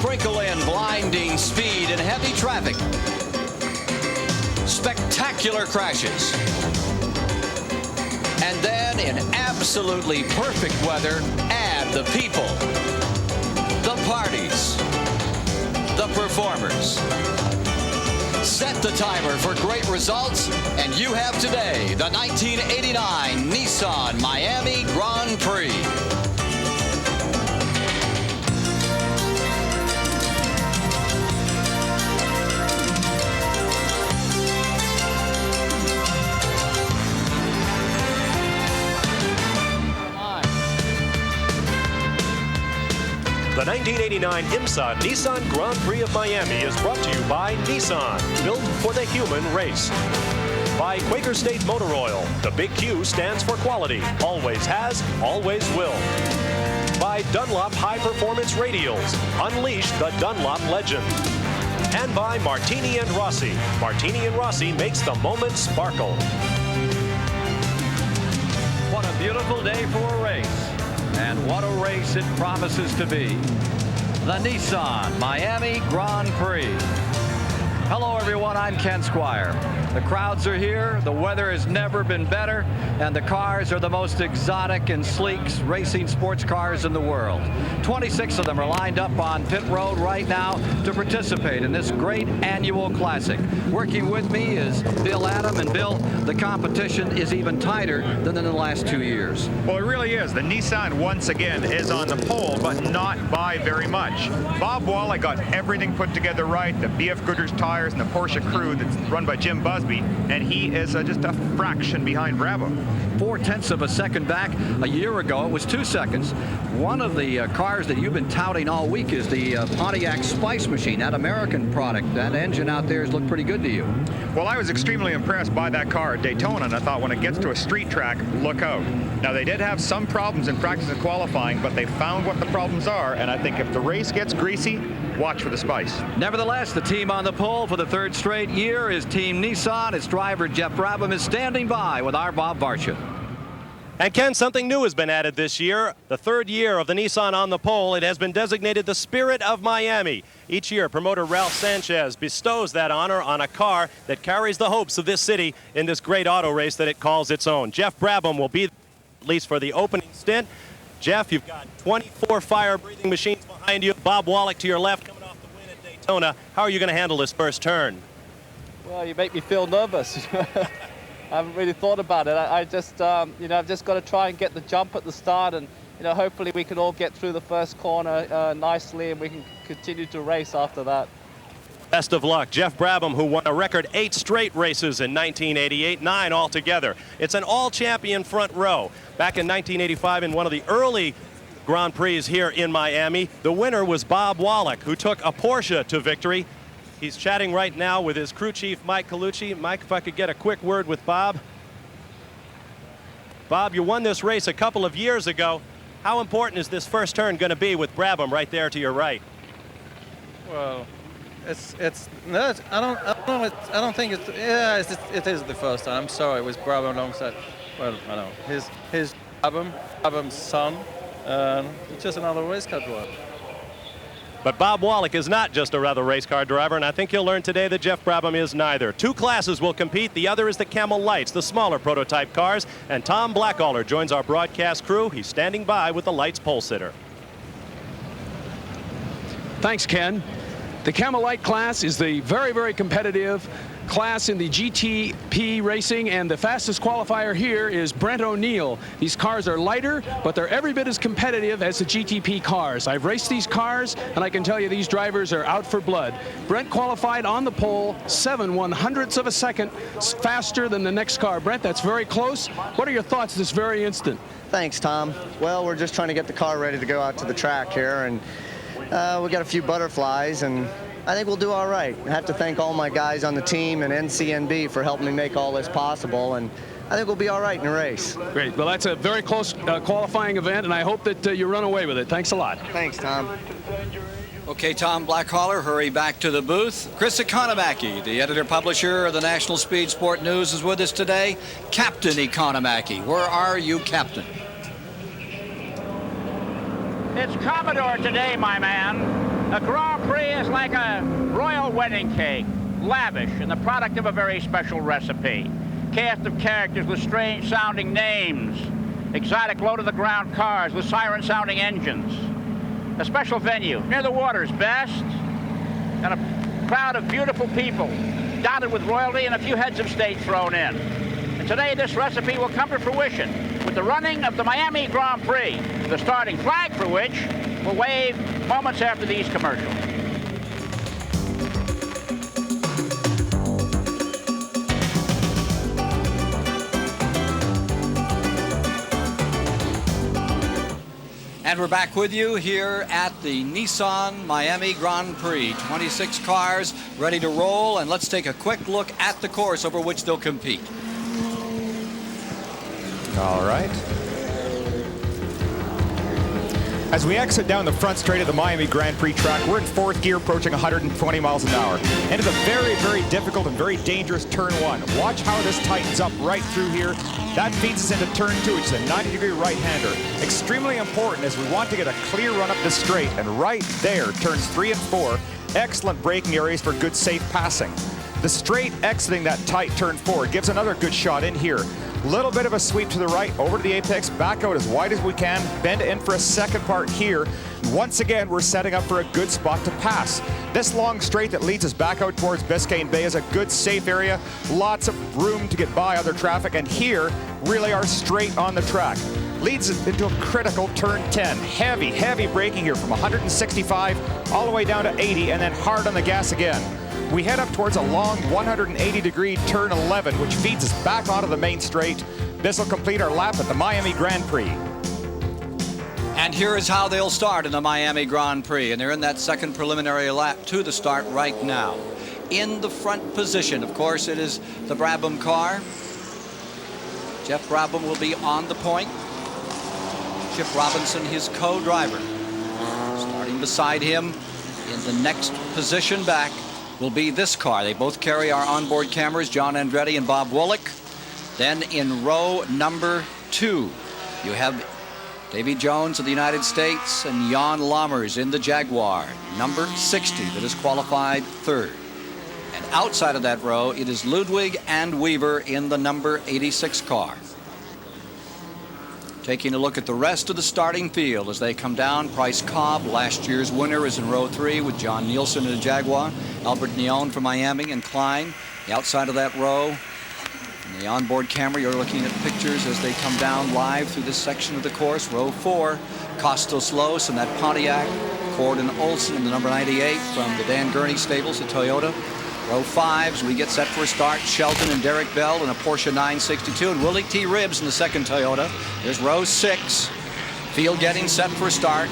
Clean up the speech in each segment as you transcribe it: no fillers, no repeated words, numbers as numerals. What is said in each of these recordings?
Sprinkle in blinding speed and heavy traffic. Spectacular crashes. And then in absolutely perfect weather, add the people, the parties, the performers. Set the timer for great results, and you have today the 1989 Nissan Miami Grand Prix. The 1989 IMSA Nissan Grand Prix of Miami is brought to you by Nissan, built for the human race. By Quaker State Motor Oil, the big Q stands for quality, always has, always will. By Dunlop High Performance Radials, unleash the Dunlop legend. And by Martini and Rossi. Martini and Rossi makes the moment sparkle. What a beautiful day for a race. And what a race it promises to be. The Nissan Miami Grand Prix. Hello everyone, I'm Ken Squire. The crowds are here, the weather has never been better, and the cars are the most exotic and sleek racing sports cars in the world. 26 of them are lined up on pit road right now to participate in this great annual classic. Working with me is Bill Adam, and Bill, the competition is even tighter than in the last 2 years. Well, it really is. The Nissan once again is on the pole, but not by very much. Bob Wallach got everything put together right, the BF Goodrich tires and the Porsche crew that's run by Jim Busby, and he is just a fraction behind Brabham. 0.4 of a second back. A year ago, it was 2 seconds. One of the cars that you've been touting all week is the Pontiac Spice Machine, that American product. That engine out there has looked pretty good to you. Well, I was extremely impressed by that car at Daytona, and I thought when it gets to a street track, look out. Now, they did have some problems in practice and qualifying, but they found what the problems are, and I think if the race gets greasy, watch for the spice. Nevertheless, the team on the pole for the third straight year is Team Nissan. Its driver, Geoff Brabham, is standing by with our Bob Varsha. And Ken, something new has been added this year. The third year of the Nissan on the pole, it has been designated the Spirit of Miami. Each year, promoter Ralph Sanchez bestows that honor on a car that carries the hopes of this city in this great auto race that it calls its own. Geoff Brabham will be, at least for the opening stint. Jeff, you've got 24 fire-breathing machines behind you. Bob Wallach to your left, coming off the win at Daytona. How are you going to handle this first turn? Well, you make me feel nervous. I haven't really thought about it. I just, you know, I've just got to try and get the jump at the start, and you know, hopefully we can all get through the first corner nicely, and we can continue to race after that. Best of luck. Geoff Brabham, who won a record 8 straight races in 1988, 9 altogether. It's an all-champion front row. Back in 1985, in one of the early Grand Prix here in Miami, the winner was Bob Wallach, who took a Porsche to victory. He's chatting right now with his crew chief, Mike Colucci. Mike, if I could get a quick word with Bob. Bob, you won this race a couple of years ago. How important is this first turn going to be with Brabham right there to your right? Well, I don't think it's, yeah, it is the first time. I'm sorry, it was Brabham alongside, well, I know, his Brabham's son, it's just another race car driver. But Bob Wallach is not just another race car driver, and I think you'll learn today that Geoff Brabham is neither. 2 classes will compete. The other is the Camel Lights, the smaller prototype cars, and Tom Blackaller joins our broadcast crew. He's standing by with the Lights pole sitter. Thanks, Ken. The Camel Light class is the very, very competitive class in the GTP racing, and the fastest qualifier here is Brent O'Neill. These cars are lighter, but they're every bit as competitive as the GTP cars. I've raced these cars, and I can tell you these drivers are out for blood. Brent qualified on the pole 7/100ths of a second faster than the next car. Brent, that's very close. What are your thoughts this very instant? Thanks, Tom. Well, we're just trying to get the car ready to go out to the track here, and we got a few butterflies, and I think we'll do all right. I have to thank all my guys on the team and NCNB for helping me make all this possible, and I think we'll be all right in the race. Great. Well, that's a very close qualifying event, and I hope that you run away with it. Thanks a lot. Thanks, Tom. Okay, Tom Blackaller, hurry back to the booth. Chris Economaki, the editor-publisher of the National Speed Sport News, is with us today. Captain Economaki, where are you, Captain? It's Commodore today, my man. A Grand Prix is like a royal wedding cake, lavish and the product of a very special recipe. Cast of characters with strange sounding names, exotic low-to-the-ground cars with siren-sounding engines. A special venue near the water's best, and a crowd of beautiful people dotted with royalty and a few heads of state thrown in. And today this recipe will come to fruition with the running of the Miami Grand Prix, the starting flag for which will wave moments after these commercials. And we're back with you here at the Nissan Miami Grand Prix. 26 cars ready to roll, and let's take a quick look at the course over which they'll compete. All right. As we exit down the front straight of the Miami Grand Prix track, we're in fourth gear approaching 120 miles an hour. Into the very, very difficult and very dangerous turn one. Watch how this tightens up right through here. That feeds us into turn two, which is a 90-degree right-hander. Extremely important as we want to get a clear run up the straight. And right there, turns 3 and 4, excellent braking areas for good, safe passing. The straight exiting that tight turn 4 gives another good shot in here. Little bit of a sweep to the right, over to the apex, back out as wide as we can, bend in for a second part here. Once again, we're setting up for a good spot to pass. This long straight that leads us back out towards Biscayne Bay is a good, safe area. Lots of room to get by other traffic, and here, really are straight on the track. Leads into a critical turn 10. Heavy, heavy braking here from 165 all the way down to 80, and then hard on the gas again. We head up towards a long 180-degree turn 11, which feeds us back onto the main straight. This will complete our lap at the Miami Grand Prix. And here is how they'll start in the Miami Grand Prix. And they're in that second preliminary lap to the start right now. In the front position, of course, it is the Brabham car. Geoff Brabham will be on the point. Chip Robinson, his co-driver. Starting beside him in the next position back will be this car. They both carry our onboard cameras, John Andretti and Bob Wolick. Then in row number 2, you have Davy Jones of the United States and Jan Lammers in the Jaguar, number 60, that is qualified third. And outside of that row, it is Ludwig and Weaver in the number 86 car. Taking a look at the rest of the starting field as they come down, Price Cobb, last year's winner, is in row 3 with John Nielsen in the Jaguar, Albert Neon from Miami, and Klein. The outside of that row, in the onboard camera, you're looking at pictures as they come down live through this section of the course. Row 4, Costos Los and that Pontiac, Cord and Olson in the number 98 from the Dan Gurney stables at Toyota. Row 5, as we get set for a start, Shelton and Derek Bell in a Porsche 962, and Willie T. Ribbs in the second Toyota. There's row 6, field getting set for a start.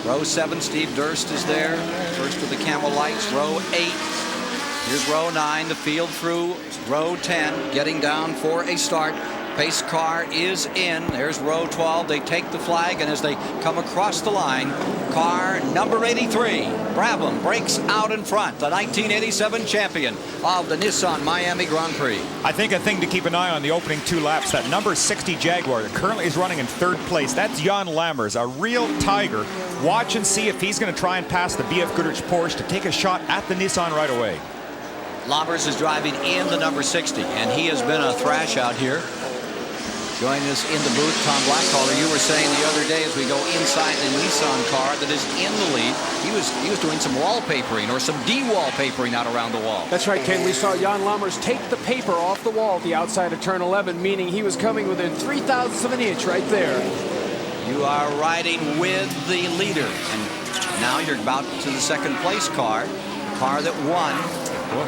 Row 7, Steve Durst is there, first with the Camel Lights. Row 8, here's row 9, the field through row 10, getting down for a start. Pace car is in. There's row 12. They take the flag, and as they come across the line, car number 83, Brabham, breaks out in front, the 1987 champion of the Nissan Miami Grand Prix. I think a thing to keep an eye on the opening 2 laps, that number 60 Jaguar that currently is running in 3rd place. That's Jan Lammers, a real tiger. Watch and see if he's going to try and pass the BF Goodrich Porsche to take a shot at the Nissan right away. Lammers is driving in the number 60, and he has been a thrash out here. Joining us in the booth, Tom Blackcaller, you were saying the other day as we go inside the Nissan car that is in the lead, he was doing some wallpapering or some de-wallpapering out around the wall. That's right, Ken. We saw Jan Lammers take the paper off the wall at the outside of turn 11, meaning he was coming within 0.003 of an inch right there. You are riding with the leader, and now you're about to the second place car that won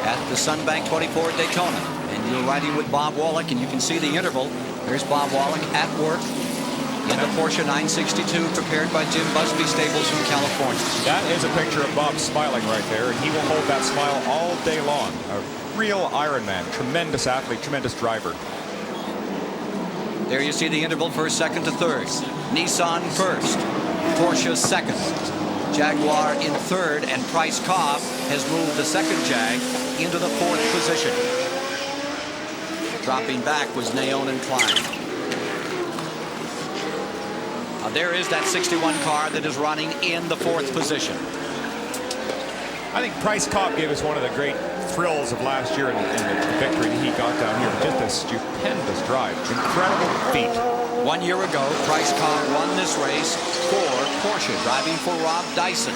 at the Sunbank 24 at Daytona. And you're riding with Bob Wolick, and you can see the interval. There's Bob Wolick at work in the Porsche 962 prepared by Jim Busby Stables from California. That is a picture of Bob smiling right there, and he will hold that smile all day long. A real Ironman, tremendous athlete, tremendous driver. There you see the interval first, second to third. Nissan first, Porsche second, Jaguar in third, and Price Cobb has moved the second Jag into the 4th position. Dropping back was Neon and Klein. Now there is that 61 car that is running in the 4th position. I think Price Cobb gave us one of the great thrills of last year in the victory that he got down here. Just a stupendous drive. Incredible feat. 1 year ago, Price Cobb won this race for Porsche, driving for Rob Dyson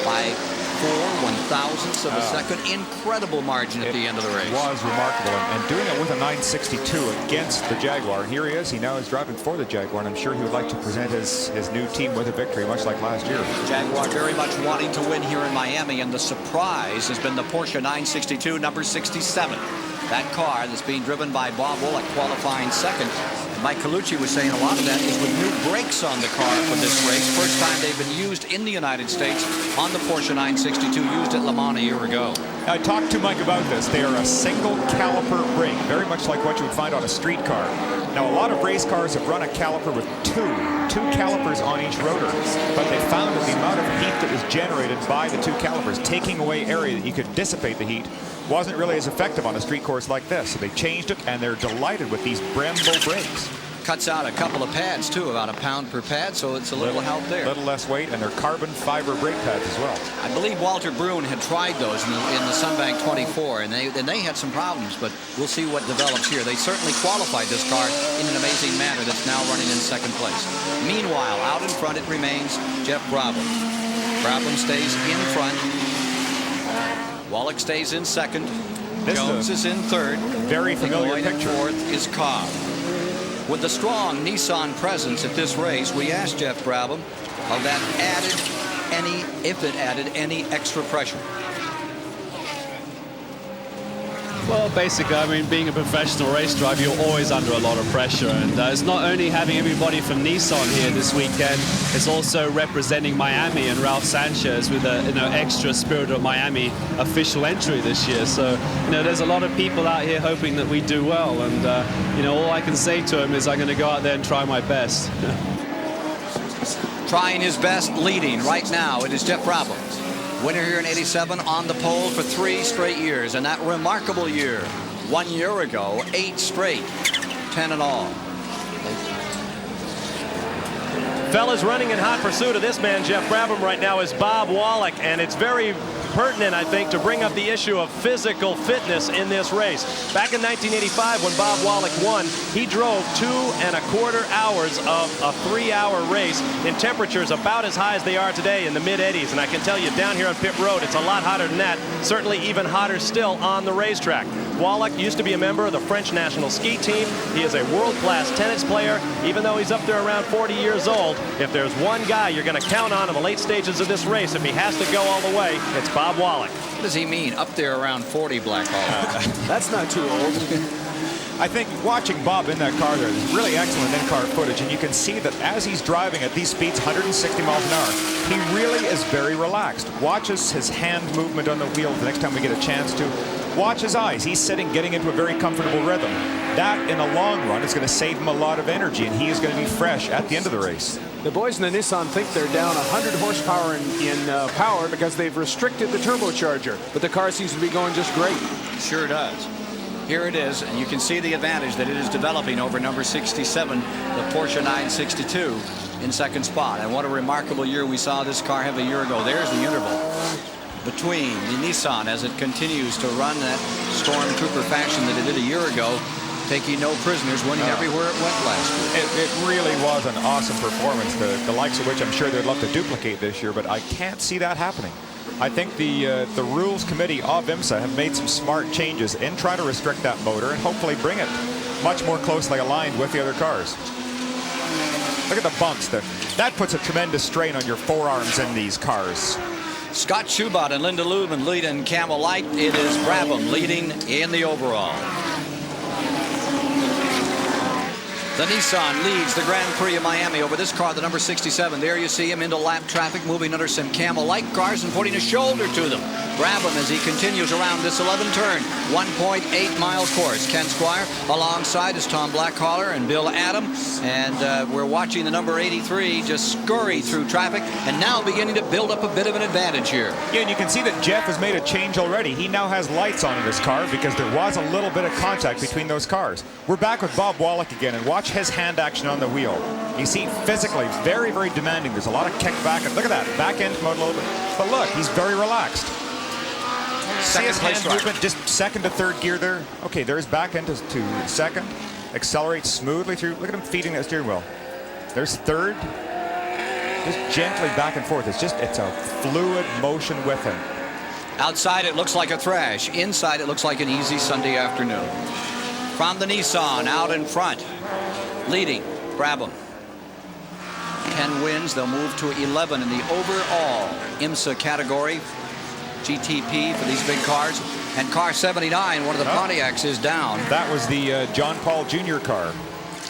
by 4/1000ths of a second. Incredible margin at the end of the race. It was remarkable, and doing it with a 962 against the Jaguar. Here he is. He now is driving for the Jaguar, and I'm sure he would like to present his new team with a victory, much like last year. Jaguar very much wanting to win here in Miami, and the surprise has been the Porsche 962, number 67. That car that's being driven by Bob Wollek, qualifying second. And Mike Colucci was saying a lot of that is with new brakes on the car for this race. First time they've been used in the United States on the Porsche 962, used at Le Mans a year ago. I talked to Mike about this. They are a single caliper brake, very much like what you would find on a street car. Now, a lot of race cars have run a caliper with two calipers on each rotor, but they found that the amount of heat that was generated by the two calipers, taking away area that you could dissipate the heat, wasn't really as effective on a street course like this. So they changed it, and they're delighted with these Brembo brakes. Cuts out a couple of pads too, about a pound per pad, so it's a little help there. A little less weight, and they're carbon fiber brake pads as well. I believe Walter Brune had tried those in the Sunbank 24, and they had some problems, but we'll see what develops here. They certainly qualified this car in an amazing manner that's now running in second place. Meanwhile, out in front it remains Geoff Brabham. Brabham stays in front. Wollek stays in second. Jones is in third. Very familiar picture. Fourth is Cobb. With the strong Nissan presence at this race, we asked Geoff Brabham how that if it added any extra pressure. Well, basically, I mean, being a professional race driver, you're always under a lot of pressure. And it's not only having everybody from Nissan here this weekend, it's also representing Miami and Ralph Sanchez with a extra Spirit of Miami official entry this year. So, there's a lot of people out here hoping that we do well. And, all I can say to him is I'm going to go out there and try my best. Trying his best, leading right now, it is Geoff Brabham. Winner here in '87, on the pole for 3 straight years, and that remarkable year 1 year ago, 8 straight, 10 in all. Fellas, running in hot pursuit of this man, Geoff Brabham, right now is Bob Wollek, and it's very pertinent, I think, to bring up the issue of physical fitness in this race. Back in 1985, when Bob Wollek won, he drove 2¼ hours of a 3-hour race in temperatures about as high as they are today in the mid-80s. And I can tell you, down here on pit road, it's a lot hotter than that, certainly even hotter still on the racetrack. Wollek used to be a member of the French national ski team. He is a world-class tennis player. Even though he's up there around 40 years old, if there's one guy you're going to count on in the late stages of this race, if he has to go all the way, it's Bob Wollek. What does he mean, up there around 40, Black Hall? That's not too old. I think watching Bob in that car there is really excellent in-car footage, and you can see that as he's driving at these speeds, 160 miles an hour, he really is very relaxed. Watches his hand movement on the wheel the next time we get a chance to. Watch his eyes. He's sitting, getting into a very comfortable rhythm. That, in the long run, is going to save him a lot of energy, and he is going to be fresh at the end of the race. The boys in the Nissan think they're down 100 horsepower in power because they've restricted the turbocharger, but the car seems to be going just great. Sure does. Here it is, and you can see the advantage that it is developing over number 67, the Porsche 962, in second spot. And what a remarkable year we saw this car have a year ago. There's the interval between the Nissan as it continues to run that stormtrooper fashion that it did a year ago, taking no prisoners, winning everywhere it went last year. It really was an awesome performance, the likes of which I'm sure they'd love to duplicate this year, but I can't see that happening. I think the rules committee of IMSA have made some smart changes in trying to restrict that motor and hopefully bring it much more closely aligned with the other cars. Look at the bumps there. That puts a tremendous strain on your forearms in these cars. Scott Schubot and Linda Lubin lead in Camel Light. It is Brabham leading in the overall. The Nissan leads the Grand Prix of Miami over this car, the number 67. There you see him into lap traffic, moving under some Camel Light cars and putting a shoulder to them. Brabham as he continues around this 11-turn, 1.8-mile course. Ken Squire alongside is Tom Blackhaller and Bill Adam. And we're watching the number 83 just scurry through traffic and now beginning to build up a bit of an advantage here. Yeah, and you can see that Geoff has made a change already. He now has lights on in his car because there was a little bit of contact between those cars. We're back with Bob Wollek again, and watch his hand action on the wheel. You see, physically, very, very demanding. There's a lot of kickback. And look at that, back end mode a little bit. But look, he's very relaxed. See his place hand driver. movement, just second to third gear there. Okay, there's back into to second. Accelerates smoothly through. Look at him feeding that steering wheel. There's third. Just gently back and forth. It's a fluid motion with him. Outside it looks like a thrash. Inside it looks like an easy Sunday afternoon. From the Nissan out in front, leading Brabham. 10 wins. They'll move to 11 in the overall IMSA category. GTP for these big cars. And car 79, one of the Pontiacs, is down. That was the John Paul Jr. car.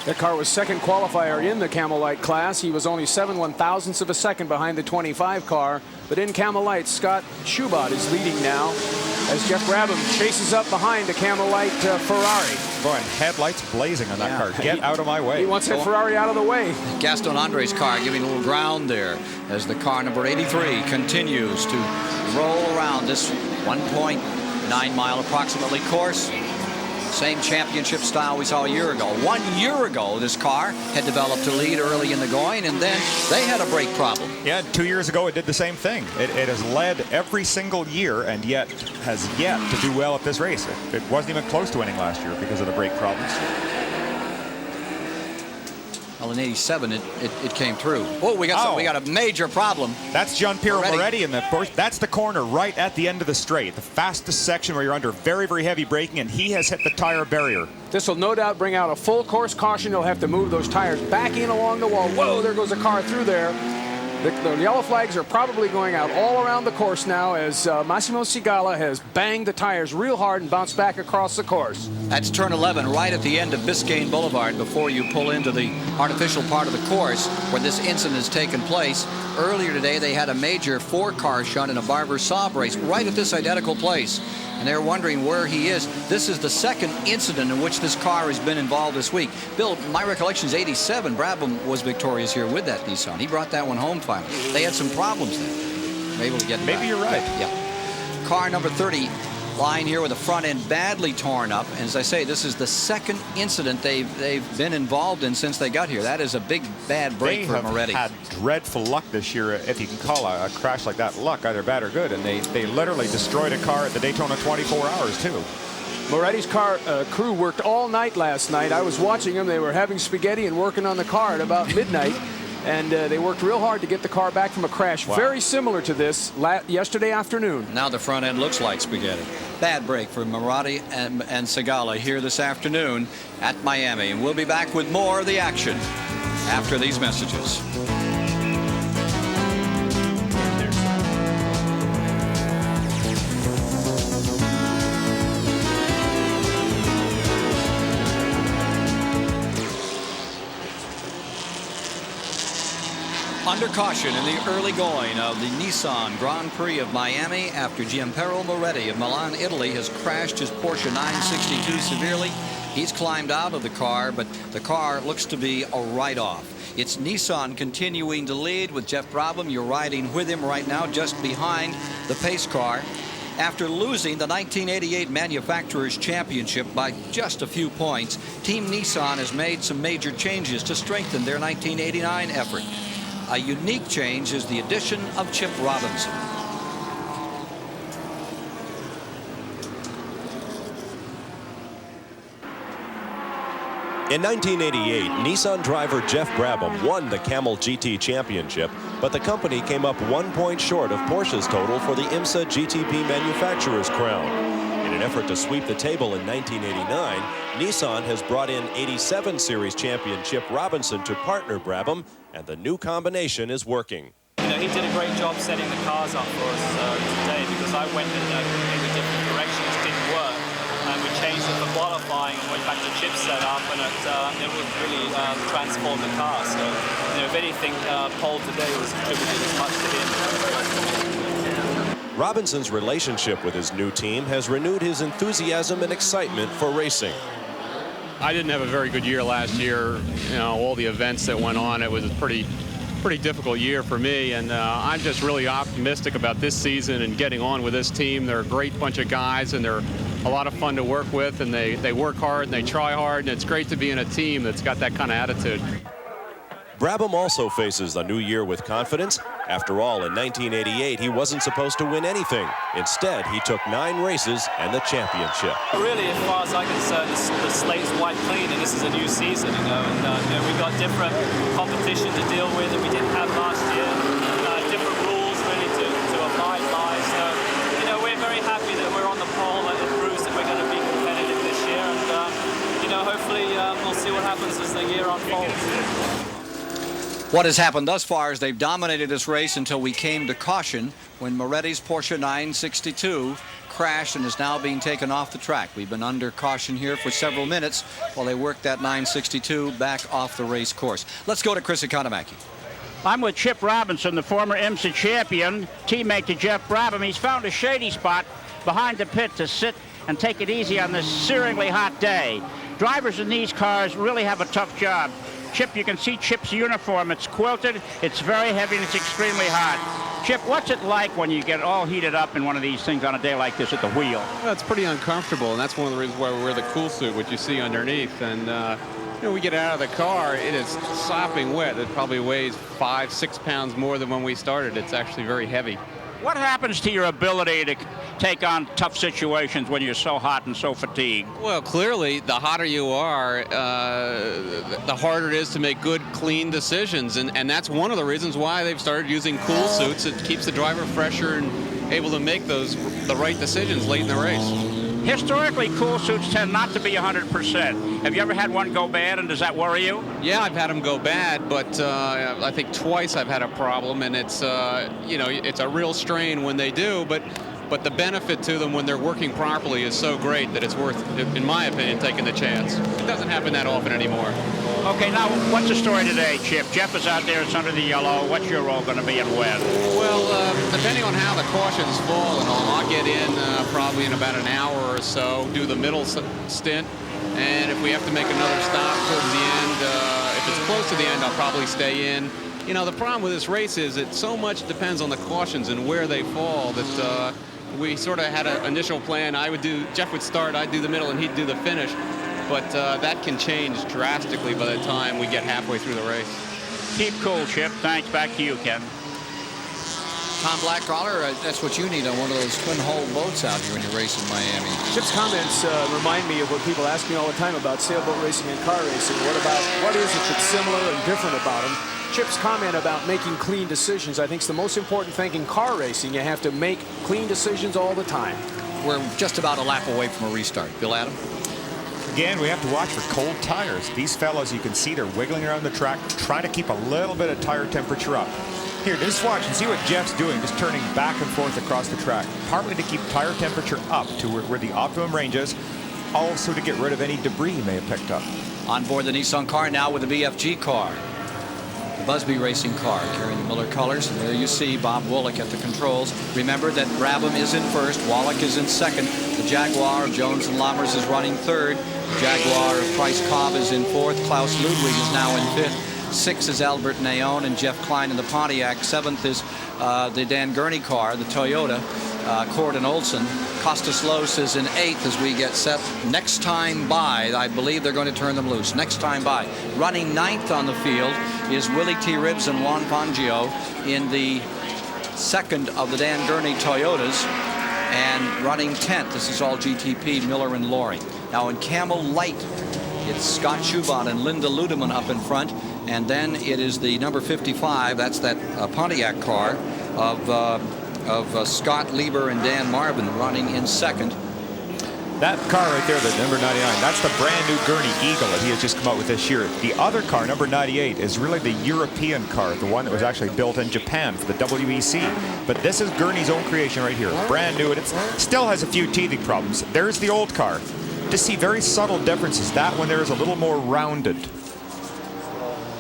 That car was second qualifier in the Camel Light class. He was only 7/1000ths of a second behind the 25 car. But in Camel Light, Scott Schubot is leading now as Geoff Brabham chases up behind the Camel Light Ferrari. Boy, and headlights blazing on that car. Get out of my way. He wants that Ferrari out of the way. Gaston Andre's car giving a little ground there as the car number 83 continues to roll around this 1.9 mile approximately course. Same championship style we saw a year ago. 1 year ago, this car had developed a lead early in the going, and then they had a brake problem. Yeah, 2 years ago it did the same thing. It has led every single year and yet has yet to do well at this race. It wasn't even close to winning last year because of the brake problems. Well, in 87, it came through. Oh, we got a major problem. That's Gianpiero Moretti, and of course, that's the corner right at the end of the straight, the fastest section where you're under very, very heavy braking, and he has hit the tire barrier. This will no doubt bring out a full course caution. He'll have to move those tires back in along the wall. Whoa, there goes a car through there. The yellow flags are probably going out all around the course now as Massimo Sigala has banged the tires real hard and bounced back across the course. That's turn 11 right at the end of Biscayne Boulevard before you pull into the artificial part of the course where this incident has taken place. Earlier today, they had a major 4-car shunt in a Barber Saab race right at this identical place. And they're wondering where he is. This is the second incident in which this car has been involved this week. Bill, my recollection is 87. Brabham was victorious here with that Nissan. He brought that one home finally. They had some problems then. Able to get it Maybe back. you're right. Yeah. Car number 30 lying here with the front end badly torn up. And as I say, this is the second incident they've been involved in since they got here. That is a big bad break for Moretti. They have had dreadful luck this year, if you can call a crash like that luck, either bad or good. And they literally destroyed a car at the Daytona 24 Hours too. Moretti's car crew worked all night last night. I was watching them. They were having spaghetti and working on the car at about midnight. And they worked real hard to get the car back from a crash. Wow. Very similar to this yesterday afternoon. Now the front end looks like spaghetti. Bad break for Moretti and Sigala here this afternoon at Miami. And we'll be back with more of the action after these messages. Under caution in the early going of the Nissan Grand Prix of Miami after Gianpiero Moretti of Milan, Italy has crashed his Porsche 962 severely. He's climbed out of the car, but the car looks to be a write-off. It's Nissan continuing to lead with Geoff Brabham. You're riding with him right now just behind the pace car. After losing the 1988 Manufacturers' Championship by just a few points, Team Nissan has made some major changes to strengthen their 1989 effort. A unique change is the addition of Chip Robinson. In 1988, Nissan driver Geoff Brabham won the Camel GT Championship, but the company came up 1 point short of Porsche's total for the IMSA GTP Manufacturers' Crown. In an effort to sweep the table in 1989, Nissan has brought in 87 Series champion Chip Robinson to partner Brabham, and the new combination is working. You know, he did a great job setting the cars up for us today, because I went in a completely different direction, which didn't work. And we changed it for qualifying and went back to Chip's setup, and it would really transform the car. So, you know, if anything, pole today was attributed as much to him. Robinson's relationship with his new team has renewed his enthusiasm and excitement for racing. I didn't have a very good year last year. You know, all the events that went on, it was a pretty difficult year for me, and I'm just really optimistic about this season and getting on with this team. They're a great bunch of guys, and they're a lot of fun to work with, and they work hard and they try hard, and it's great to be in a team that's got that kind of attitude. Brabham also faces the new year with confidence After all, in 1988, he wasn't supposed to win anything. Instead, he took 9 races and the championship. Really, as far as I'm concerned, the slate's wiped clean, and this is a new season, you know. And we've got different competition to deal with that we didn't have last year. Different rules really to abide by. So, you know, we're very happy that we're on the pole. It proves that we're going to be competitive this year, and you know, hopefully we'll see what happens as the year unfolds. What has happened thus far is they've dominated this race until we came to caution when Moretti's Porsche 962 crashed and is now being taken off the track. We've been under caution here for several minutes while they work that 962 back off the race course. Let's go to Chris Economaki. I'm with Chip Robinson, the former IMSA champion, teammate to Geoff Brabham. He's found a shady spot behind the pit to sit and take it easy on this searingly hot day. Drivers in these cars really have a tough job. Chip, you can see Chip's uniform. It's quilted, it's very heavy, and it's extremely hot. Chip, what's it like when you get all heated up in one of these things on a day like this at the wheel? Well, it's pretty uncomfortable, and that's one of the reasons why we wear the cool suit, which you see underneath. And you know, we get out of the car, it is sopping wet. It probably weighs 5-6 pounds more than when we started. It's actually very heavy. What happens to your ability to take on tough situations when you're so hot and so fatigued? Well, clearly, the hotter you are, the harder it is to make good, clean decisions. And that's one of the reasons why they've started using cool suits. It keeps the driver fresher and able to make the right decisions late in the race. Historically, cool suits tend not to be 100%. Have you ever had one go bad, and does that worry you? Yeah, I've had them go bad, but I think twice I've had a problem, and it's you know, it's a real strain when they do, but the benefit to them when they're working properly is so great that it's worth, in my opinion, taking the chance. It doesn't happen that often anymore. Okay, now what's the story today, Chip? Jeff is out there, it's under the yellow. What's your role going to be and when? Well, depending on how the cautions fall and all, I'll get in probably in about an hour or so, do the middle stint, and if we have to make another stop towards the end, if it's close to the end, I'll probably stay in. You know, the problem with this race is that so much depends on the cautions and where they fall that we sort of had an initial plan. Jeff would start, I'd do the middle, and he'd do the finish. But that can change drastically by the time we get halfway through the race. Keep cool, Chip. Thanks. Back to you, Ken. Tom Blackcollar, that's what you need on one of those twin-hull boats out here when you race in Miami. Chip's comments remind me of what people ask me all the time about sailboat racing and car racing. What is it that's similar and different about them? Chip's comment about making clean decisions, I think, is the most important thing in car racing. You have to make clean decisions all the time. We're just about a lap away from a restart. Bill Adam? Again, we have to watch for cold tires. These fellows, you can see they're wiggling around the track, trying to keep a little bit of tire temperature up. Here, just watch and see what Jeff's doing, just turning back and forth across the track, partly to keep tire temperature up to where the optimum range is, also to get rid of any debris he may have picked up. On board the Nissan car now with the BFG car. The Busby racing car carrying the Miller colors, and there you see Bob Woollick at the controls. Remember that Brabham is in first, Wallach is in second, the Jaguar of Jones and Lammers is running third, the Jaguar of Price Cobb is in fourth, Klaus Ludwig is now in fifth, sixth is Albert Naon and Jeff Klein in the Pontiac, seventh is the Dan Gurney car, the Toyota, Corden Olson. Costas Los is in eighth as we get set. Next time by, I believe they're going to turn them loose. Next time by. Running ninth on the field is Willie T. Ribbs and Juan Fangio in the second of the Dan Gurney Toyotas. And running 10th, this is all GTP, Miller and Loring. Now in Camel Light, it's Scott Schubot and Linda Ludeman up in front. And then it is the number 55, that's that Pontiac car of Scott Lieber and Dan Marvin running in second. That car right there, the number 99, that's the brand new Gurney Eagle that he has just come out with this year. The other car, number 98, is really the European car, the one that was actually built in Japan for the WEC. But this is Gurney's own creation right here, brand new, and it still has a few teething problems. There's the old car. Just see very subtle differences. That one there is a little more rounded.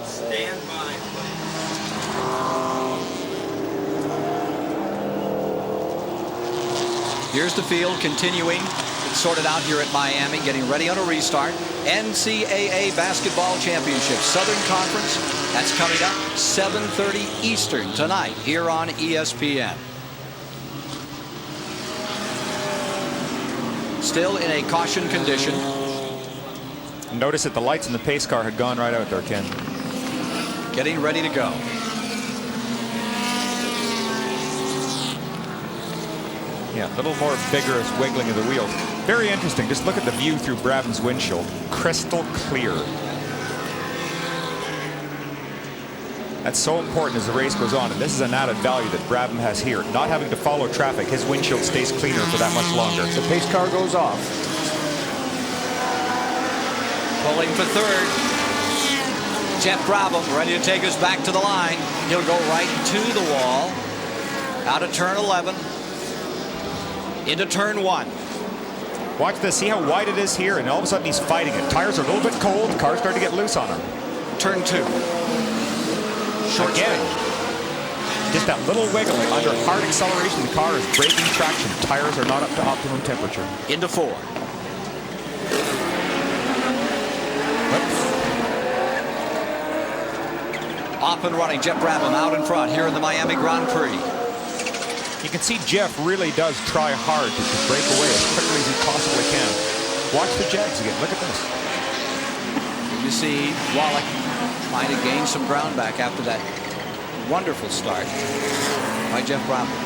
Stand by. Here's the field continuing. It's sorted out here at Miami, getting ready on a restart. NCAA Basketball Championship, Southern Conference. That's coming up 7:30 Eastern tonight here on ESPN. Still in a caution condition. Notice that the lights in the pace car had gone right out there, Ken. Getting ready to go. Yeah, a little more vigorous wiggling of the wheels. Very interesting. Just look at the view through Brabham's windshield. Crystal clear. That's so important as the race goes on, and this is an added value that Brabham has here. Not having to follow traffic, his windshield stays cleaner for that much longer. The pace car goes off. Pulling for third. Geoff Brabham ready to take us back to the line. He'll go right to the wall. Out of turn 11. Into turn 1. Watch this. See how wide it is here? And all of a sudden he's fighting it. Tires are a little bit cold. Car's starting to get loose on him. Turn 2. Short again. Just that little wiggle under hard acceleration. The car is breaking traction. Tires are not up to optimum temperature. Into 4. Off and running. Geoff Brabham out in front here in the Miami Grand Prix. You can see Geoff really does try hard to break away as quickly as he possibly can. Watch the Jags again. Look at this. You see Wallach trying to gain some ground back after that wonderful start by Geoff Brabham.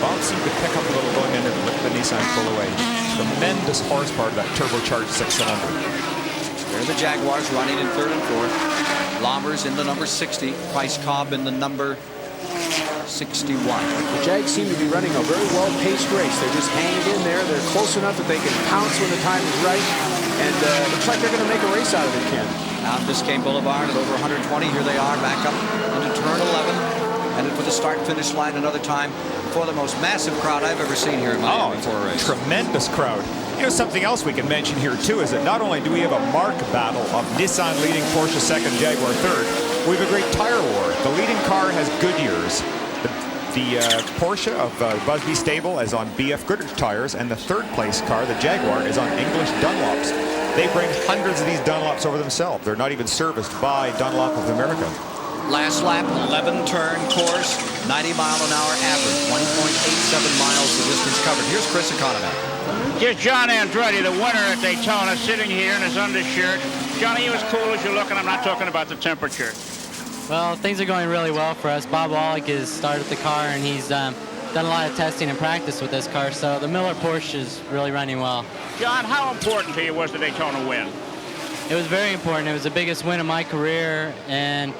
Bob seemed to pick up a little going in and let the Nissan pull away. Tremendous horsepower to that turbocharged 6-cylinder. There are the Jaguars running in third and fourth. Lombers in the number 60. Price Cobb in the number 61. The Jags seem to be running a very well-paced race. They're just hanging in there. They're close enough that they can pounce when the time is right. And it looks like they're going to make a race out of it, Ken. Out Biscayne Boulevard at over 120. Here they are back up into turn 11. Headed for the start-finish line another time for the most massive crowd I've ever seen here in Miami for a race. Tremendous crowd. You know, something else we can mention here, too, is that not only do we have a mark battle of Nissan leading, Porsche second, Jaguar third, we have a great tire war. The leading car has Goodyears. The Porsche of Busby Stable is on BF Goodrich tires, and the third place car, the Jaguar, is on English Dunlops. They bring hundreds of these Dunlops over themselves. They're not even serviced by Dunlop of America. Last lap, 11-turn course, 90-mile-an-hour average, 20.87 miles the distance covered. Here's Chris Economy. Here's John Andretti, the winner at Daytona, sitting here in his undershirt. Johnny, you as cool as you're looking. I'm not talking about the temperature. Well, things are going really well for us. Bob Wallach has started the car, and he's done a lot of testing and practice with this car, so the Miller Porsche is really running well. John, how important to you was the Daytona win? It was very important. It was the biggest win of my career, and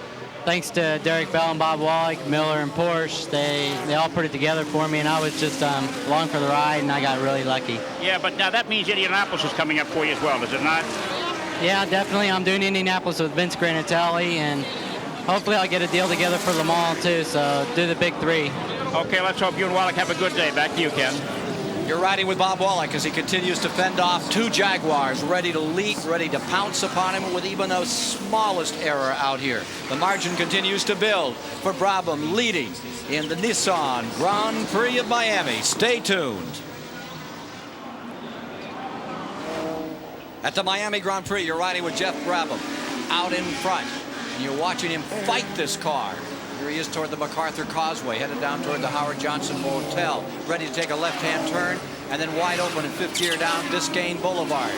thanks to Derek Bell and Bob Wallach, Miller and Porsche, they all put it together for me, and I was just along for the ride, and I got really lucky. Yeah, but now that means Indianapolis is coming up for you as well, does it not? Yeah, definitely. I'm doing Indianapolis with Vince Granatelli, and hopefully I'll get a deal together for Le Mans, too, so do the big 3. Okay, let's hope you and Wallach have a good day. Back to you, Ken. You're riding with Bob Wallach as he continues to fend off 2 Jaguars, ready to leap, ready to pounce upon him with even the smallest error out here. The margin continues to build for Brabham, leading in the Nissan Grand Prix of Miami. Stay tuned. At the Miami Grand Prix, you're riding with Geoff Brabham out in front. And you're watching him fight this car. Here he is toward the MacArthur Causeway, headed down toward the Howard Johnson Motel, ready to take a left-hand turn, and then wide open in 5th gear down Biscayne Boulevard.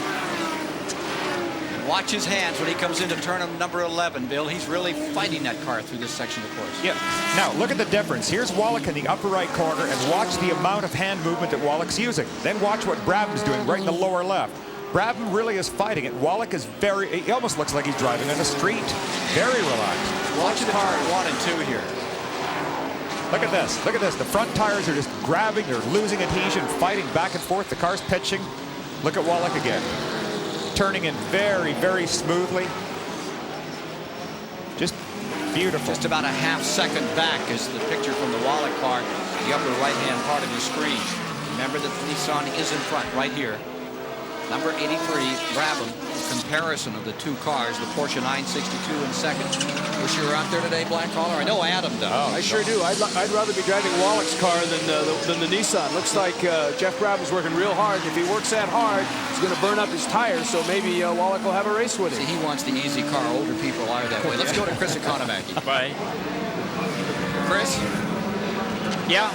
And watch his hands when he comes into turn number 11, Bill. He's really fighting that car through this section of the course. Yeah. Now, look at the difference. Here's Wallach in the upper right corner, and watch the amount of hand movement that Wallach's using. Then watch what Brabham's doing right in the lower left. Brabham really is fighting it. Wallach is he almost looks like he's driving on the street. Very relaxed. Watch the car 1 and 2 here. Look at this. Look at this. The front tires are just grabbing. They're losing adhesion, fighting back and forth. The car's pitching. Look at Wallach again. Turning in very, very smoothly. Just beautiful. Just about a half-second back is the picture from the Wallach car, the upper right-hand part of your screen. Remember that the Nissan is in front right here. Number 83, Brabham, comparison of the 2 cars, the Porsche 962 in second. Wish you were out there today, Black Collar. I know Adam does. Oh, I sure do. I'd rather be driving Wallach's car than the Nissan. Looks like Geoff Brabham's working real hard. If he works that hard, he's going to burn up his tires, so maybe Wallach will have a race with him. See, he wants the easy car. Older people are that way. Let's go to Chris Economaki. Bye. Chris? Yeah?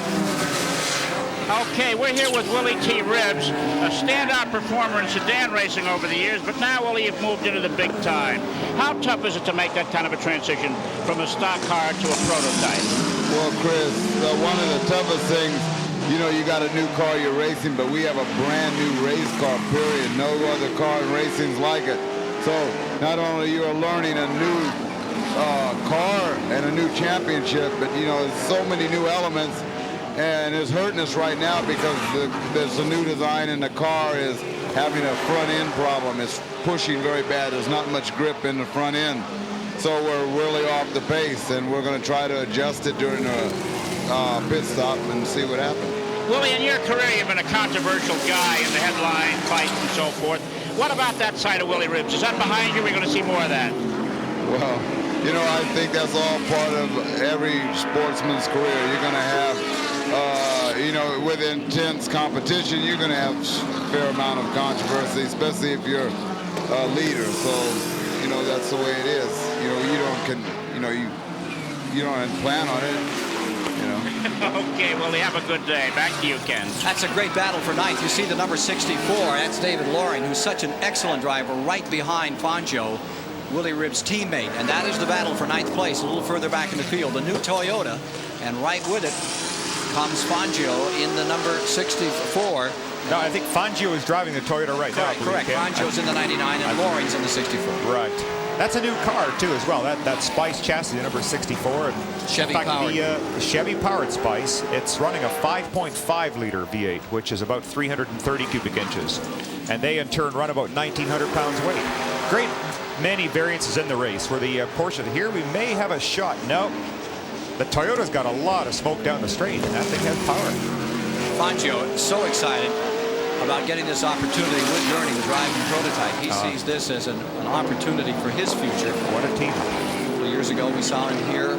Okay, we're here with Willie T. Ribbs, a standout performer in sedan racing over the years, but now, Willie, you've moved into the big time. How tough is it to make that kind of a transition from a stock car to a prototype? Well, Chris, one of the toughest things you know, you got a new car you're racing, but we have a brand new race car, period. No other car in racing's like it. So not only you're learning a new car and a new championship, but you know, there's so many new elements, and it's hurting us right now because there's a new design in the car is having a front end problem. It's pushing very bad. There's not much grip in the front end. So we're really off the pace, and we're going to try to adjust it during the pit stop and see what happens. Willie, in your career, you've been a controversial guy in the headline fights and so forth. What about that side of Willie Ribbs? Is that behind you? We're going to see more of that. Well, you know, I think that's all part of every sportsman's career. You're going to have, you know, with intense competition, you're going to have a fair amount of controversy, especially if you're a leader. So, you know, that's the way it is. You know, you don't plan on it. You know. Okay, well, have a good day. Back to you, Ken. That's a great battle for ninth. You see the number 64. That's David Loring, who's such an excellent driver, right behind Fangio, Willie Ribbs' teammate. And that is the battle for ninth place, a little further back in the field. The new Toyota, and right with it comes Fangio in the number 64. No, I think Fangio is driving the Toyota right now. Correct. Fangio's in the 99 and Loring's in the 64. Right. That's a new car too, as well. That Spice chassis, the number 64, and Chevy in fact, powered. The Chevy powered Spice. It's running a 5.5 liter V8, which is about 330 cubic inches, and they in turn run about 1,900 pounds weight. Great many variances in the race. Where the Porsche here, we may have a shot. No, the Toyota's got a lot of smoke down the straight, and that thing has power. Fangio is so excited about getting this opportunity with Gurney to drive the prototype. He sees this as an opportunity for his future. What a team. A couple of years ago, we saw him here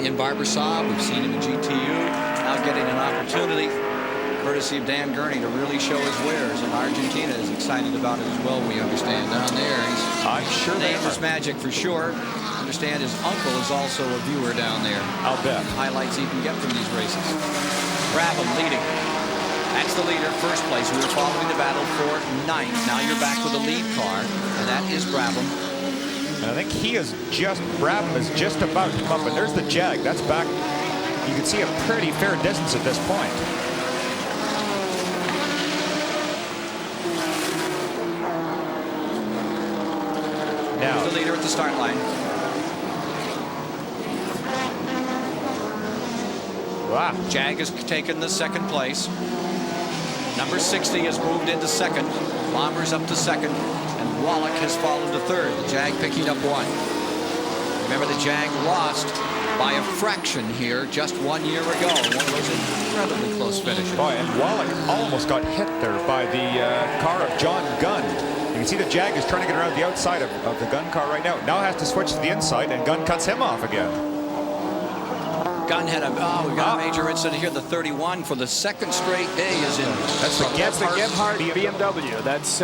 in Barbasol. We've seen him in GTU. Now getting an opportunity, courtesy of Dan Gurney, to really show his wares. And Argentina is excited about it as well, we understand. Down there, I'm sure name is magic for sure. I understand his uncle is also a viewer down there. I'll bet. Highlights he can get from these races. Brabham leading. That's the leader, first place. We were following the battle for ninth. Now you're back with the lead car, and that is Brabham. And I think Brabham is just about to come up, and there's the Jag. That's back. You can see a pretty fair distance at this point. Now, here's the leader at the start line. Wow. Jag has taken the second place. Number 60 has moved into second. Bomber's up to second. And Wallach has fallen to third. The Jag picking up one. Remember, the Jag lost by a fraction here just 1 year ago. One of those incredibly close finishes. Boy, and Wallach almost got hit there by the car of John Gunn. You can see the Jag is trying to get around the outside of the Gunn car right now. Now has to switch to the inside, and Gunn cuts him off again. Gunn had we got a major incident here. The 31 for the second straight day is in. That's the Gebhardt BMW. That's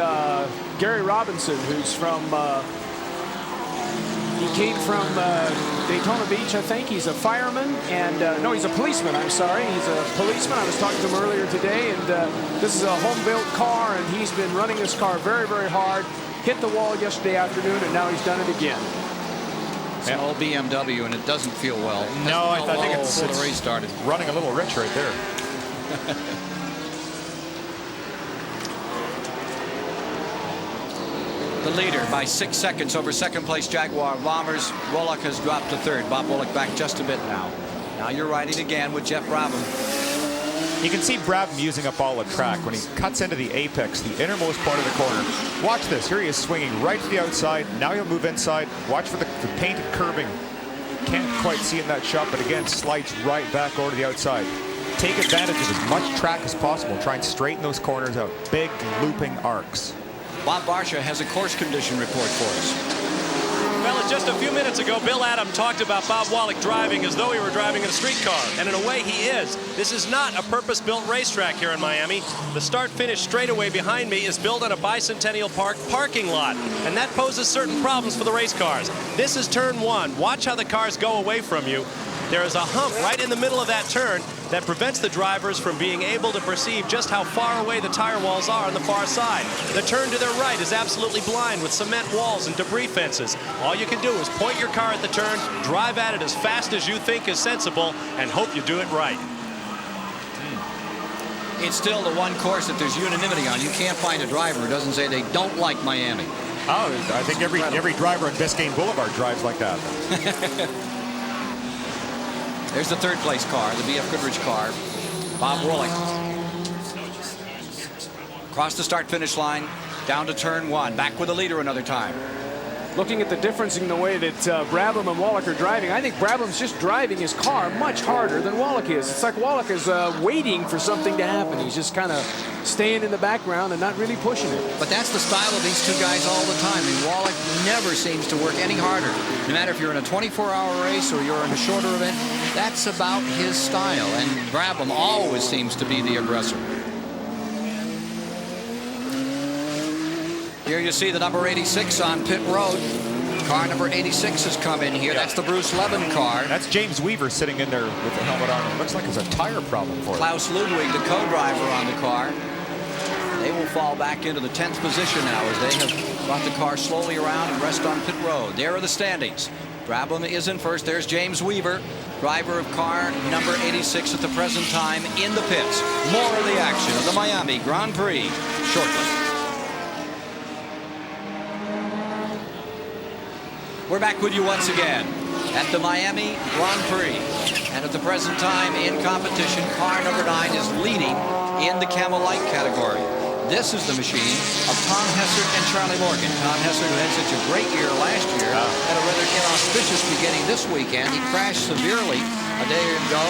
Gary Robinson, who's from. He came from Daytona Beach, I think. He's a fireman, and no, he's a policeman. I'm sorry, he's a policeman. I was talking to him earlier today, and this is a home-built car, and he's been running this car very, very hard. Hit the wall yesterday afternoon, and now he's done it again. It's an old BMW, and it doesn't feel well. No, I think it's the race started. Running a little rich right there. The leader by 6 seconds over second place Jaguar Bombers. Wallach has dropped to third. Bob Wallach back just a bit now. Now you're riding again with Geoff Brabham. You can see Brabham using up all the track when he cuts into the apex, the innermost part of the corner. Watch this. Here he is swinging right to the outside. Now he'll move inside. Watch for the painted curbing. Can't quite see in that shot, but again, slides right back over to the outside. Take advantage of as much track as possible. Try and straighten those corners out. Big looping arcs. Bob Barsha has a course condition report for us. Well, just a few minutes ago, Bill Adam talked about Bob Wallach driving as though he were driving in a street car. And in a way, he is. This is not a purpose-built racetrack here in Miami. The start-finish straightaway behind me is built on a Bicentennial Park parking lot. And that poses certain problems for the race cars. This is turn one. Watch how the cars go away from you. There is a hump right in the middle of that turn that prevents the drivers from being able to perceive just how far away the tire walls are on the far side. The turn to their right is absolutely blind with cement walls and debris fences. All you can do is point your car at the turn, drive at it as fast as you think is sensible, and hope you do it right. it's still the one course that there's unanimity on. You can't find a driver who doesn't say they don't like Miami. Oh, I think every driver on Biscayne Boulevard drives like that. There's the third place car, the BF Goodrich car. Bob Woolley. Across the start-finish line, down to turn one. Back with the leader another time. Looking at the difference in the way that Brabham and Wallach are driving, I think Brabham's just driving his car much harder than Wallach is. It's like Wallach is waiting for something to happen. He's just kind of staying in the background and not really pushing it. But that's the style of these two guys all the time. I mean, Wallach never seems to work any harder. No matter if you're in a 24-hour race or you're in a shorter event, that's about his style. And Brabham always seems to be the aggressor. Here you see the number 86 on pit road. Car number 86 has come in here. That's the Bruce Levin car. That's James Weaver sitting in there with the helmet on. It looks like it's a tire problem for him. Klaus Ludwig, the co-driver on the car. They will fall back into the 10th position now as they have brought the car slowly around and rest on pit road. There are the standings. Brabham is in first. There's James Weaver, driver of car number 86 at the present time in the pits. More of the action of the Miami Grand Prix shortly. We're back with you once again at the Miami Grand Prix. And at the present time in competition, car number 9 is leading in the Camel Light category. This is the machine of Tom Hessert and Charlie Morgan. Tom Hessert, who had such a great year last year, had a rather inauspicious beginning this weekend. He crashed severely a day ago,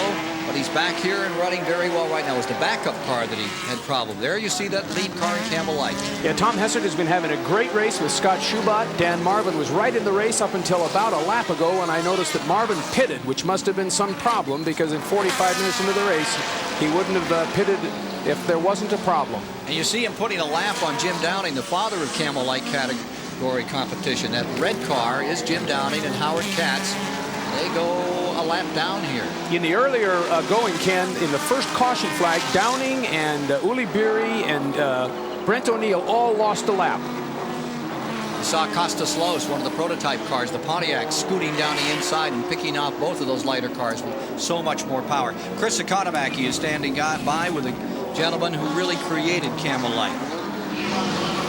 but he's back here and running very well right now. It was the backup car that he had problem. There you see that lead car in Camel Light. Yeah, Tom Hessert has been having a great race with Scott Schubot. Dan Marvin was right in the race up until about a lap ago when I noticed that Marvin pitted, which must have been some problem because in 45 minutes into the race, he wouldn't have pitted if there wasn't a problem. And you see him putting a lap on Jim Downing, the father of Camel Light category competition. That red car is Jim Downing and Howard Katz. They go a lap down here. In the earlier going, Ken, in the first caution flag, Downing and Uli Beery and Brent O'Neill all lost a lap. You saw Costa Sloas, one of the prototype cars, the Pontiac, scooting down the inside and picking off both of those lighter cars with so much more power. Chris Economaki is standing by with a gentleman who really created Camel Light.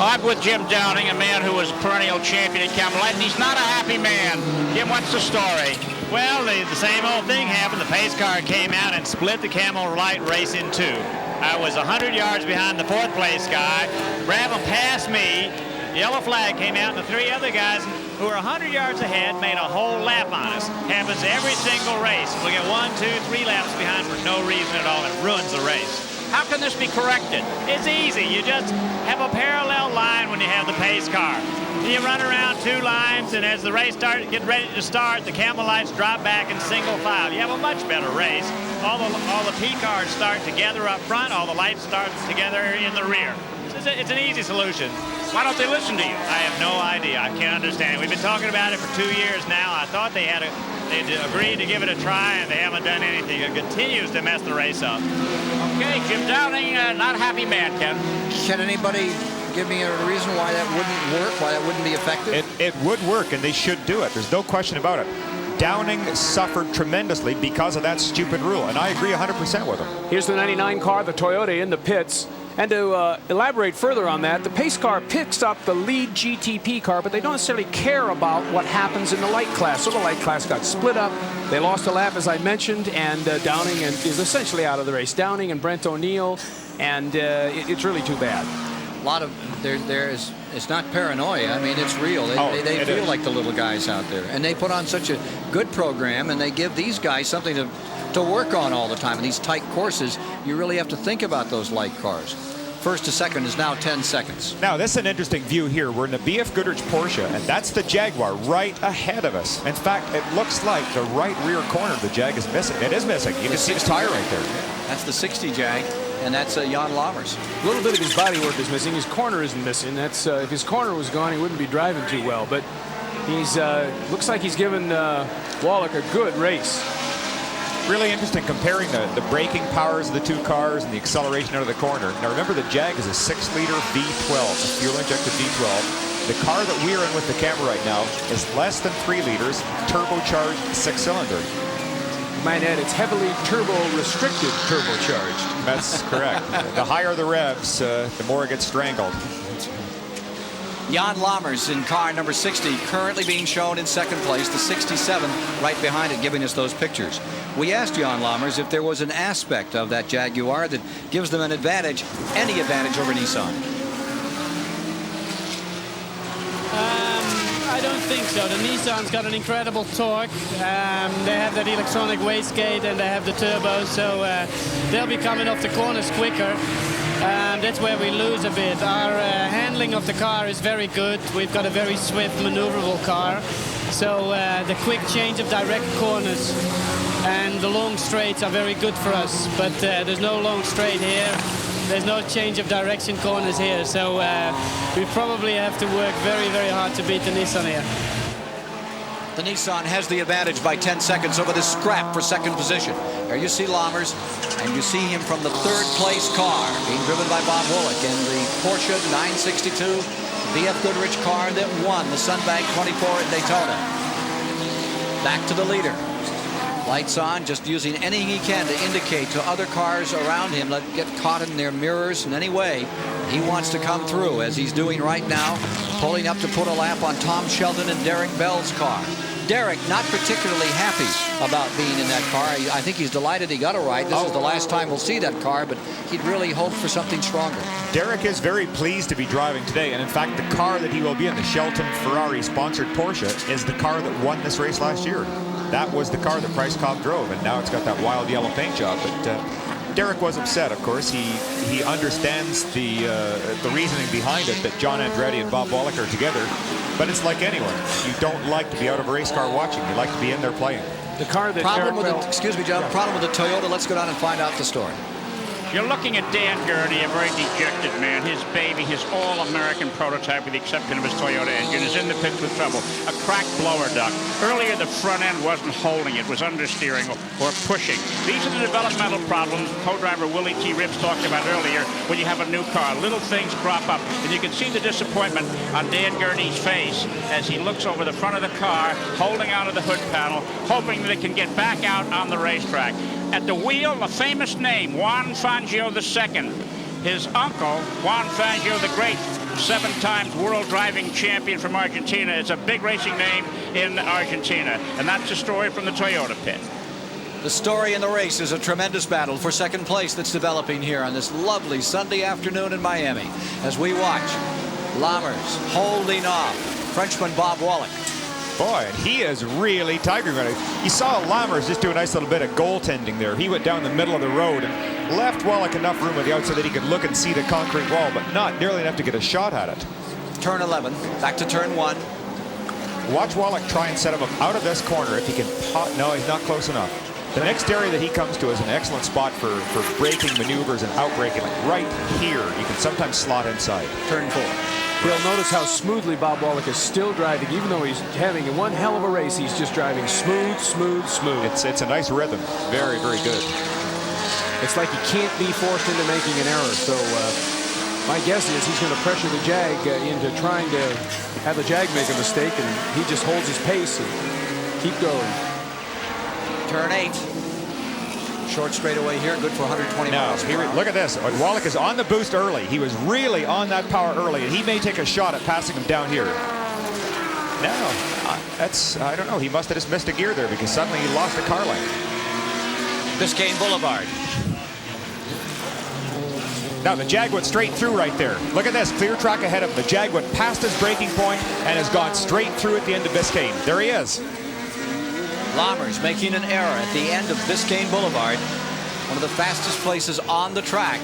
I'm with Jim Downing, a man who was perennial champion at Camel Light, and he's not a happy man. Jim, what's the story? Well, the same old thing happened. The pace car came out and split the Camel Light race in two. I was 100 yards behind the fourth place guy. Brabham passed me. The yellow flag came out, and the three other guys who were 100 yards ahead made a whole lap on us. Happens every single race. We get 1, 2, 3 laps behind for no reason at all. It ruins the race. How can this be corrected? It's easy. You just have a parallel line when you have the pace car. You run around two lines, and as the race get ready to start, the Camel Lights drop back in single file. You have a much better race. All the P cars start together up front. All the lights start together in the rear. It's an easy solution. Why don't they listen to you? I have no idea. I can't understand. We've been talking about it for 2 years now. I thought they'd agreed to give it a try, and they haven't done anything. It continues to mess the race up. Okay, Jim Downing, not a happy man, Ken. Can anybody give me a reason why that wouldn't work, why that wouldn't be effective? It would work, and they should do it. There's no question about it. Downing suffered tremendously because of that stupid rule, and I agree 100% with him. Here's the 99 car, the Toyota, in the pits. And to elaborate further on that, the pace car picks up the lead GTP car, but they don't necessarily care about what happens in the light class. So the light class got split up. They lost a lap, as I mentioned, and Downing is essentially out of the race. Downing and Brent O'Neill, and it's really too bad. A lot of it's not paranoia. I mean, it's real. They feel like the little guys out there, and they put on such a good program, and they give these guys something to work on all the time. In these tight courses, you really have to think about those light cars. First to second is now 10 seconds. Now, this is an interesting view here. We're in the BF Goodrich Porsche, and that's the Jaguar right ahead of us. In fact, it looks like the right rear corner of the Jag is missing. It is missing. You can see his tire right there. That's the 60 Jag, and that's Jan Lammers. A little bit of his bodywork is missing. His corner isn't missing. That's if his corner was gone, he wouldn't be driving too well. But he's looks like he's given Wallach a good race. Really interesting comparing the braking powers of the two cars and the acceleration out of the corner. Now remember, the Jag is a 6-liter V12, a fuel-injected V12. The car that we're in with the camera right now is less than 3 liters, turbocharged 6-cylinder. Might add, it's heavily turbo-restricted turbocharged. That's correct. The higher the revs, the more it gets strangled. Jan Lammers in car number 60, currently being shown in second place, the 67 right behind it, giving us those pictures. We asked Jan Lammers if there was an aspect of that Jaguar that gives them an advantage, any advantage over Nissan. I don't think so. The Nissan's got an incredible torque. They have that electronic wastegate and they have the turbo, so they'll be coming off the corners quicker. That's where we lose a bit. Our handling of the car is very good. We've got a very swift, maneuverable car. So the quick change of direct corners and the long straights are very good for us. But there's no long straight here. There's no change of direction corners here. So we probably have to work very, very hard to beat the Nissan here. The Nissan has the advantage by 10 seconds over the scrap for second position. There you see Lammers, and you see him from the third place car being driven by Bob Woolek in the Porsche 962 BF Goodrich car that won the Sunbank 24 at Daytona. Back to the leader. Lights on, just using anything he can to indicate to other cars around him, let get caught in their mirrors in any way. He wants to come through, as he's doing right now, pulling up to put a lap on Tom Sheldon and Derek Bell's car. Derek not particularly happy about being in that car. I think he's delighted he got a ride. This is the last time we'll see that car, but he'd really hoped for something stronger. Derek is very pleased to be driving today, and in fact, the car that he will be in, the Shelton Ferrari-sponsored Porsche, is the car that won this race last year. That was the car that Price Cobb drove, and now it's got that wild yellow paint job. But Derek was upset, of course. He understands the reasoning behind it, that John Andretti and Bob Woolek are together. But it's like anyone. You don't like to be out of a race car watching. You like to be in there playing. The car that problem with the, excuse me, John. Problem with the Toyota. Let's go down and find out the story. You're looking at Dan Gurney, a very dejected man. His baby, his all-American prototype with the exception of his Toyota engine, is in the pits with trouble. A cracked blower duct. Earlier, the front end wasn't holding. It was understeering or pushing. These are the developmental problems co-driver Willie T. Ribbs talked about earlier when you have a new car. Little things crop up, and you can see the disappointment on Dan Gurney's face as he looks over the front of the car, holding onto the hood panel, hoping that it can get back out on the racetrack. At the wheel, a famous name, Juan Fangio II. His uncle, Juan Fangio the Great, 7 times world driving champion from Argentina. It's a big racing name in Argentina. And that's the story from the Toyota pit. The story in the race is a tremendous battle for second place that's developing here on this lovely Sunday afternoon in Miami. As we watch Lammers holding off Frenchman Bob Woolek. Boy, he is really tigering on it. You saw Lammers just do a nice little bit of goaltending there. He went down the middle of the road and left Woolek enough room at the outside that he could look and see the concrete wall, but not nearly enough to get a shot at it. Turn 11, back to turn 1. Watch Woolek try and set him up out of this corner if he can pop. No, he's not close enough. The next area that he comes to is an excellent spot for braking maneuvers and out-braking. Like right here, you can sometimes slot inside. Turn 4. You'll notice how smoothly Bob Woolek is still driving, even though he's having one hell of a race. He's just driving smooth, smooth, smooth. It's a nice rhythm. Very, very good. It's like he can't be forced into making an error. So my guess is he's going to pressure the Jag into trying to have the Jag make a mistake, and he just holds his pace and keep going. Turn 8. Short straightaway here, good for 120 miles per hour. Look at this. Woolek is on the boost early. He was really on that power early, and he may take a shot at passing him down here. Now, I don't know. He must have just missed a gear there because suddenly he lost a car length. Biscayne Boulevard. Now, the Jag went straight through right there. Look at this. Clear track ahead of him. The Jag went past his braking point and has gone straight through at the end of Biscayne. There he is. Lammers making an error at the end of Biscayne Boulevard, one of the fastest places on the track.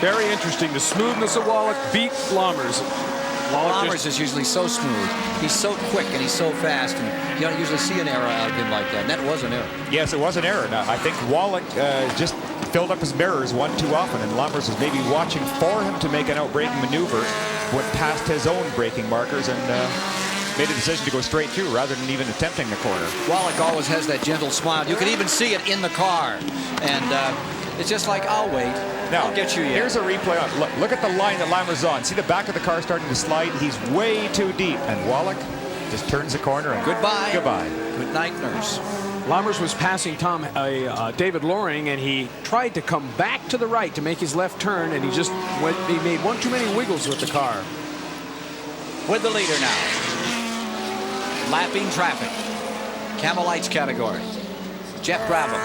Very interesting. The smoothness of Woolek beat Lammers. Lammers is usually so smooth. He's so quick and he's so fast, and you don't usually see an error out of him like that. And that was an error. Yes, it was an error. Now, I think Woolek just filled up his mirrors one too often, and Lammers was maybe watching for him to make an out-braking maneuver, went past his own braking markers, and made a decision to go straight through rather than even attempting the corner. Woolek always has that gentle smile. You can even see it in the car. And it's just like, I'll wait. Now, I'll get you yet. Here's a replay on. Look at the line that Lammers on. See the back of the car starting to slide? He's way too deep. And Woolek just turns the corner and goodbye. Goodbye. Good night, nurse. Lammers was passing David Loring, and he tried to come back to the right to make his left turn, and he made one too many wiggles with the car. With the leader now. Lapping traffic. Camel Lights category. Geoff Brabham.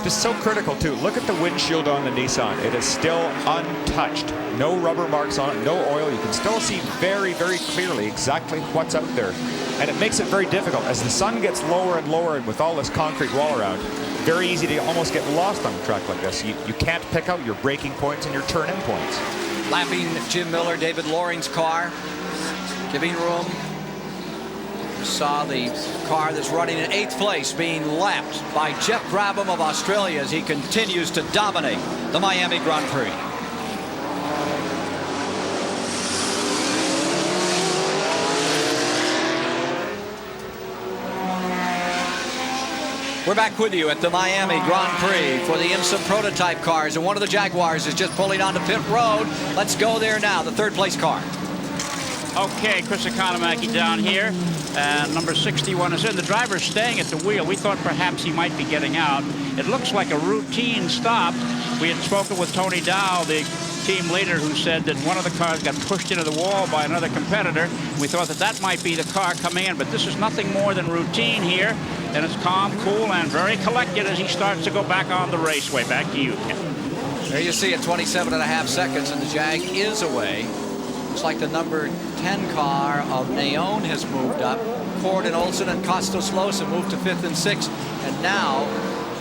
Just so critical too. Look at the windshield on the Nissan. It is still untouched. No rubber marks on it, no oil. You can still see very, very clearly exactly what's out there. And it makes it very difficult. As the sun gets lower and lower, and with all this concrete wall around, very easy to almost get lost on a track like this. You can't pick out your braking points and your turn-in points. Lapping Jim Miller, David Loring's car. Giving room. Saw the car that's running in 8th place being lapped by Geoff Brabham of Australia as he continues to dominate the Miami Grand Prix. We're back with you at the Miami Grand Prix for the IMSA prototype cars, and one of the Jaguars is just pulling onto pit road. Let's go there now, the 3rd place car. Okay, Chris Economaki down here, and number 61 is in. The driver's staying at the wheel. We thought perhaps he might be getting out. It looks like a routine stop. We had spoken with Tony Dow, the team leader, who said that one of the cars got pushed into the wall by another competitor. We thought that that might be the car coming in, but this is nothing more than routine here, and it's calm, cool, and very collected as he starts to go back on the raceway. Back to you, Ken. There you see it, 27.5 seconds, and the Jag is away. Looks like the number 10 car of Neon has moved up. Ford and Olsen and Costos Los have moved to 5th and 6th. And now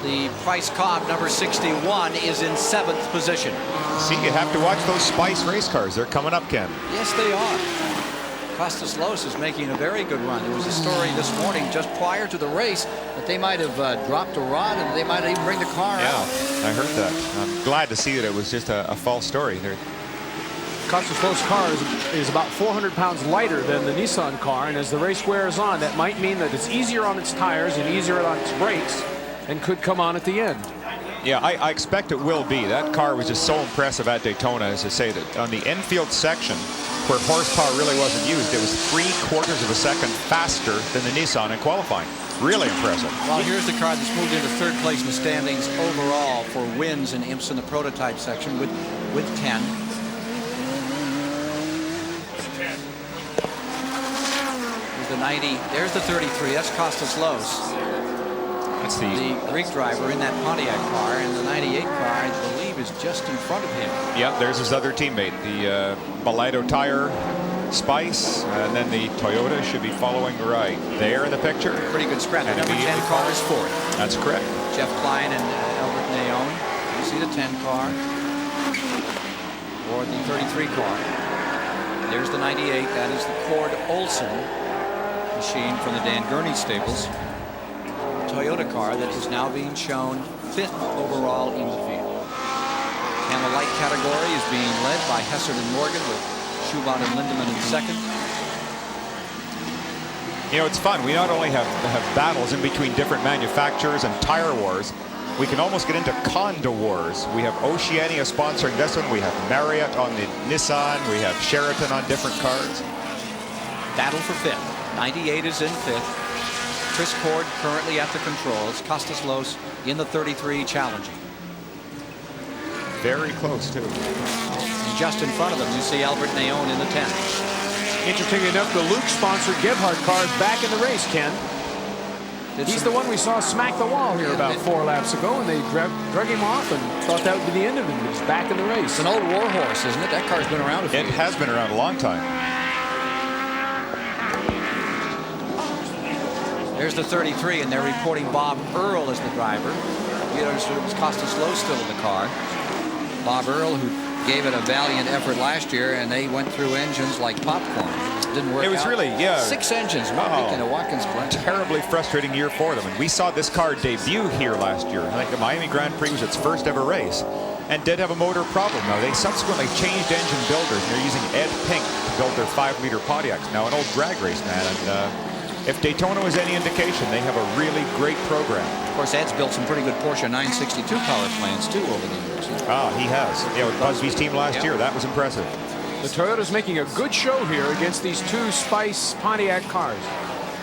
the Price Cobb, number 61, is in 7th position. See, you have to watch those Spice race cars. They're coming up, Ken. Yes, they are. Costos Los is making a very good run. There was a story this morning just prior to the race that they might have dropped a rod and they might even bring the car out. Yeah, I heard that. I'm glad to see that it was just a false story. Costos Los car is about 400 pounds lighter than the Nissan car, and as the race wears on, that might mean that it's easier on its tires and easier on its brakes and could come on at the end. Yeah, I expect it will be. That car was just so impressive at Daytona, as I say, that on the infield section, where horsepower really wasn't used, it was 3/4 of a second faster than the Nissan in qualifying. Really impressive. Well, here's the car that's moved into 3rd place in the standings overall for wins in IMSA in the prototype section with 10. The 90, there's the 33, that's Costos Los. That's the Greek driver in that Pontiac car, and the 98 car, I believe, is just in front of him. Yep, there's his other teammate, the Balado Tire Spice, and then the Toyota should be following right there in the picture. Pretty good scratch. The number 10 car is 4th. That's correct. Jeff Klein and Albert Neon. You see the 10 car, or the 33 car. There's the 98, that is the Cord Olsen machine from the Dan Gurney stables. Toyota car that is now being shown 5th overall in the field. Camel Light category is being led by Hessert and Morgan, with Schubert and Lindemann in 2nd. You know, it's fun. We not only have battles in between different manufacturers and tire wars, we can almost get into condo wars. We have Oceania sponsoring this one. We have Marriott on the Nissan. We have Sheraton on different cars. Battle for 5th. 98 is in 5th. Chris Cord currently at the controls. Costos Los in the 33 challenging. Very close, too. And just in front of them, you see Albert Neon in the 10. Interestingly enough, the Luke-sponsored Gebhardt car is back in the race, Ken. He's the one we saw smack the wall here about 4 laps ago, and they drug him off and thought that would be the end of him. He's back in the race. It's an old war horse, isn't it? That car's been around a few years. It has been around a long time. There's the 33, and they're reporting Bob Earl as the driver. It was Costos Los still in the car. Bob Earl, who gave it a valiant effort last year, and they went through engines like popcorn. It didn't work out. It was really, yeah. 6 engines, one week in a Watkins plant. Terribly frustrating year for them. And we saw this car debut here last year. I think the Miami Grand Prix was its first ever race, and did have a motor problem. Now, they subsequently changed engine builders, and they're using Ed Pink to build their 5-liter Pontiacs. Now, an old drag race man, and if Daytona was any indication, they have a really great program. Of course, Ed's built some pretty good Porsche 962 power plants, too, over the years. Ah, he has. Yeah, with Busby's team last year, that was impressive. The Toyota's making a good show here against these 2 Spice Pontiac cars.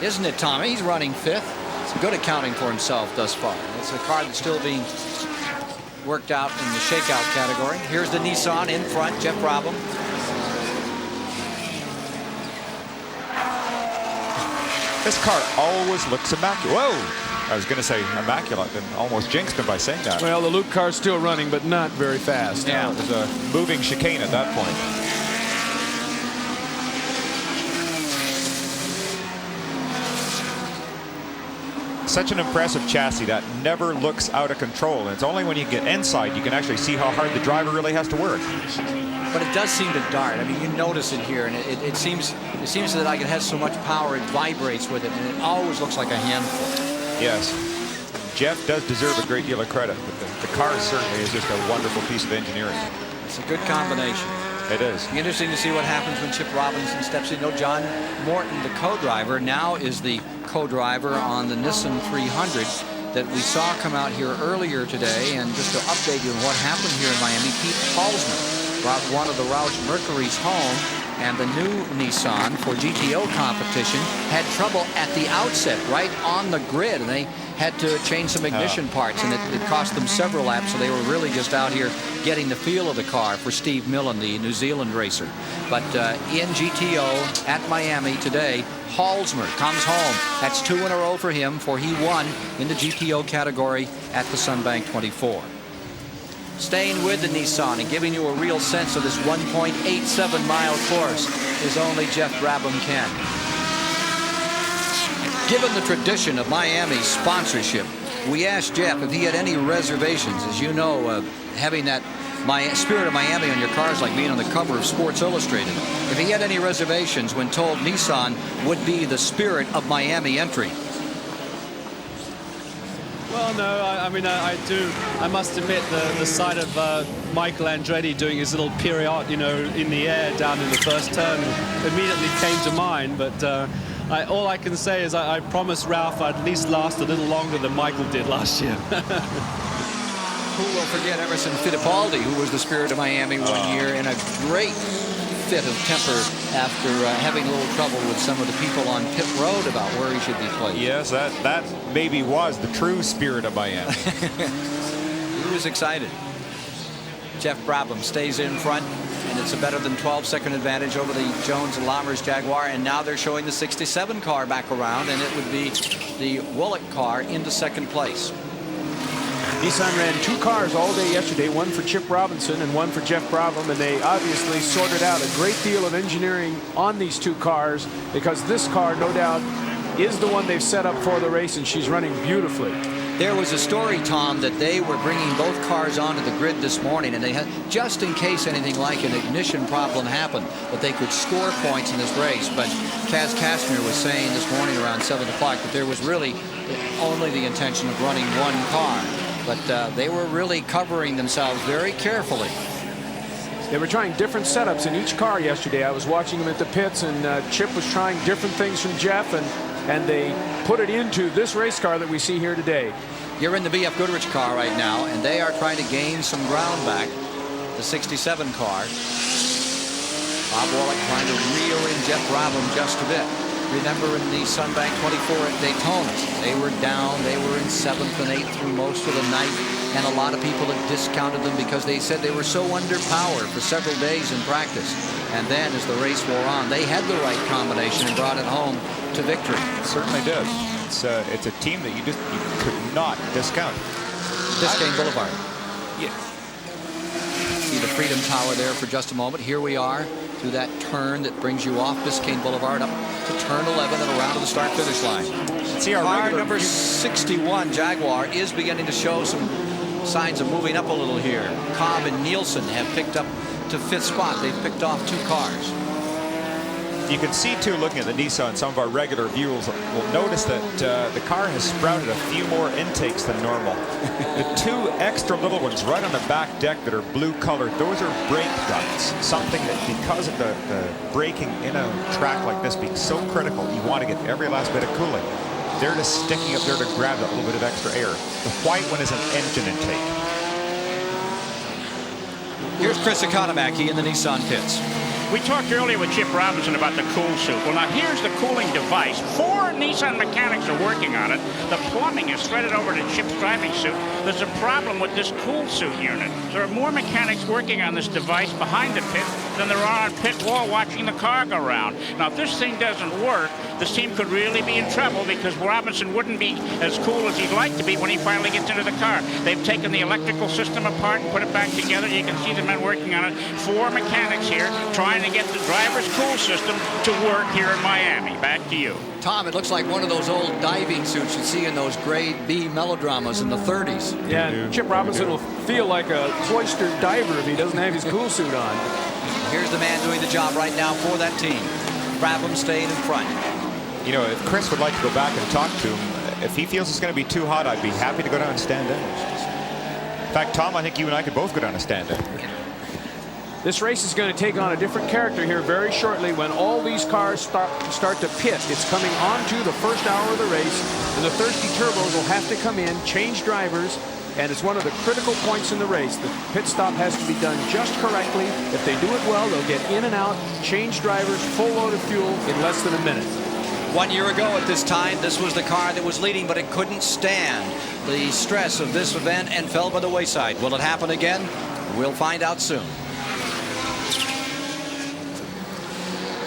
Isn't it, Tommy? He's running 5th. It's good accounting for himself thus far. It's a car that's still being worked out in the shakeout category. Here's the Nissan in front, Geoff Brabham. This car always looks immaculate. Whoa! I was going to say immaculate and almost jinxed him by saying that. Well, the Luke car's still running, but not very fast. Yeah, there's a moving chicane at that point. Such an impressive chassis that never looks out of control. And it's only when you get inside you can actually see how hard the driver really has to work. But it does seem to dart. I mean, you notice it here, and it seems that like it has so much power, it vibrates with it, and it always looks like a handful. Yes. Geoff does deserve a great deal of credit, but the car certainly is just a wonderful piece of engineering. It's a good combination. It is. It'll be interesting to see what happens when Chip Robinson steps in. You know, John Morton, the co-driver, now is the co-driver on the Nissan 300 that we saw come out here earlier today. And just to update you on what happened here in Miami, Pete Halsner brought one of the Roush Mercury's home, and the new Nissan for GTO competition had trouble at the outset, right on the grid, and they had to change some ignition parts, and it cost them several laps, so they were really just out here getting the feel of the car for Steve Millen, the New Zealand racer. But in GTO at Miami today, Halsmer comes home. That's 2 in a row for him, for he won in the GTO category at the Sunbank 24. Staying with the Nissan and giving you a real sense of this 1.87-mile course is only Geoff Brabham can. Given the tradition of Miami's sponsorship, we asked Geoff if he had any reservations. As you know, having that Spirit of Miami on your car is like being on the cover of Sports Illustrated. If he had any reservations when told Nissan would be the Spirit of Miami entry. Well, no, I mean, I do. I must admit the sight of Michael Andretti doing his little pirouette, you know, in the air down in the first turn immediately came to mind. But all I can say is I promised Ralph I'd at least last a little longer than Michael did last year. Who will forget Emerson Fittipaldi, who was the Spirit of Miami one year in a great fit of temper after having a little trouble with some of the people on pit road about where he should be placed. Yes, that maybe was the true Spirit of Miami. He was excited. Geoff Brabham stays in front, and it's a better than 12-second advantage over the Jones and Lammers Jaguar, and now they're showing the 67 car back around, and it would be the Woollett car into second place. Nissan ran 2 cars all day yesterday, one for Chip Robinson and one for Geoff Brabham, and they obviously sorted out a great deal of engineering on these 2 cars, because this car, no doubt, is the one they've set up for the race, and she's running beautifully. There was a story, Tom, that they were bringing both cars onto the grid this morning, and they had, just in case anything like an ignition problem happened, that they could score points in this race. But Kaz Kastner was saying this morning around 7 o'clock that there was really only the intention of running one car. But they were really covering themselves very carefully. They were trying different setups in each car yesterday. I was watching them at the pits, and Chip was trying different things from Geoff, and they put it into this race car that we see here today. You're in the B.F. Goodrich car right now, and they are trying to gain some ground back. The 67 car. Bob Wallach trying to reel in Geoff Brabham just a bit. Remember in the Sunbank 24 at Daytona, they were down. They were in 7th and 8th through most of the night, and a lot of people had discounted them because they said they were so underpowered for several days in practice. And then as the race wore on, they had the right combination and brought it home to victory. It certainly did. It's a team that you could not discount. Biscayne Boulevard. Yeah. See the Freedom Tower there for just a moment. Here we are through that turn that brings you off Biscayne Boulevard up to turn 11 and around to the start-finish line. See our car number 61 Jaguar is beginning to show some signs of moving up a little here. Cobb and Nielsen have picked up to 5th spot. They've picked off 2 cars. You can see, too, looking at the Nissan, some of our regular viewers will notice that the car has sprouted a few more intakes than normal. The 2 extra little ones right on the back deck that are blue colored, those are brake ducts. Something that, because of the braking in a track like this being so critical, you want to get every last bit of cooling. They're just sticking up there to grab that little bit of extra air. The white one is an engine intake. Here's Chris Economaki in the Nissan pits. We talked earlier with Chip Robinson about the cool suit. Well, now here's the cooling device. 4 Nissan mechanics are working on it. The plumbing is threaded over to Chip's driving suit. There's a problem with this cool suit unit. There are more mechanics working on this device behind the pit than there are on pit wall watching the car go round. Now, if this thing doesn't work, this team could really be in trouble because Robinson wouldn't be as cool as he'd like to be when he finally gets into the car. They've taken the electrical system apart and put it back together. You can see the men working on it. 4 mechanics here trying to get the driver's cool system to work here in Miami. Back to you. Tom, it looks like one of those old diving suits you see in those grade B melodramas in the 30s. Yeah, and Chip Robinson will feel like a cloistered diver if he doesn't have his cool suit on. Here's the man doing the job right now for that team. Brabham staying in front. You know, if Chris would like to go back and talk to him, if he feels it's going to be too hot, I'd be happy to go down and stand in. In fact, Tom, I think you and I could both go down and stand in. This race is going to take on a different character here very shortly when all these cars start to pit. It's coming on to the first hour of the race, and the thirsty turbos will have to come in, change drivers, and it's one of the critical points in the race. The pit stop has to be done just correctly. If they do it well, they'll get in and out, change drivers, full load of fuel in less than a minute. 1 year ago at this time, this was the car that was leading, but it couldn't stand the stress of this event and fell by the wayside. Will it happen again? We'll find out soon.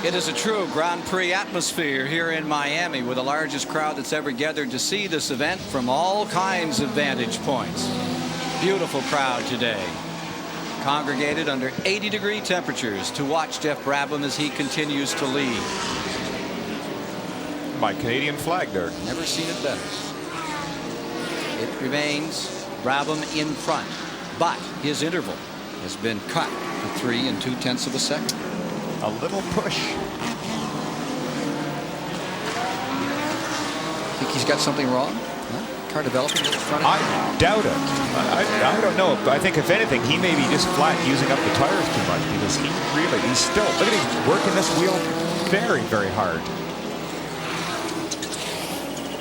It is a true Grand Prix atmosphere here in Miami with the largest crowd that's ever gathered to see this event from all kinds of vantage points. Beautiful crowd today. Congregated under 80-degree temperatures to watch Geoff Brabham as he continues to lead. My Canadian flag there. Never seen it better. It remains Brabham in front, but his interval has been cut to 3 2/10 of a second. A little push. Think he's got something wrong? Huh? Car developing in front of him? I doubt it. I don't know. I think if anything, he may be just flat using up the tires too much because he's still, look at him working this wheel very, very hard.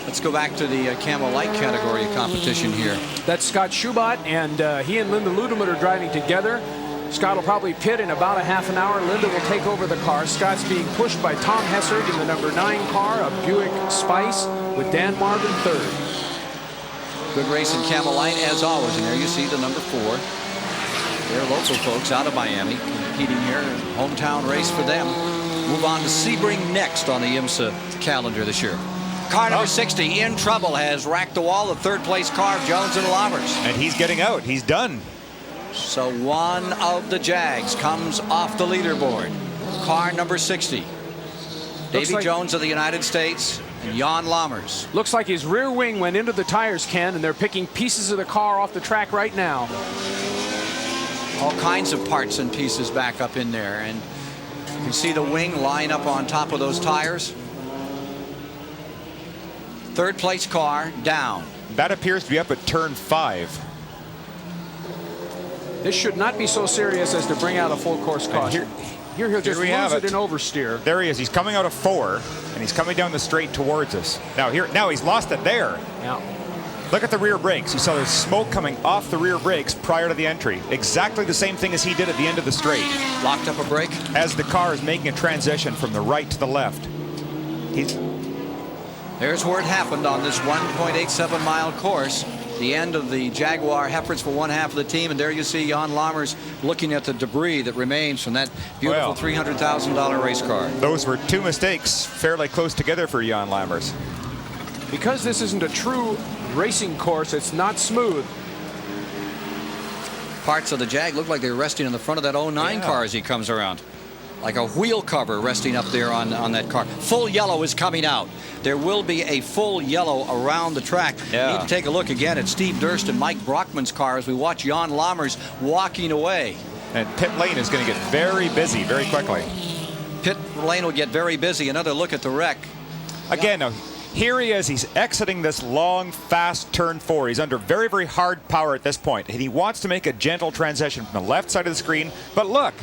Let's go back to the Camel Light category of competition here. That's Scott Schubot, and he and Linda Ludeman are driving together. Scott will probably pit in about a half an hour. Linda will take over the car. Scott's being pushed by Tom Hessert in the number 9 car, a Buick Spice, with Dan Marvin third. Good race in Camel Light as always, and there you see the number 4. They're local folks out of Miami competing here. Hometown race for them. Move on to Sebring next on the IMSA calendar this year. Car number 60 in trouble, has racked the wall. The third place car of Jones and Lammers. And he's getting out. He's done. So one of the Jags comes off the leaderboard. Car number 60. Davy Jones of the United States and Jan Lammers. Looks like his rear wing went into the tires, Ken, and they're picking pieces of the car off the track right now. All kinds of parts and pieces back up in there, and you can see the wing line up on top of those tires. Third place car down. That appears to be up at turn 5. This should not be so serious as to bring out a full course caution. Here he'll just lose it in oversteer. There he is. He's coming out of 4, and he's coming down the straight towards us. Now he's lost it there. Yeah. Look at the rear brakes. You saw there's smoke coming off the rear brakes prior to the entry. Exactly the same thing as he did at the end of the straight. Locked up a brake? As the car is making a transition from the right to the left. There's where it happened on this 1.87 mile course. The end of the Jaguar Heffords for one half of the team, and there you see Jan Lammers looking at the debris that remains from that beautiful $300,000 race car. Those were 2 mistakes fairly close together for Jan Lammers. Because this isn't a true racing course, it's not smooth. Parts of the Jag look like they're resting on the front of that 09 car as he comes around. Like a wheel cover resting up there on that car. Full yellow is coming out. There will be a full yellow around the track. Yeah. Need to take a look again at Steve Durst and Mike Brockman's car as we watch Jan Lammers walking away. And pit lane is going to get very busy very quickly. Pit lane will get very busy. Another look at the wreck. Again, now, here he is. He's exiting this long, fast turn 4. He's under very, very hard power at this point. And he wants to make a gentle transition from the left side of the screen. But look,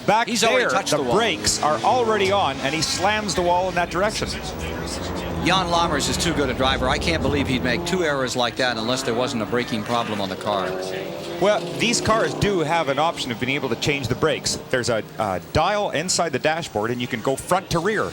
back He's there, already touched the wall. brakes are already on, and he slams the wall in that direction. Jan Lammers is too good a driver. I can't believe he'd make 2 errors like that unless there wasn't a braking problem on the car. Well, these cars do have an option of being able to change the brakes. There's a dial inside the dashboard, and you can go front to rear.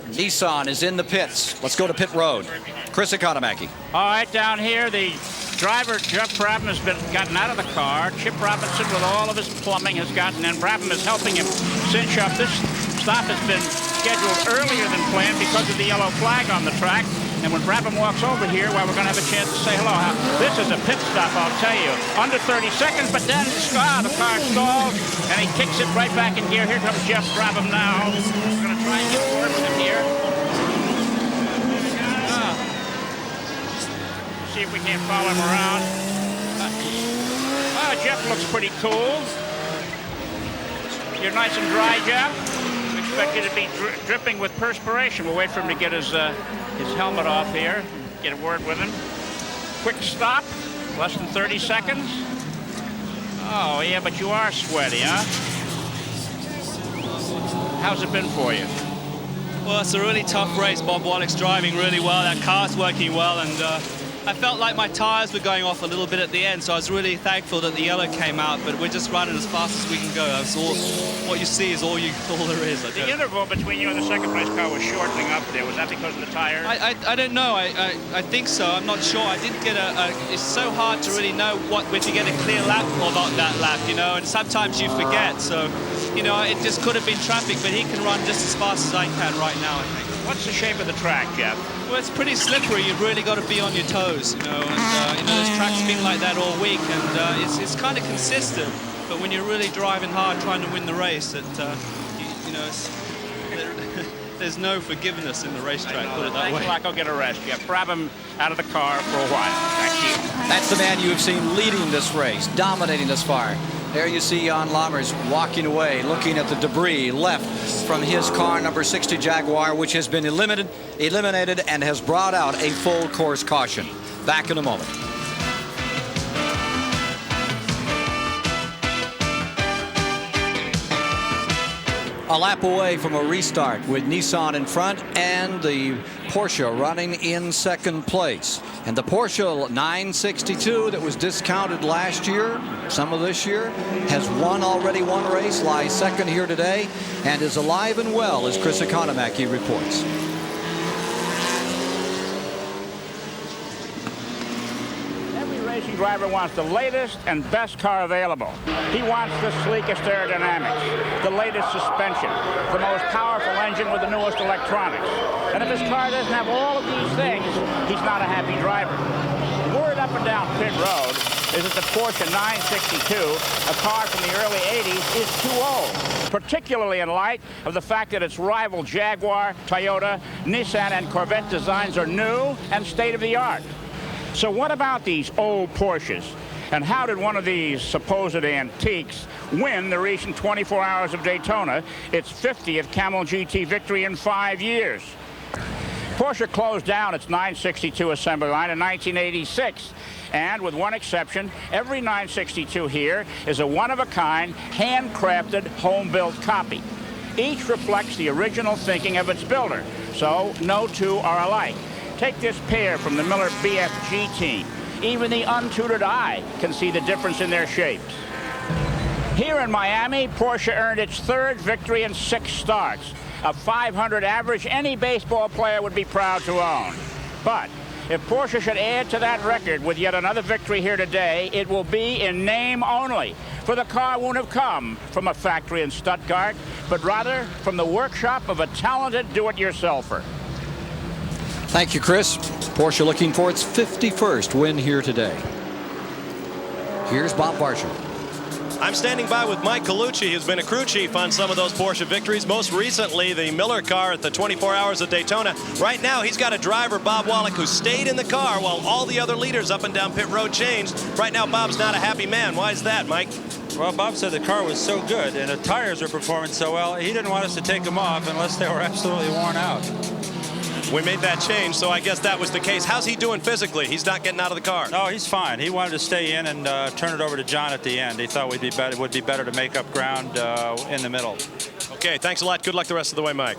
Nissan is in the pits. Let's go to pit road. Chris Economaki. All right, down here, the driver, Geoff Brabham, has gotten out of the car. Chip Robinson, with all of his plumbing, has gotten in. Brabham is helping him cinch up. This stop has been scheduled earlier than planned because of the yellow flag on the track. And when Brabham walks over here, well, we're going to have a chance to say hello. This is a pit stop, I'll tell you. Under 30 seconds, but then the car stalls, and he kicks it right back in gear. Here comes Geoff Brabham now. We're going to try and get a word with him here. See if we can't follow him around. Geoff looks pretty cool. You're nice and dry, Geoff. We expect you to be dripping with perspiration. We'll wait for him to get his helmet off here. Get a word with him. Quick stop. Less than 30 seconds. Oh, yeah, but you are sweaty, huh? How's it been for you? Well, it's a really tough race. Bob Wallach's driving really well. That car's working well, and I felt like my tires were going off a little bit at the end, so I was really thankful that the yellow came out, but we're just running as fast as we can go. That's all. What you see is all there is. The interval between you and the second place car was shortening up there. Was that because of the tires? I don't know. I think so. I'm not sure. I didn't get it's so hard to really know when you get a clear lap or not that lap, you know, and sometimes you forget. So, you know, it just could have been traffic, but he can run just as fast as I can right now, I think. What's the shape of the track, Geoff? Well, it's pretty slippery. You've really got to be on your toes, you know. And you know, this track's been like that all week, and it's kind of consistent. But when you're really driving hard, trying to win the race, you know, there's no forgiveness in the racetrack. Put it that way. Thanks a lot. Go get a rest, Geoff. Brabham out of the car for a while. Thank you. That's the man you have seen leading this race, dominating this far. There you see Jan Lammers walking away, looking at the debris left from his car, number 60 Jaguar, which has been eliminated and has brought out a full course caution. Back in a moment. A lap away from a restart with Nissan in front and the Porsche running in second place. And the Porsche 962 that was discounted last year, some of this year, has already won a race, lies second here today, and is alive and well, as Chris Economaki reports. Racing driver wants the latest and best car available. He wants the sleekest aerodynamics, the latest suspension, the most powerful engine with the newest electronics. And if his car doesn't have all of these things, he's not a happy driver. Word up and down pit road is that the Porsche 962, a car from the early 80s, is too old, particularly in light of the fact that its rival Jaguar, Toyota, Nissan, and Corvette designs are new and state-of-the-art. So what about these old Porsches? And how did one of these supposed antiques win the recent 24 Hours of Daytona, its 50th Camel GT victory in 5 years? Porsche closed down its 962 assembly line in 1986. And with one exception, every 962 here is a one-of-a-kind, handcrafted, home-built copy. Each reflects the original thinking of its builder, so no two are alike. Take this pair from the Miller BFG team. Even the untutored eye can see the difference in their shapes. Here in Miami, Porsche earned its third victory in 6 starts. A 500 average any baseball player would be proud to own. But if Porsche should add to that record with yet another victory here today, it will be in name only. For the car won't have come from a factory in Stuttgart, but rather from the workshop of a talented do-it-yourselfer. Thank you, Chris. Porsche looking for its 51st win here today. Here's Bob Barsham. I'm standing by with Mike Colucci, who's been a crew chief on some of those Porsche victories, most recently the Miller car at the 24 Hours of Daytona. Right now, he's got a driver, Bob Wallach, who stayed in the car while all the other leaders up and down pit road changed. Right now, Bob's not a happy man. Why is that, Mike? Well, Bob said the car was so good and the tires were performing so well, he didn't want us to take them off unless they were absolutely worn out. We made that change, so I guess that was the case. How's he doing physically? He's not getting out of the car. No, he's fine. He wanted to stay in and turn it over to John at the end. He thought it would be better to make up ground in the middle. Okay, thanks a lot. Good luck the rest of the way, Mike.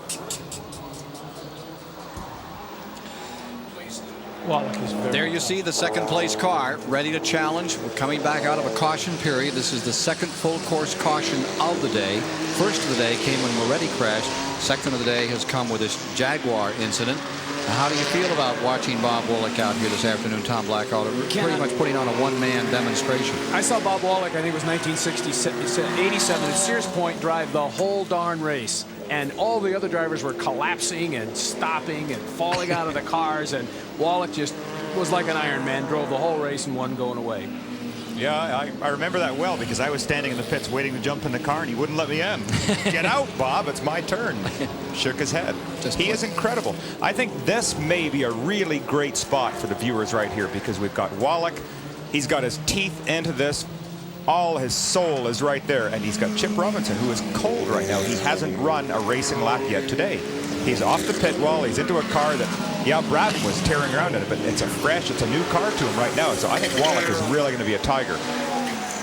There you see the second place car ready to challenge. We're coming back out of a caution period. This is the second full course caution of the day. First of the day came when Moretti crashed. Second of the day has come with this Jaguar incident. Now, how do you feel about watching Bob Wallach out here this afternoon, Tom Blackwell, pretty much putting on a one-man demonstration? I saw Bob Wallach, I think it was 1987 at Sears Point, drive the whole darn race. And all the other drivers were collapsing and stopping and falling out of the cars. And Wallach just was like an Iron Man, drove the whole race and won going away. Yeah, I remember that well because I was standing in the pits waiting to jump in the car and he wouldn't let me in. Get out, Bob, it's my turn. Shook his head. He is incredible. I think this may be a really great spot for the viewers right here because we've got Wallach. He's got his teeth into this. All his soul is right there. And he's got Chip Robinson, who is cold right now. He hasn't run a racing lap yet today. He's off the pit wall. He's into a car that, yeah, Brabham was tearing around in it, but it's a new car to him right now. So I think Wallach is really going to be a tiger.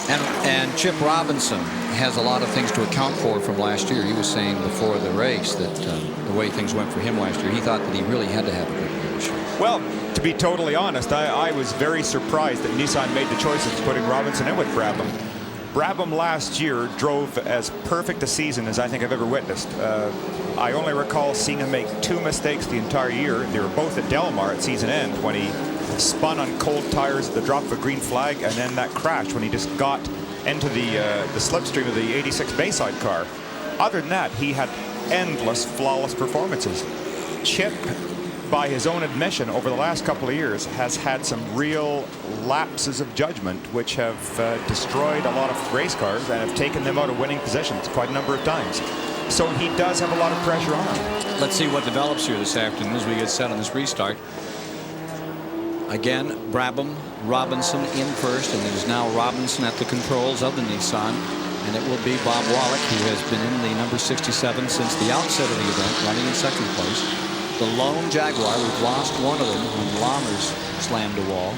And Chip Robinson has a lot of things to account for from last year. He was saying before the race that the way things went for him last year, he thought that he really had to have a good finish. Well, to be totally honest, I was very surprised that Nissan made the choice of putting Robinson in with Brabham. Brabham last year drove as perfect a season as I think I've ever witnessed. I only recall seeing him make 2 mistakes the entire year. They were both at Del Mar at season end when he spun on cold tires at the drop of a green flag, and then that crash when he just got into the slipstream of the 86 Bayside car. Other than that, he had endless flawless performances. Chip, by his own admission, over the last couple of years has had some real lapses of judgment which have destroyed a lot of race cars and have taken them out of winning positions quite a number of times. So he does have a lot of pressure on him. Let's see what develops here this afternoon as we get set on this restart. Again, Brabham, Robinson in first, and it is now Robinson at the controls of the Nissan. And it will be Bob Wallach, who has been in the number 67 since the outset of the event, running in second place. The lone Jaguar, we've lost one of them when Lammers slammed a wall,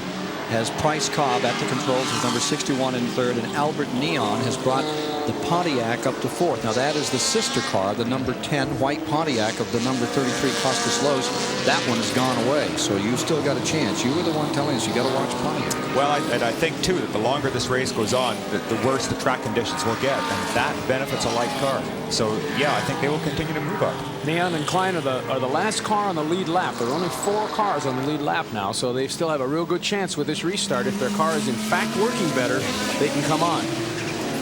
has Price Cobb at the controls with number 61 in third, and Albert Neon has brought the Pontiac up to fourth. Now that is the sister car, the number 10 white Pontiac of the number 33 Costas Lowe's. That one has gone away, so you've still got a chance. You were the one telling us you got to watch Pontiac. Well, and I think too that the longer this race goes on, the worse the track conditions will get, and that benefits a light car. So yeah, I think they will continue to move up. Neon and Klein are the last car on the lead lap. There are only 4 cars on the lead lap now, so they still have a real good chance with this restart. If their car is in fact working better, they can come on.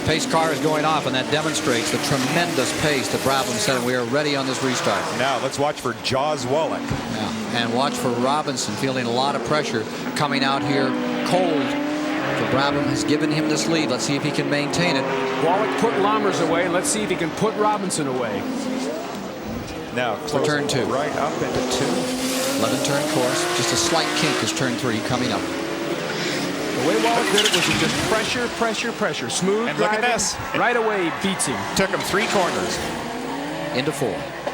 Pace car is going off, and that demonstrates the tremendous pace that Brabham said, and we are ready on this restart. Now let's watch for Jaws Wallach. Yeah, and watch for Robinson feeling a lot of pressure coming out here cold. So Brabham has given him this lead. Let's see if he can maintain it. Wallach put Lammers away. Let's see if he can put Robinson away. Now for turn 2. Right up into 2. 11-turn course. Just a slight kink is turn 3 coming up. The way Wallach did it was to just pressure, pressure, pressure. Smooth and driving. Look at this. Right away beats him. Took him 3 corners. Into 4.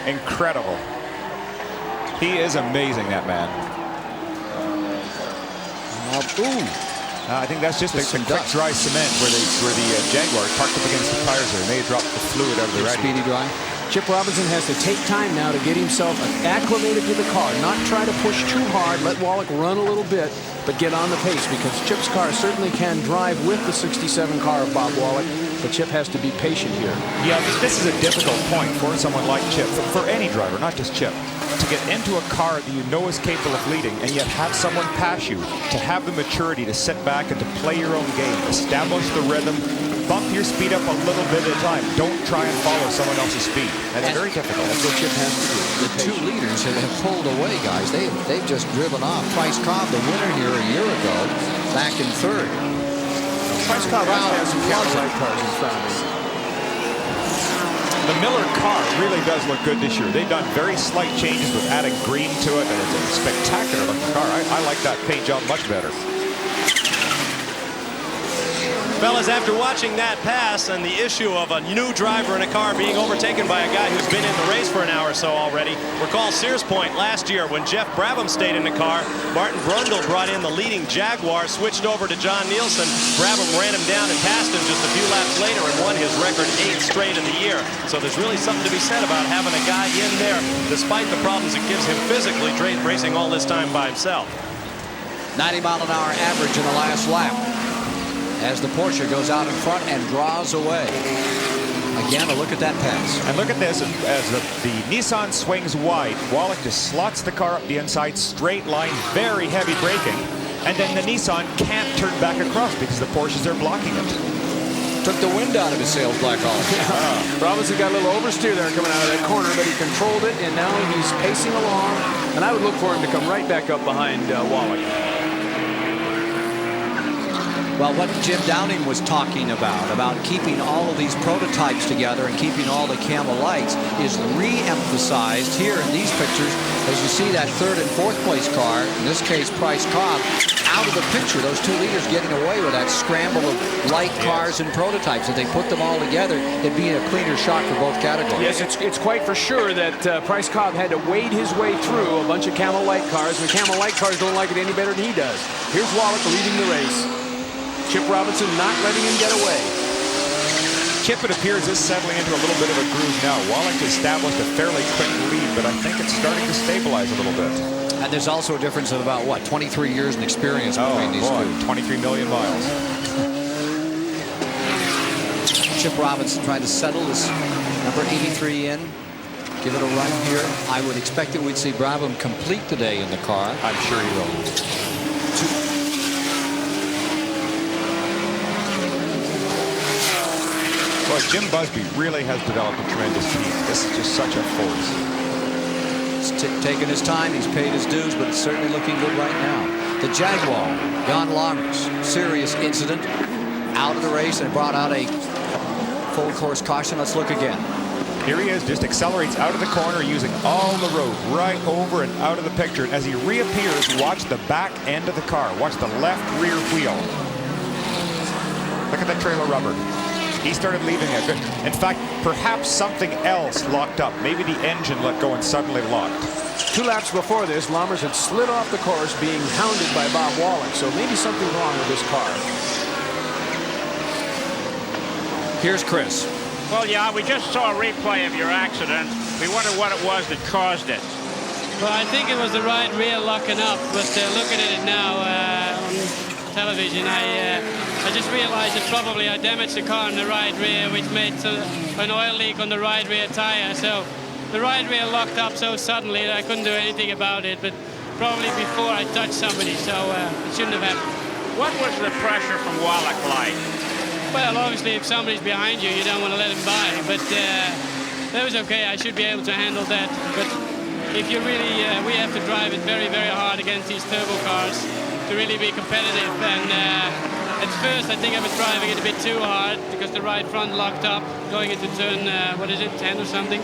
Incredible. He is amazing, that man. I think that's just a quick dry cement where the Jaguar parked up against the tires there, and they dropped the fluid out of the ready. Speedy dry. Chip Robinson has to take time now to get himself acclimated to the car, not try to push too hard, let Wallach run a little bit, but get on the pace, because Chip's car certainly can drive with the 67 car of Bob Wallach, but Chip has to be patient here. Yeah, this is a difficult point for someone like Chip, for any driver, not just Chip, to get into a car that you know is capable of leading and yet have someone pass you, to have the maturity to sit back and to play your own game, establish the rhythm, bump your speed up a little bit at a time. Don't try and follow someone else's speed. That's very difficult. That's what Chip has to do. The 2 leaders have pulled away, guys. They've just driven off. Price Cobb, the winner here a year ago, back in third. Price Cobb has some Cadillac cars in front of him. The Miller car really does look good this year. They've done very slight changes with adding green to it, and it's a spectacular looking car. I like that paint job much better. Fellas, after watching that pass and the issue of a new driver in a car being overtaken by a guy who's been in the race for an hour or so already, recall Sears Point last year when Geoff Brabham stayed in the car. Martin Brundle brought in the leading Jaguar, switched over to John Nielsen. Brabham ran him down and passed him just a few laps later and won his record 8th straight in the year. So there's really something to be said about having a guy in there, despite the problems it gives him physically, racing all this time by himself. 90-mile-an-hour average in the last lap as the Porsche goes out in front and draws away. Again, a look at that pass. And look at this, as the Nissan swings wide, Wallach just slots the car up the inside, straight line, very heavy braking, and then the Nissan can't turn back across because the Porsches are blocking it. Took the wind out of his sails, Blackhawk. Robinson got a little oversteer there coming out of that corner, but he controlled it, and now he's pacing along, and I would look for him to come right back up behind Wallach. Well, what Jim Downing was talking about keeping all of these prototypes together and keeping all the Camel Lights, is re-emphasized here in these pictures as you see that 3rd and 4th place car, in this case Price Cobb, out of the picture. Those two leaders getting away with that scramble of light cars and prototypes. If they put them all together, it'd be a cleaner shot for both categories. Yes, it's quite for sure that Price Cobb had to wade his way through a bunch of Camel Light cars, and the Camel Light cars don't like it any better than he does. Here's Wallach leading the race. Chip Robinson not letting him get away. Chip, it appears, is settling into a little bit of a groove now. Wallach established a fairly quick lead, but I think it's starting to stabilize a little bit. And there's also a difference of about, what, 23 years in experience between these two. 23 million miles. Chip Robinson trying to settle this number 83 in. Give it a run here. I would expect that we'd see Brabham complete today in the car. I'm sure he will. Well, Jim Busby really has developed a tremendous team. This is just such a force. He's taken his time. He's paid his dues, but it's certainly looking good right now. The Jaguar, Jan Lammers, serious incident, out of the race and brought out a full course caution. Let's look again. Here he is, just accelerates out of the corner using all the road right over and out of the picture. And as he reappears, watch the back end of the car. Watch the left rear wheel. Look at that trailer rubber. He started leaving it. In fact, perhaps something else locked up. Maybe the engine let go and suddenly locked. 2 laps before this, Lammers had slid off the course being hounded by Bob Wallach, so maybe something wrong with this car. Here's Chris. Well, yeah, we just saw a replay of your accident. We wonder what it was that caused it. Well, I think it was the right rear locking up, but looking at it now on television, I just realized that probably I damaged the car in the right rear, which made an oil leak on the right rear tire. So the right rear locked up so suddenly that I couldn't do anything about it, but probably before I touched somebody, so it shouldn't have happened. What was the pressure from Wallach like? Well, obviously, if somebody's behind you, you don't want to let him by, but that was okay. I should be able to handle that. But if you really, we have to drive it very, very hard against these turbo cars to really be competitive. And at first, I think I was driving it a bit too hard because the right front locked up going into turn, what is it, 10 or something.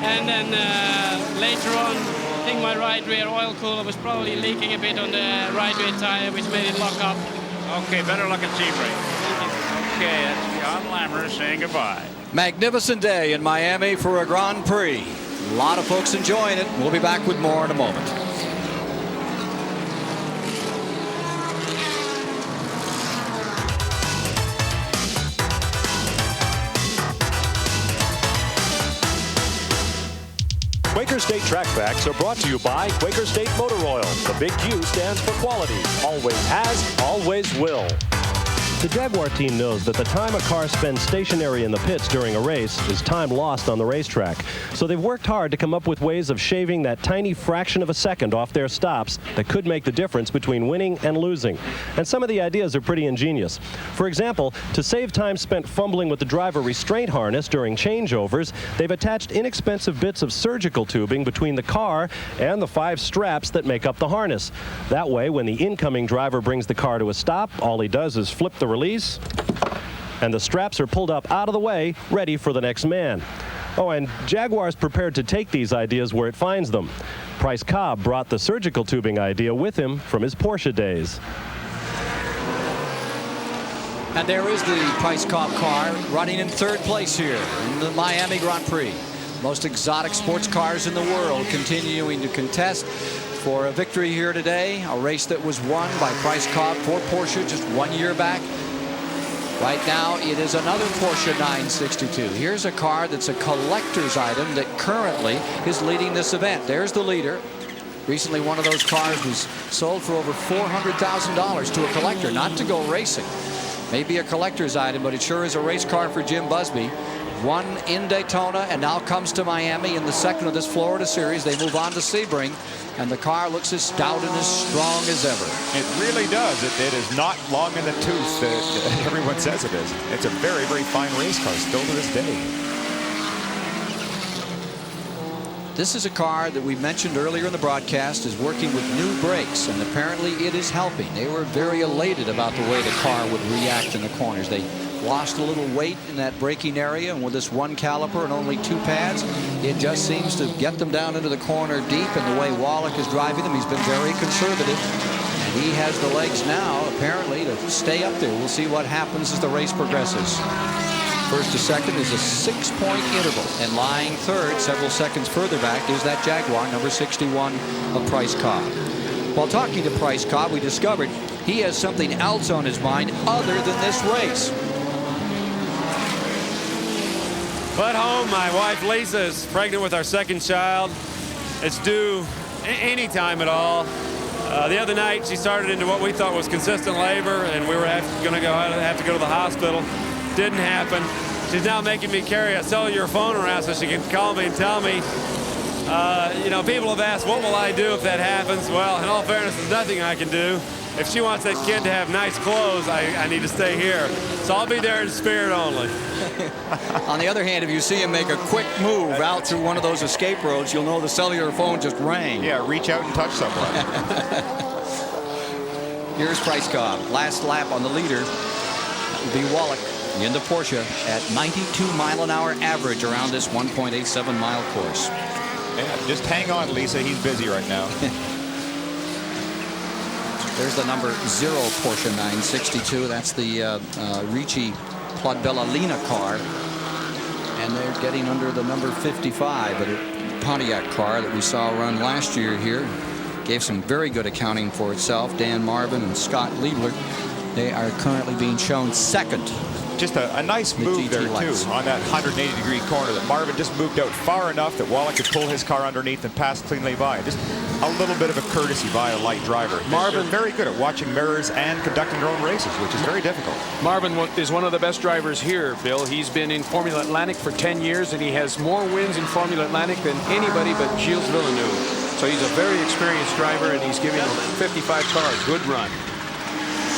And then later on, I think my right rear oil cooler was probably leaking a bit on the right rear tire, which made it lock up. Okay, better luck at Sebring. Okay, that's Jan Lammers saying goodbye. Magnificent day in Miami for a Grand Prix. A lot of folks enjoying it. We'll be back with more in a moment. Quaker State Track Facts are brought to you by Quaker State Motor Oil. The big Q stands for quality. Always has, always will. The Jaguar team knows that the time a car spends stationary in the pits during a race is time lost on the racetrack. So they've worked hard to come up with ways of shaving that tiny fraction of a second off their stops that could make the difference between winning and losing. And some of the ideas are pretty ingenious. For example, to save time spent fumbling with the driver restraint harness during changeovers, they've attached inexpensive bits of surgical tubing between the car and the 5 straps that make up the harness. That way, when the incoming driver brings the car to a stop, all he does is flip the release, and the straps are pulled up out of the way, ready for the next man. Oh, and Jaguar's prepared to take these ideas where it finds them. Price Cobb brought the surgical tubing idea with him from his Porsche days. And there is the Price Cobb car running in third place here in the Miami Grand Prix. Most exotic sports cars in the world continuing to contest for a victory here today. A race that was won by Price Cobb for Porsche just 1 year back. Right now, it is another Porsche 962. Here's a car that's a collector's item that currently is leading this event. There's the leader. Recently, one of those cars was sold for over $400,000 to a collector, not to go racing. Maybe a collector's item, but it sure is a race car for Jim Busby. Won in Daytona and now comes to Miami in the second of this Florida series. They move on to Sebring, and the car looks as stout and as strong as ever. It really does. It is not long in the tooth that everyone says it is. It's a very, very fine race car still to this day. This is a car that we mentioned earlier in the broadcast is working with new brakes, and apparently it is helping. They were very elated about the way the car would react in the corners. They lost a little weight in that braking area, and with this one caliper and only 2 pads, it just seems to get them down into the corner deep. And the way Wallach is driving them, he's been very conservative, and he has the legs now apparently to stay up there. We'll see what happens as the race progresses. First to second is a 6-point interval, and lying third several seconds further back is that Jaguar number 61 of Price Cobb. While talking to Price Cobb, we discovered he has something else on his mind other than this race. But home, my wife Lisa is pregnant with our second child. It's due any time at all. The other night she started into what we thought was consistent labor, and we were going to have to go to the hospital. Didn't happen. She's now making me carry a cellular phone around so she can call me and tell me. You know, people have asked, what will I do if that happens? Well, in all fairness, there's nothing I can do. If she wants that kid to have nice clothes, I need to stay here. So I'll be there in spirit only. On the other hand, if you see him make a quick move out through one of those escape roads, you'll know the cellular phone just rang. Yeah, reach out and touch someone. Here's Price Cobb. Last lap on the leader. That would be Wallach in the Porsche at 92-mile-an-hour average around this 1.87-mile course. Yeah, just hang on, Lisa. He's busy right now. There's the number 0 Porsche 962. That's the Ricci Plodbella-Lina car. And they're getting under the number 55, but a Pontiac car that we saw run last year here. Gave some very good accounting for itself. Dan Marvin and Scott Liebler. They are currently being shown second. Just a nice move there, too, on that 180-degree corner. That Marvin just moved out far enough that Wallach could pull his car underneath and pass cleanly by. Just a little bit of a courtesy by a light driver. Marvin very good at watching mirrors and conducting their own races, which is very difficult. Marvin is one of the best drivers here, Bill. He's been in Formula Atlantic for 10 years, and he has more wins in Formula Atlantic than anybody but Gilles Villeneuve. So he's a very experienced driver, and he's giving a 55 car a good run.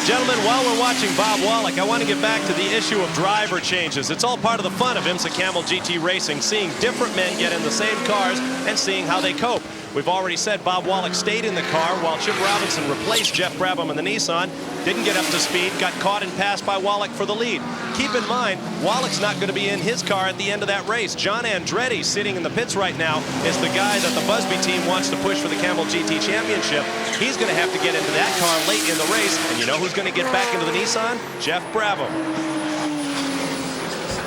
Gentlemen, while we're watching Bob Wallach, I want to get back to the issue of driver changes. It's all part of the fun of IMSA Camel GT Racing, seeing different men get in the same cars and seeing how they cope. We've already said Bob Wallach stayed in the car while Chip Robinson replaced Geoff Brabham in the Nissan. Didn't get up to speed, got caught and passed by Wallach for the lead. Keep in mind, Wallach's not going to be in his car at the end of that race. John Andretti, sitting in the pits right now, is the guy that the Busby team wants to push for the Camel GT Championship. He's going to have to get into that car late in the race. And you know who's going to get back into the Nissan? Geoff Brabham.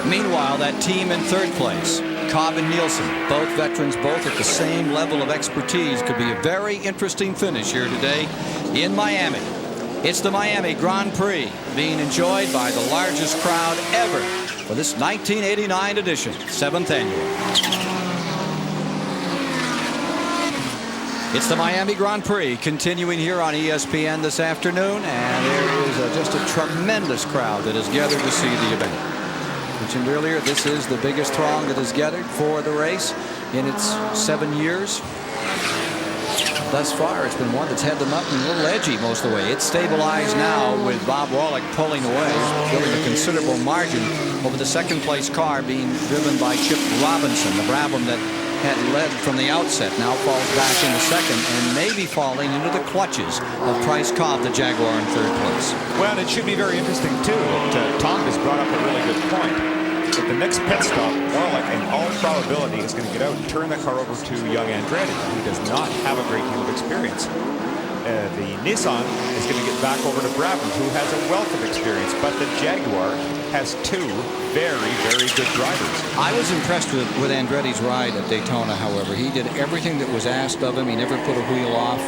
Meanwhile, that team in third place, Cobb and Nielsen, both veterans, both at the same level of expertise. Could be a very interesting finish here today in Miami. It's the Miami Grand Prix, being enjoyed by the largest crowd ever for this 1989 edition, 7th annual. It's the Miami Grand Prix continuing here on ESPN this afternoon, and there is just a tremendous crowd that has gathered to see the event. Mentioned earlier, this is the biggest throng that has gathered for the race in its 7 years. Thus far, it's been one that's had them up and a little edgy most of the way. It's stabilized now with Bob Wallach pulling away, building a considerable margin over the second place car being driven by Chip Robinson, the Brabham that had led from the outset, now falls back into second and maybe falling into the clutches of Price Cobb, the Jaguar, in third place. Well, it should be very interesting, too, that Tom has brought up a really good point. At the next pit stop, Wallach, in all probability, is going to get out and turn the car over to young Andretti, who does not have a great deal of experience. the Nissan is going to get back over to Brabham, who has a wealth of experience, but the Jaguar has two very, very good drivers. I was impressed with Andretti's ride at Daytona, however. He did everything that was asked of him. He never put a wheel off.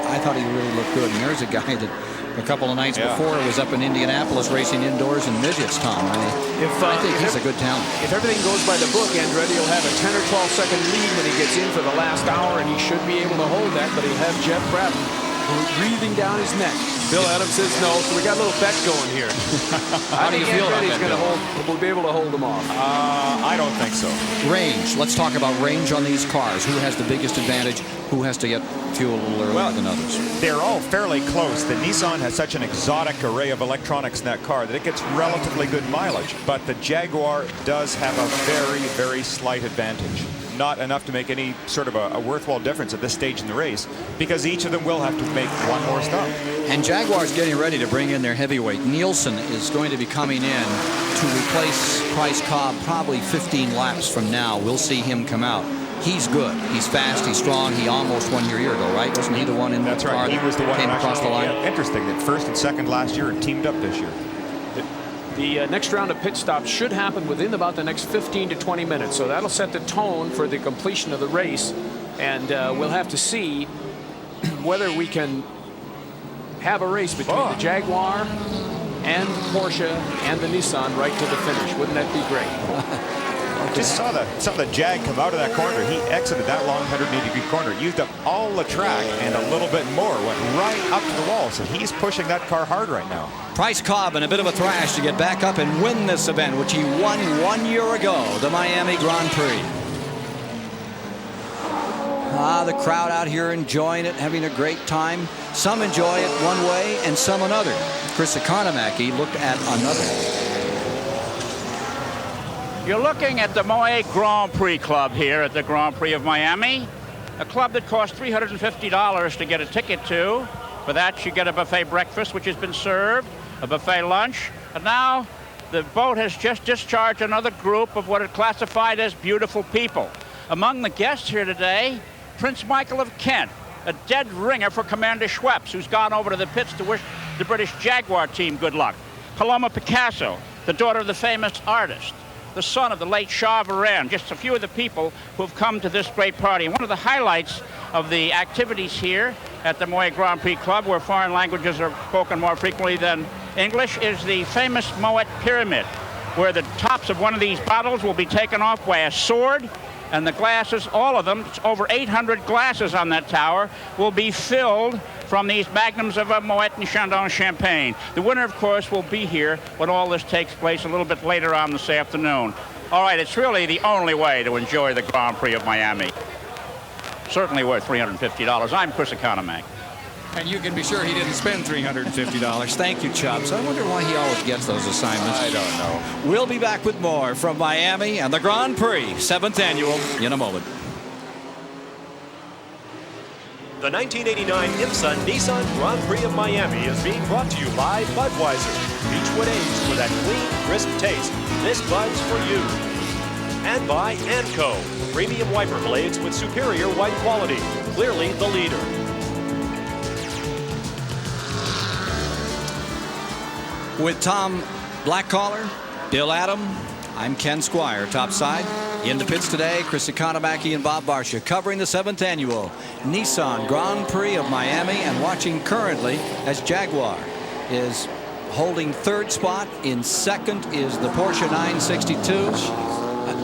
I thought he really looked good. And there's a guy that a couple of nights before was up in Indianapolis racing indoors in midgets, Tom. I think he's a good talent. If everything goes by the book, Andretti will have a 10 or 12 second lead when he gets in for the last hour, and he should be able to hold that, but he'll have Geoff Brabham breathing down his neck. Bill Adams says no, so we got a little bet going here. How do you feel about that? We'll be able to hold them off. I don't think so. Range. Let's talk about range on these cars. Who has the biggest advantage? Who has to get fuel a little earlier than others? They're all fairly close. The Nissan has such an exotic array of electronics in that car that it gets relatively good mileage. But the Jaguar does have a very, very slight advantage. Not enough to make any sort of a worthwhile difference at this stage in the race, because each of them will have to make one more stop. And Jaguar's getting ready to bring in their heavyweight. Nielsen is going to be coming in to replace Price Cobb probably 15 laps from now. We'll see him come out. He's good. He's fast. He's strong. He almost won here a year ago, right? Wasn't he the one in the car He was the one came across the line? Yeah, interesting that first and second last year and teamed up this year. The next round of pit stops should happen within about the next 15 to 20 minutes. So that'll set the tone for the completion of the race. And we'll have to see whether we can have a race between the Jaguar and Porsche and the Nissan right to the finish. Wouldn't that be great? Just saw the Jag come out of that corner. He exited that long 180-degree corner, used up all the track and a little bit more, went right up to the wall. So he's pushing that car hard right now. Price Cobb in a bit of a thrash to get back up and win this event, which he won 1 year ago, the Miami Grand Prix. The crowd out here enjoying it, having a great time. Some enjoy it one way and some another. Chris Economaki looked at another. You're looking at the Moet Grand Prix Club here at the Grand Prix of Miami, a club that costs $350 to get a ticket to. For that, you get a buffet breakfast, which has been served, a buffet lunch, and now the boat has just discharged another group of what are classified as beautiful people. Among the guests here today, Prince Michael of Kent, a dead ringer for Commander Schweppes, who's gone over to the pits to wish the British Jaguar team good luck. Paloma Picasso, the daughter of the famous artist, the son of the late Shah of Iran, just a few of the people who have come to this great party. And one of the highlights of the activities here at the Moet Grand Prix Club, where foreign languages are spoken more frequently than English, is the famous Moet Pyramid, where the tops of one of these bottles will be taken off by a sword, and the glasses, all of them, it's over 800 glasses on that tower, will be filled from these magnums of a Moet and Chandon champagne. The winner, of course, will be here when all this takes place a little bit later on this afternoon. All right, it's really the only way to enjoy the Grand Prix of Miami. Certainly worth $350. I'm Chris Economaki. And you can be sure he didn't spend $350. Thank you, Chubbs. I wonder why he always gets those assignments. I don't know. We'll be back with more from Miami and the Grand Prix, 7th annual, in a moment. The 1989 IMSA Nissan Grand Prix of Miami is being brought to you by Budweiser. Beechwood aged for that clean, crisp taste. This Bud's for you. And by ANCO, premium wiper blades with superior white quality. Clearly the leader. With Tom Blackcollar, Bill Adam, I'm Ken Squire, topside. In the pits today, Chris Economaki and Bob Barsha covering the 7th annual Nissan Grand Prix of Miami, and watching currently as Jaguar is holding 3rd spot. In 2nd is the Porsche 962,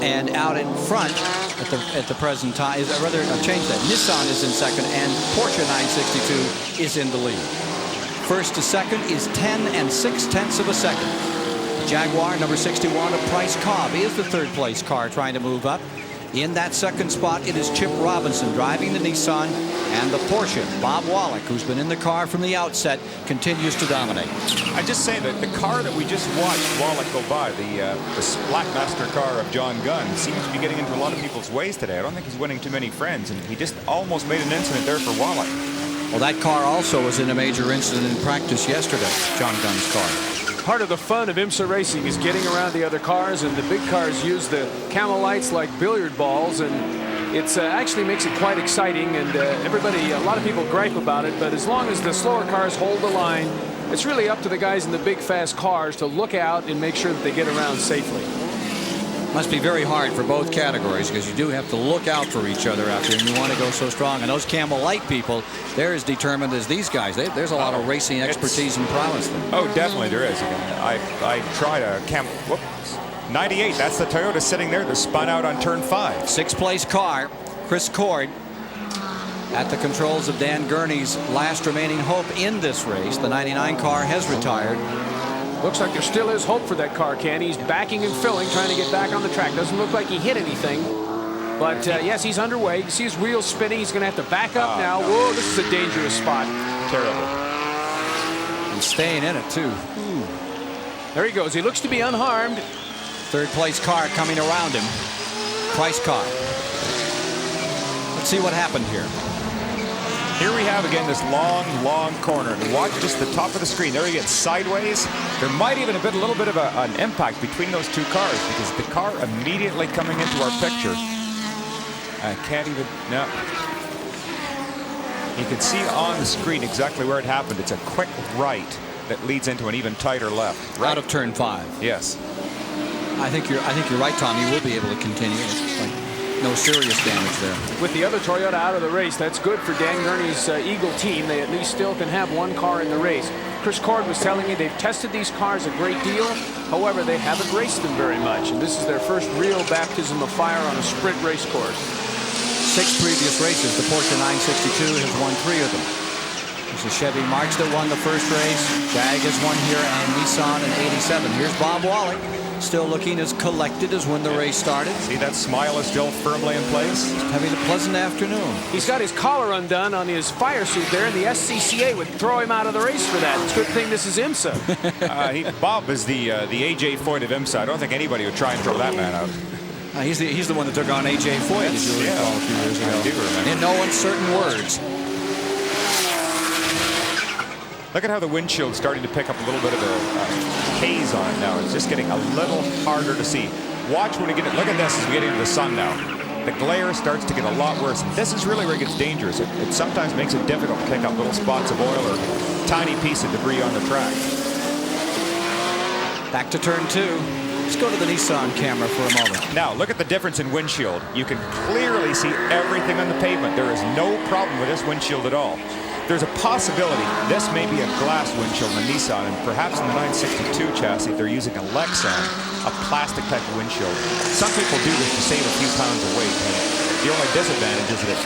and out in front at the present time, rather I'll change that. Nissan is in 2nd and Porsche 962 is in the lead. 1st to 2nd is 10 6/10 of a second. Jaguar number 61 of Price Cobb is the 3rd place car trying to move up. In that 2nd spot, it is Chip Robinson driving the Nissan, and the Porsche, Bob Wallach, who's been in the car from the outset, continues to dominate. I just say that the car that we just watched Wallach go by, the Blackmaster car of John Gunn, seems to be getting into a lot of people's ways today. I don't think he's winning too many friends, and he just almost made an incident there for Wallach. Well, that car also was in a major incident in practice yesterday, John Gunn's car. Part of the fun of IMSA racing is getting around the other cars, and the big cars use the camel lights like billiard balls, and It actually makes it quite exciting, and a lot of people gripe about it, but as long as the slower cars hold the line, it's really up to the guys in the big, fast cars to look out and make sure that they get around safely. Must be very hard for both categories because you do have to look out for each other out there, and you want to go so strong. And those Camel Light people, they're as determined as these guys. There's a lot of racing expertise and prowess there. Oh, definitely there is. I tried a whoops. 98, that's the Toyota sitting there that spun out on turn 5. 6th place car, Chris Cord at the controls of Dan Gurney's last remaining hope in this race. The 99 car has retired. Looks like there still is hope for that car, Ken. He's backing and filling, trying to get back on the track. Doesn't look like he hit anything. But yes, he's underway. You can see his wheels spinning. He's going to have to back up now. No. Whoa, this is a dangerous spot. Terrible. And staying in it, too. There he goes. He looks to be unharmed. 3rd place car coming around him. Price car. Let's see what happened here. Here we have again this long corner. And watch just the top of the screen. There he gets sideways. There might even have been a little bit of an impact between those two cars because the car immediately coming into our picture. I can't even, no. You can see on the screen exactly where it happened. It's a quick right that leads into an even tighter left. Right. Out of turn 5. Yes. I think you're right, Tom. He will be able to continue. It's like no serious damage there. With the other Toyota out of the race, that's good for Dan Gurney's Eagle team. They at least still can have one car in the race. Chris Cord was telling me they've tested these cars a great deal. However, they haven't raced them very much, and this is their first real baptism of fire on a sprint race course. 6 previous races, the Porsche 962 has won 3 of them. There's a Chevy March that won the first race. Jag has won here, and Nissan in '87. Here's Bob Wallach, still looking as collected as when the race started. See, that smile is still firmly in place. Having a pleasant afternoon. He's got his collar undone on his fire suit there, and the SCCA would throw him out of the race for that. It's a good thing this is IMSA. Bob is the A.J. Foyt of IMSA. I don't think anybody would try and throw that man out. He's the one that took on A.J. Foyt, as you recall, a few years ago. I do remember. In no uncertain words. Look at how the windshield's starting to pick up a little bit of a haze on it now. It's just getting a little harder to see. Watch when we get it. Look at this as we get into the sun now. The glare starts to get a lot worse. And this is really where it gets dangerous. It sometimes makes it difficult to pick up little spots of oil or tiny piece of debris on the track. Back to turn 2. Let's go to the Nissan camera for a moment. Now, look at the difference in windshield. You can clearly see everything on the pavement. There is no problem with this windshield at all. There's a possibility this may be a glass windshield in the Nissan, and perhaps in the 962 chassis they're using a Lexan, a plastic type of windshield. Some people do this to save a few pounds of weight, and the only disadvantage is that it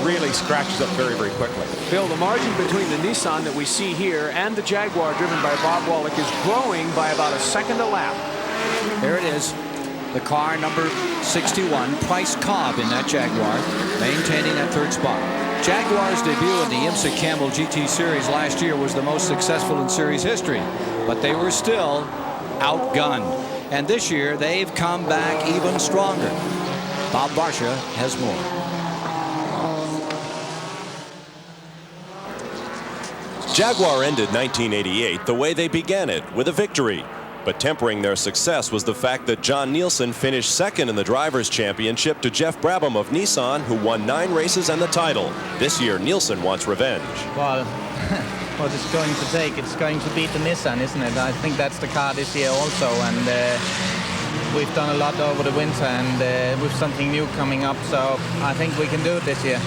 really scratches up very, very quickly. Bill, the margin between the Nissan that we see here and the Jaguar driven by Bob Wallach is growing by about a second a lap. There it is. The car number 61, Price Cobb in that Jaguar, maintaining that 3rd spot. Jaguar's debut in the IMSA Camel GT Series last year was the most successful in series history, but they were still outgunned. And this year, they've come back even stronger. Bob Barsha has more. Jaguar ended 1988 the way they began it, with a victory. But tempering their success was the fact that John Nielsen finished 2nd in the Drivers' Championship to Geoff Brabham of Nissan, who won 9 races and the title. This year, Nielsen wants revenge. Well, what it's going to take, it's going to beat the Nissan, isn't it? I think that's the car this year also, and we've done a lot over the winter, and with something new coming up, so I think we can do it this year.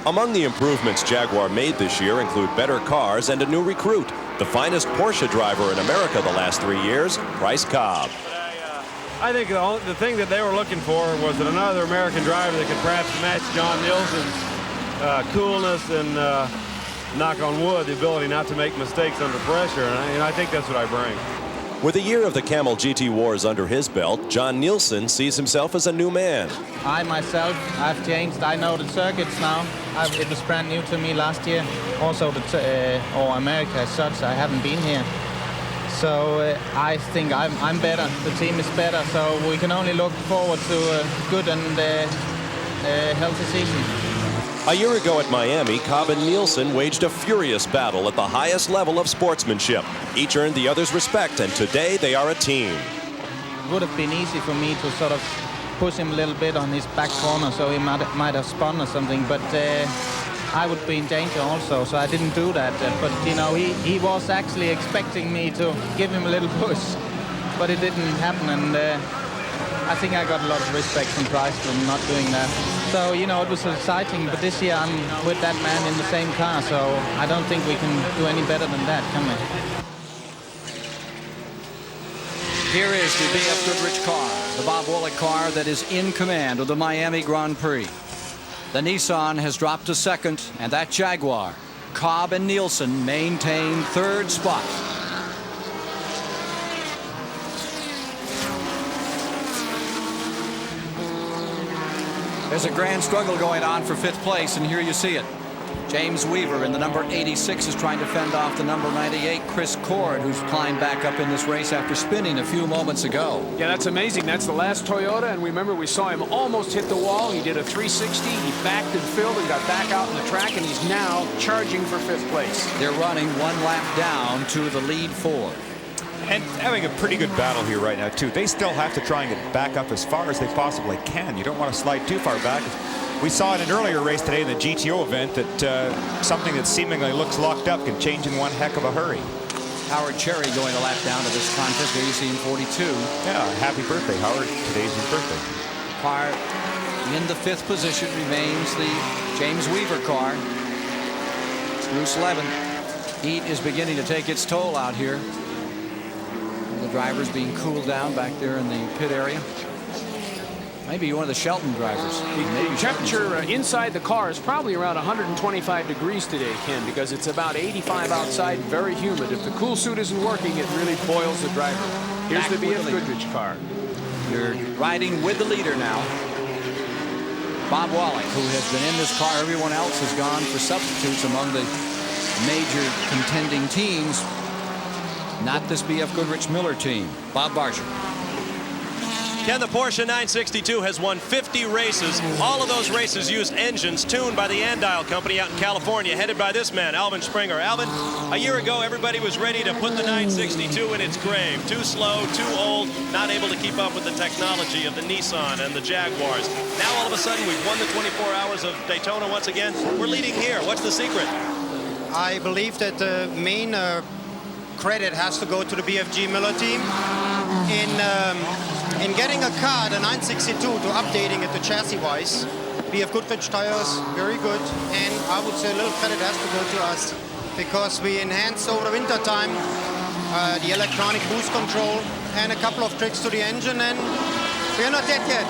Among the improvements Jaguar made this year include better cars and a new recruit, the finest Porsche driver in America the last 3 years, Price Cobb. I think the thing that they were looking for was that another American driver that could perhaps match John Nielsen's coolness and, knock on wood, the ability not to make mistakes under pressure, and I think that's what I bring. With a year of the Camel GT Wars under his belt, John Nielsen sees himself as a new man. I myself, I've changed. I know the circuits now. It was brand new to me last year. Also, or America as such, I haven't been here. So I think I'm better. The team is better. So we can only look forward to a good and healthy season. A year ago at Miami, Cobb and Nielsen waged a furious battle at the highest level of sportsmanship. Each earned the other's respect, and today they are a team. It would have been easy for me to sort of push him a little bit on his back corner, so he might have spun or something. But I would be in danger also, so I didn't do that. But you know, he was actually expecting me to give him a little push, but it didn't happen. And I think I got a lot of respect from Price for not doing that. So, you know, it was exciting, but this year I'm with that man in the same car, so I don't think we can do any better than that, can we? Here is the B.F. Goodrich car, the Bob Wollek car that is in command of the Miami Grand Prix. The Nissan has dropped to second, and that Jaguar, Cobb and Nielsen, maintain third spot. There's a grand struggle going on for fifth place, and here you see it. James Weaver in the number 86 is trying to fend off the number 98, Chris Cord, who's climbed back up in this race after spinning a few moments ago. Yeah, that's amazing. That's the last Toyota, and remember we saw him almost hit the wall. He did a 360, he backed and filled and got back out on the track, and he's now charging for fifth place. They're running one lap down to the lead four. And having a pretty good battle here right now, too. They still have to try and get back up as far as they possibly can. You don't want to slide too far back. We saw in an earlier race today in the GTO event that something that seemingly looks locked up can change in one heck of a hurry. Howard Cherry going a lap down to this contest. There you see him 42. Yeah, happy birthday, Howard. Today's his birthday. Car in the fifth position remains the James Weaver car. Bruce Levin. Heat is beginning to take its toll out here. The drivers being cooled down back there in the pit area. Maybe one of the Shelton drivers. The temperature inside the car is probably around 125 degrees today, Ken, because it's about 85 outside, very humid. If the cool suit isn't working, it really boils the driver. Here's the B.F. Goodrich car. You're riding with the leader now. Bob Wollek, who has been in this car. Everyone else has gone for substitutes among the major contending teams. Not this B.F. Goodrich Miller team. Bob Barger. Ken, the Porsche 962 has won 50 races. All of those races use engines tuned by the Andile Company out in California, headed by this man, Alvin Springer. Alvin, a year ago, everybody was ready to put the 962 in its grave. Too slow, too old, not able to keep up with the technology of the Nissan and the Jaguars. Now, all of a sudden, we've won the 24 hours of Daytona once again. We're leading here. What's the secret? I believe that the main credit has to go to the BFG Miller team in getting a car, the 962, to updating it to chassis-wise. BF Goodrich tires, very good, and I would say a little credit has to go to us because we enhanced over the winter time the electronic boost control and a couple of tricks to the engine, and we're not dead yet.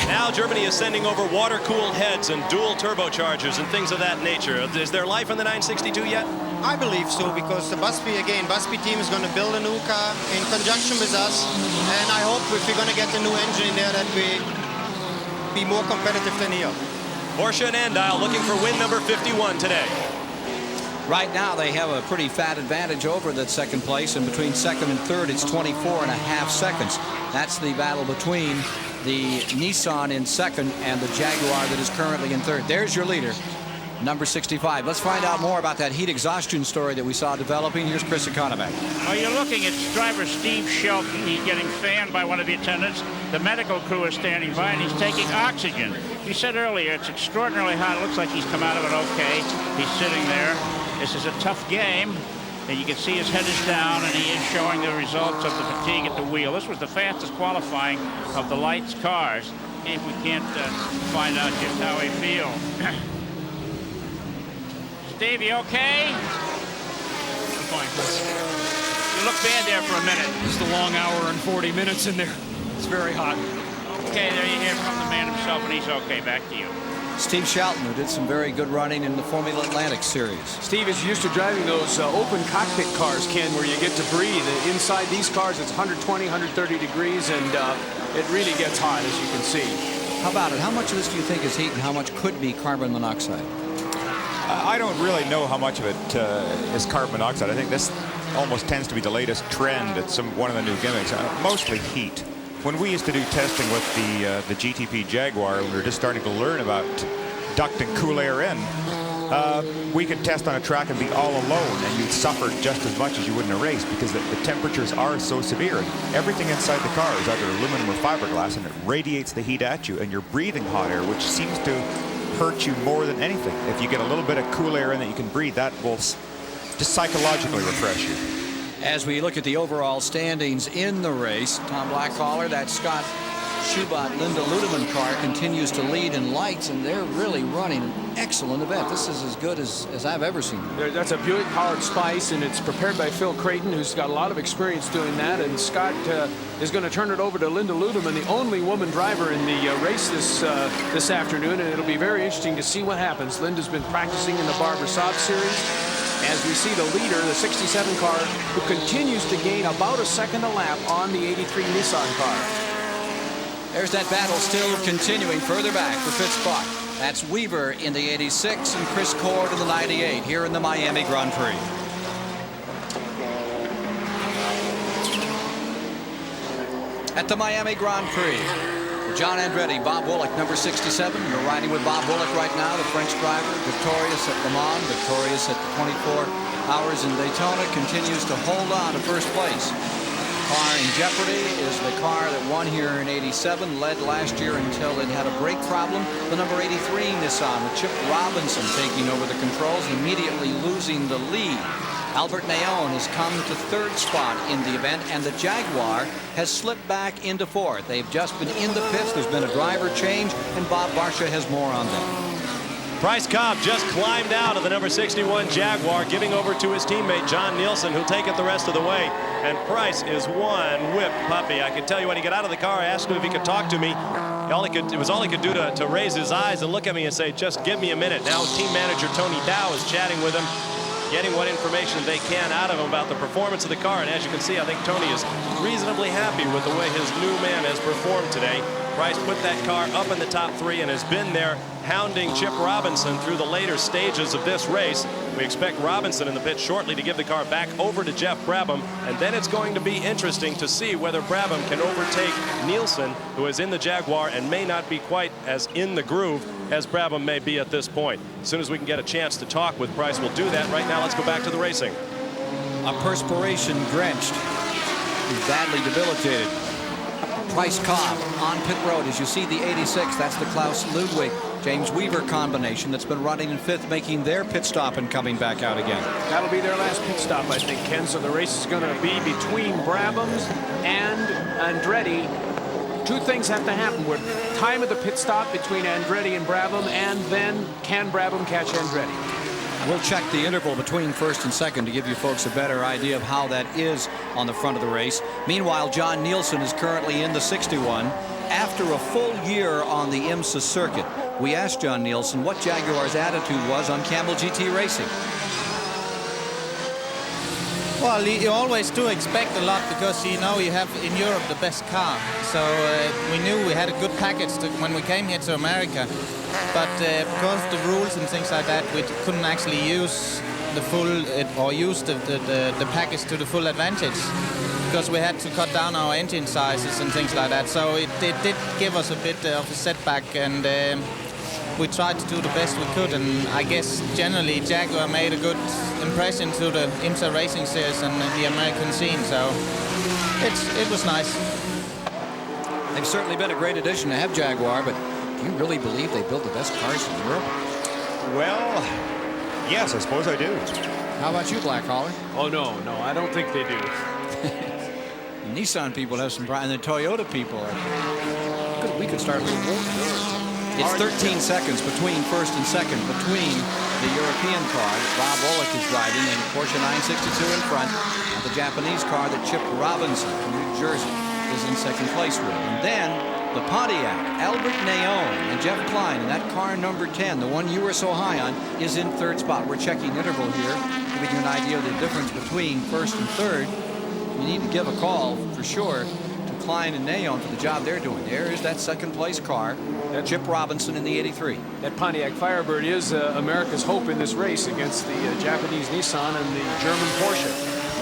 Now Germany is sending over water-cooled heads and dual turbochargers and things of that nature. Is there life in the 962 yet? I believe so, because the Busby team is going to build a new car in conjunction with us, and I hope if we're going to get a new engine in there that we be more competitive than here. Porsche and Andile looking for win number 51 today. Right now they have a pretty fat advantage over that second place, and between second and third it's 24.5 seconds. That's the battle between the Nissan in second and the Jaguar that is currently in third. There's your leader, number 65. Let's find out more about that heat exhaustion story that we saw developing. Here's Chris Economac. Well, you're looking at driver Steve Shelton. He's getting fanned by one of the attendants. The medical crew is standing by, and he's taking oxygen. He said earlier it's extraordinarily hot. It looks like he's come out of it okay. He's sitting there. This is a tough game. And you can see his head is down, and he is showing the results of the fatigue at the wheel. This was the fastest qualifying of the Lights cars. See if we can't find out just how he feels. Steve, you okay? I'm fine, Chris. You look bad there for a minute. Just a long hour and 40 minutes in there. It's very hot. Okay, there you hear from the man himself, and he's okay. Back to you. Steve Shelton, who did some very good running in the Formula Atlantic series. Steve is used to driving those open cockpit cars, Ken, where you get to breathe. Inside these cars, it's 120, 130 degrees, and it really gets hot, as you can see. How about it? How much of this do you think is heat, and how much could be carbon monoxide? I don't really know how much of it is carbon monoxide. I think this almost tends to be the latest trend at one of the new gimmicks. Mostly heat. When we used to do testing with the GTP Jaguar, we were just starting to learn about duct and cool air in. We could test on a track and be all alone, and you'd suffer just as much as you would in a race, because the temperatures are so severe. And everything inside the car is either aluminum or fiberglass, and it radiates the heat at you, and you're breathing hot air, which seems to hurt you more than anything. If you get a little bit of cool air in that you can breathe, that will just psychologically refresh you. As we look at the overall standings in the race, Tom Blackcaller, that Scott Schubert Linda Ludeman car continues to lead in lights, and they're really running an excellent event. This is as good as I've ever seen. That's a Buick powered Spice, and it's prepared by Phil Creighton, who's got a lot of experience doing that. And Scott is going to turn it over to Linda Ludeman, the only woman driver in the race this afternoon, and it'll be very interesting to see what happens. Linda's been practicing in the Barbara Saab series. As we see the leader, the 67 car, who continues to gain about a second a lap on the 83 Nissan car. There's that battle still continuing further back for fifth spot. That's Weaver in the 86 and Chris Cord in the 98 here in the Miami Grand Prix. At the Miami Grand Prix, John Andretti, Bob Woolek, number 67. You're riding with Bob Woolek right now, the French driver, victorious at Le Mans, victorious at the 24 Hours in Daytona, continues to hold on to first place. Car in jeopardy is the car that won here in '87, led last year until it had a brake problem. The number 83 Nissan with Chip Robinson taking over the controls and immediately losing the lead. Albert Neon has come to third spot in the event, and the Jaguar has slipped back into fourth. They've just been in the pits. There's been a driver change, and Bob Barsha has more on them. Bryce Cobb just climbed out of the number 61 Jaguar, giving over to his teammate John Nielsen, who'll take it the rest of the way. And Price is one whip puppy. I can tell you, when he got out of the car, I asked him if he could talk to me. It was all he could do to raise his eyes and look at me and say, just give me a minute. Now team manager Tony Dow is chatting with him, getting what information they can out of him about the performance of the car. And as you can see, I think Tony is reasonably happy with the way his new man has performed today. Price put that car up in the top three and has been there hounding Chip Robinson through the later stages of this race. We expect Robinson in the pit shortly to give the car back over to Geoff Brabham, and then it's going to be interesting to see whether Brabham can overtake Nielsen, who is in the Jaguar and may not be quite as in the groove as Brabham may be at this point. As soon as we can get a chance to talk with Price, we'll do that. Right now, let's go back to the racing. A perspiration drenched, badly debilitated Price Cobb on pit road. As you see the 86, that's the Klaus Ludwig James Weaver combination that's been running in fifth, making their pit stop and coming back out again. That'll be their last pit stop, I think, Ken. So the race is going to be between Brabham's and Andretti. Two things have to happen. With time of the pit stop between Andretti and Brabham, and then can Brabham catch Andretti? We'll check the interval between first and second to give you folks a better idea of how that is on the front of the race. Meanwhile, John Nielsen is currently in the 61 after a full year on the IMSA circuit. We asked John Nielsen what Jaguar's attitude was on Campbell GT racing. Well, you always do expect a lot because you know you have in Europe the best car. So we knew we had a good package when we came here to America. But because of the rules and things like that, we couldn't actually use the full or use the package to the full advantage, because we had to cut down our engine sizes and things like that. So it did give us a bit of a setback, and we tried to do the best we could. And I guess generally Jaguar made a good impression to the IMSA racing series and the American scene. So it was nice. They've certainly been a great addition to have Jaguar, but do you really believe they build the best cars in Europe? Well, yes, I suppose I do. How about you, Blackcaller? Oh, no, I don't think they do. The Nissan people have some pride, and the Toyota people. We could start a little war. It's 13 seconds between first and second, between the European car that Bob Woolek is driving and Porsche 962 in front, and the Japanese car that Chip Robinson from New Jersey is in second place with. And then the Pontiac, Albert Neon, and Jeff Klein, and that car number 10, the one you were so high on, is in third spot. We're checking interval here, giving you an idea of the difference between first and third. You need to give a call, for sure, to Klein and Neon for the job they're doing. There is that second place car, Chip Robinson in the 83. That Pontiac Firebird is America's hope in this race against the Japanese Nissan and the German Porsche.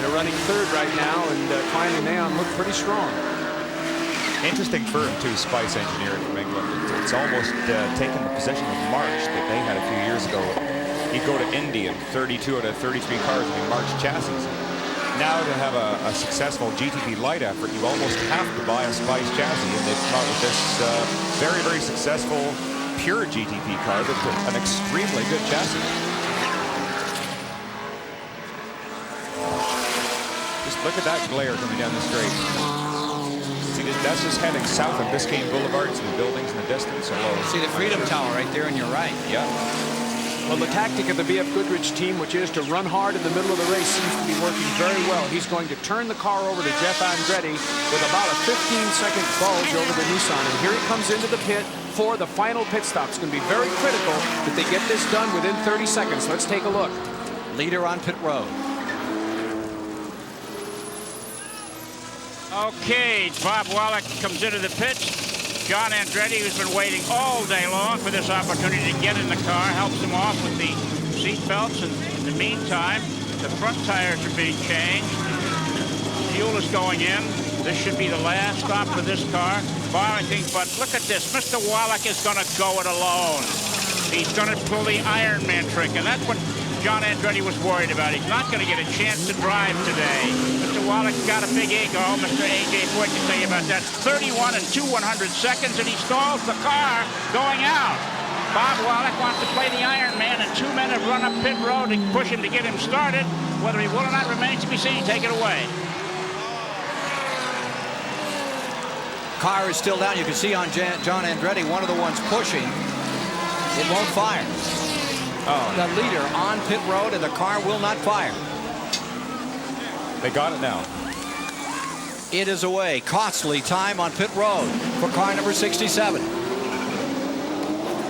They're running third right now, and Klein and Neon look pretty strong. Interesting firm, too, Spice Engineering from England. It's almost taken the position of March that they had a few years ago. he'd go to Indy and 32 out of 33 cars would be March chassis. Now to have a successful GTP Light effort, you almost have to buy a Spice chassis, and they've come out with this very, very successful pure GTP car that's an extremely good chassis. Just look at that glare coming down the straight. See, that's just heading south on Biscayne Boulevard, some buildings in the distance. See the Freedom Tower right there on your right. Yeah. Well, the tactic of the BF Goodrich team, which is to run hard in the middle of the race, seems to be working very well. He's going to turn the car over to Jeff Andretti with about a 15-second bulge over the Nissan. And here he comes into the pit for the final pit stop. It's going to be very critical that they get this done within 30 seconds. Let's take a look. Leader on pit road. Okay, Bob Wallach comes into the pits. John Andretti, who's been waiting all day long for this opportunity to get in the car, helps him off with the seat belts. And in the meantime, the front tires are being changed. Fuel is going in. This should be the last stop for this car. But look at this. Mr. Wallach is going to go it alone. He's going to pull the Ironman trick, and that's what John Andretti was worried about. He's not going to get a chance to drive today. Mr. Wallach's got a big ego. Mr. A.J. Foyt can tell you about that. 31 and 2/100 seconds, and he stalls the car going out. Bob Wallach wants to play the Ironman, and two men have run up pit road to push him to get him started. Whether he will or not remains to be seen. Take it away. Car is still down. You can see on John Andretti, one of the ones pushing. It won't fire. The leader on pit road, and the car will not fire. They got it now. It is away. Costly time on pit road for car number 67.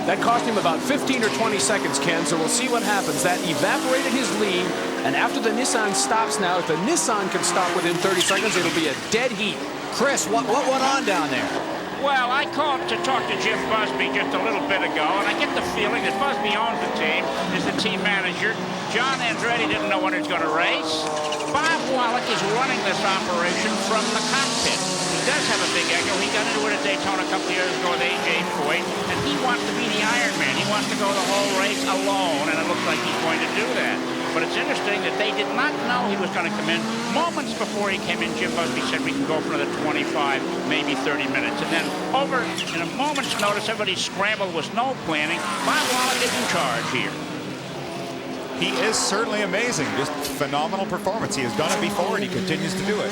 That cost him about 15 or 20 seconds, Ken, so we'll see what happens. That evaporated his lead, and after the Nissan stops now, if the Nissan can stop within 30 seconds, it'll be a dead heat. Chris, what went on down there? Well, I called to talk to Jim Busby just a little bit ago, and I get the feeling that Busby owns the team, is the team manager. John Andretti didn't know when he was going to race. Bob Wallach is running this operation from the cockpit. He does have a big ego. He got into it at Daytona a couple of years ago with A.J. Foyt, and he wants to be the Ironman. He wants to go the whole race alone, and it looks like he's going to do that. But it's interesting that they did not know he was going to come in. Moments before he came in, Jim Busby said we can go for another 25, maybe 30 minutes. And then over in a moment's notice, everybody scrambled with no planning. Bob Wallach is in charge here. He is certainly amazing. Just phenomenal performance. He has done it before, and he continues to do it.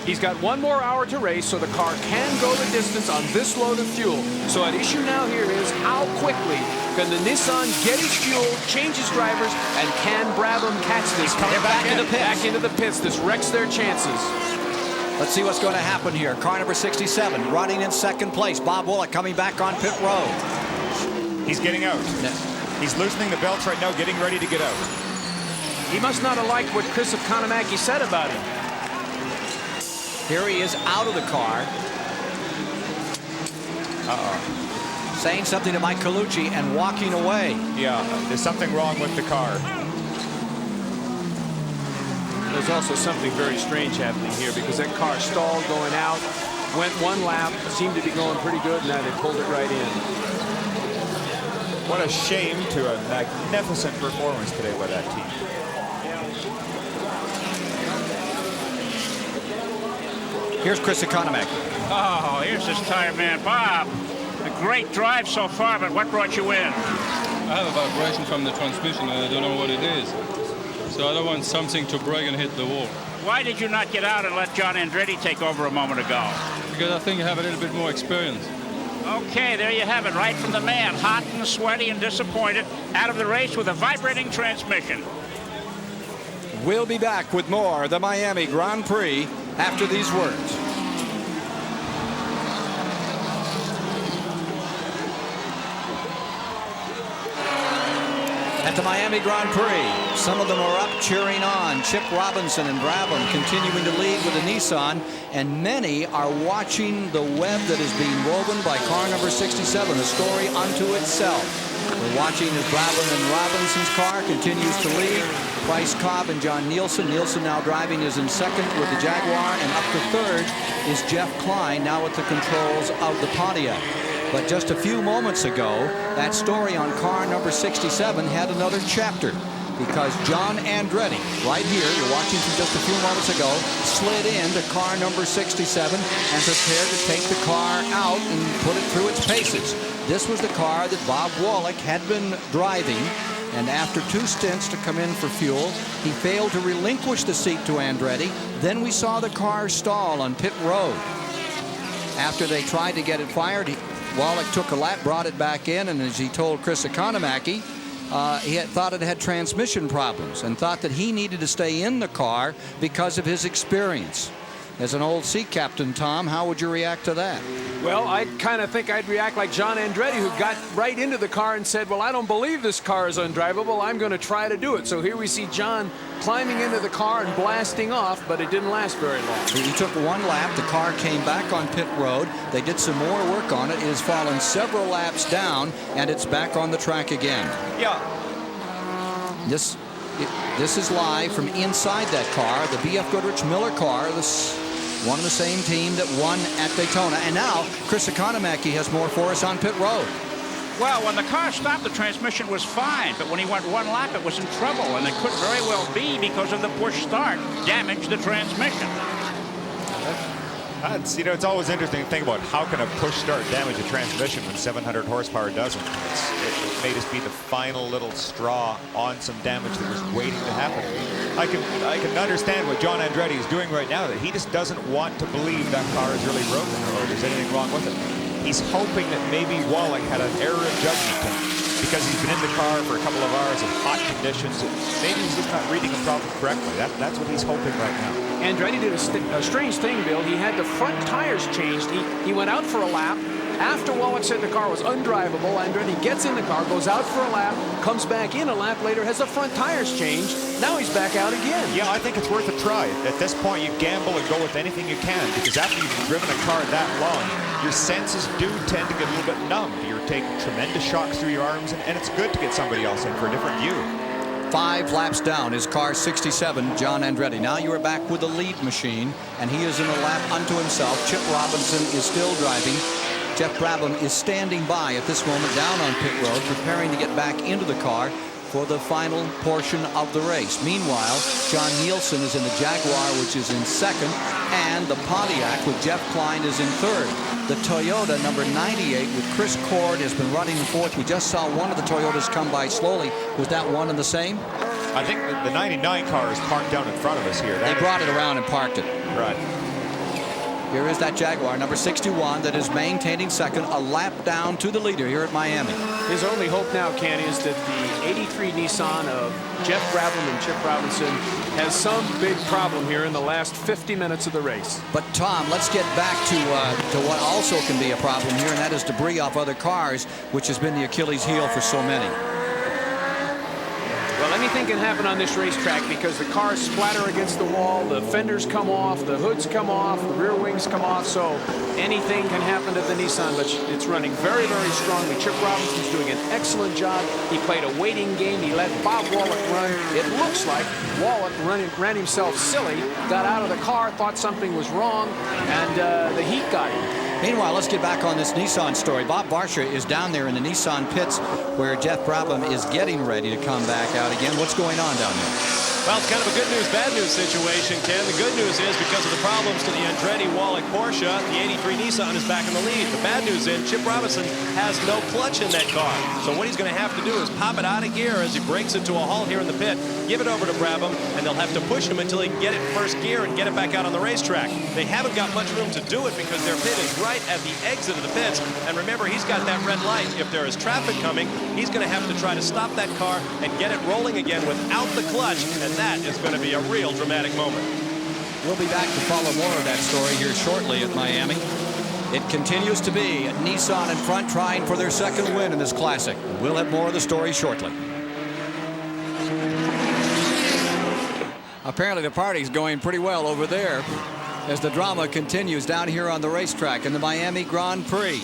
He's got 1 more hour to race, so the car can go the distance on this load of fuel. So at issue now here is how quickly can the Nissan get its fuel, change its drivers, and can Brabham catch this? They're back into the pits. Back into the pits. This wrecks their chances. Let's see what's going to happen here. Car number 67 running in second place. Bob Wallach coming back on pit road. He's getting out. No. He's loosening the belts right now, getting ready to get out. He must not have liked what Chris Economaki said about him. Here he is out of the car. Saying something to Mike Colucci and walking away. Yeah, there's something wrong with the car. There's also something very strange happening here because that car stalled going out, went 1 lap, seemed to be going pretty good, and now they pulled it right in. What a shame to a magnificent performance today by that team. Here's Chris Economaki. Oh, here's this tired man. Bob, a great drive so far, but what brought you in? I have a vibration from the transmission, and I don't know what it is. So I don't want something to break and hit the wall. Why did you not get out and let John Andretti take over a moment ago? Because I think I have a little bit more experience. Okay, there you have it, right from the man, hot and sweaty and disappointed, out of the race with a vibrating transmission. We'll be back with more of the Miami Grand Prix after these words. At the Miami Grand Prix, some of them are up cheering on. Chip Robinson and Brabham continuing to lead with the Nissan, and many are watching the web that is being woven by car number 67, a story unto itself. We're watching as Brabham and Robinson's car continues to lead. Bryce Cobb and John Nielsen. Nielsen now driving is in second with the Jaguar, and up to third is Jeff Klein, now at the controls of the Pontiac. But just a few moments ago, that story on car number 67 had another chapter, because John Andretti, right here, you're watching from just a few moments ago, slid into car number 67 and prepared to take the car out and put it through its paces. This was the car that Bob Wallach had been driving, and after 2 stints to come in for fuel, he failed to relinquish the seat to Andretti. Then we saw the car stall on pit road. After they tried to get it fired, Wallach took a lap, brought it back in, and as he told Chris Economaki, he had thought it had transmission problems and thought that he needed to stay in the car because of his experience. As an old sea captain, Tom, how would you react to that? Well, I kind of think I'd react like John Andretti, who got right into the car and said, well, I don't believe this car is undrivable. I'm going to try to do it. So here we see John climbing into the car and blasting off, but it didn't last very long. He took 1 lap. The car came back on pit road. They did some more work on it. It has fallen several laps down, and it's back on the track again. Yeah. This is live from inside that car, the B.F. Goodrich Miller car, one of the same team that won at Daytona. And now Chris Economaki has more for us on pit road. Well, when the car stopped, the transmission was fine, but when he went 1 lap, it was in trouble, and it could very well be because of the push start damaged the transmission. You know, it's always interesting to think about how can a push start damage a transmission when 700 horsepower doesn't. It may just be the final little straw on some damage that was waiting to happen. I can understand what John Andretti is doing right now, that he just doesn't want to believe that car is really broken or there's anything wrong with it. He's hoping that maybe Wallach had an error of judgment because he's been in the car for a couple of hours in hot conditions. Maybe he's just not reading the problem correctly. That's what he's hoping right now. Andretti did a strange thing, Bill. He had the front tires changed. He went out for a lap. After Wallach said the car was undrivable, Andretti gets in the car, goes out for a lap, comes back in a lap later, has the front tires changed. Now he's back out again. Yeah, I think it's worth a try. At this point, you gamble and go with anything you can, because after you've driven a car that long, your senses do tend to get a little bit numb. You're taking tremendous shocks through your arms, and it's good to get somebody else in for a different view. 5 laps down is car 67, John Andretti. Now you are back with the lead machine, and he is in a lap unto himself. Chip Robinson is still driving. Geoff Brabham is standing by at this moment down on pit road, preparing to get back into the car for the final portion of the race. Meanwhile, John Nielsen is in the Jaguar, which is in second, and the Pontiac with Jeff Klein is in third. The Toyota number 98 with Chris Cord has been running in fourth. We just saw one of the Toyotas come by slowly. Was that one and the same? I think the 99 car is parked down in front of us here. They brought it around and parked it. Right. Here is that Jaguar, number 61, that is maintaining second, a lap down to the leader here at Miami. His only hope now, Ken, is that the 83 Nissan of Geoff Brabham and Chip Robinson has some big problem here in the last 50 minutes of the race. But, Tom, let's get back to what also can be a problem here, and that is debris off other cars, which has been the Achilles heel for so many. Well, anything can happen on this racetrack because the cars splatter against the wall, the fenders come off, the hoods come off, the rear wings come off, so anything can happen to the Nissan, but it's running very, very strongly. Chip Robinson's doing an excellent job. He played a waiting game. He let Bob Wallach run. It looks like Wallach ran himself silly, got out of the car, thought something was wrong, and the heat got him. Meanwhile, let's get back on this Nissan story. Bob Varsha is down there in the Nissan pits where Geoff Brabham is getting ready to come back out again. What's going on down there? Well, it's kind of a good news, bad news situation, Ken. The good news is because of the problems to the Andretti Wallach Porsche, the 83 Nissan is back in the lead. The bad news is Chip Robinson has no clutch in that car. So what he's going to have to do is pop it out of gear as he breaks into a halt here in the pit, give it over to Brabham, and they'll have to push him until he can get it first gear and get it back out on the racetrack. They haven't got much room to do it because their pit is right at the exit of the pits. And remember, he's got that red light. If there is traffic coming, he's going to have to try to stop that car and get it rolling again without the clutch, and that is going to be a real dramatic moment. We'll be back to follow more of that story here shortly at Miami. It continues to be Nissan in front, trying for their second win in this classic. We'll have more of the story shortly. Apparently the party's going pretty well over there as the drama continues down here on the racetrack in the Miami Grand Prix.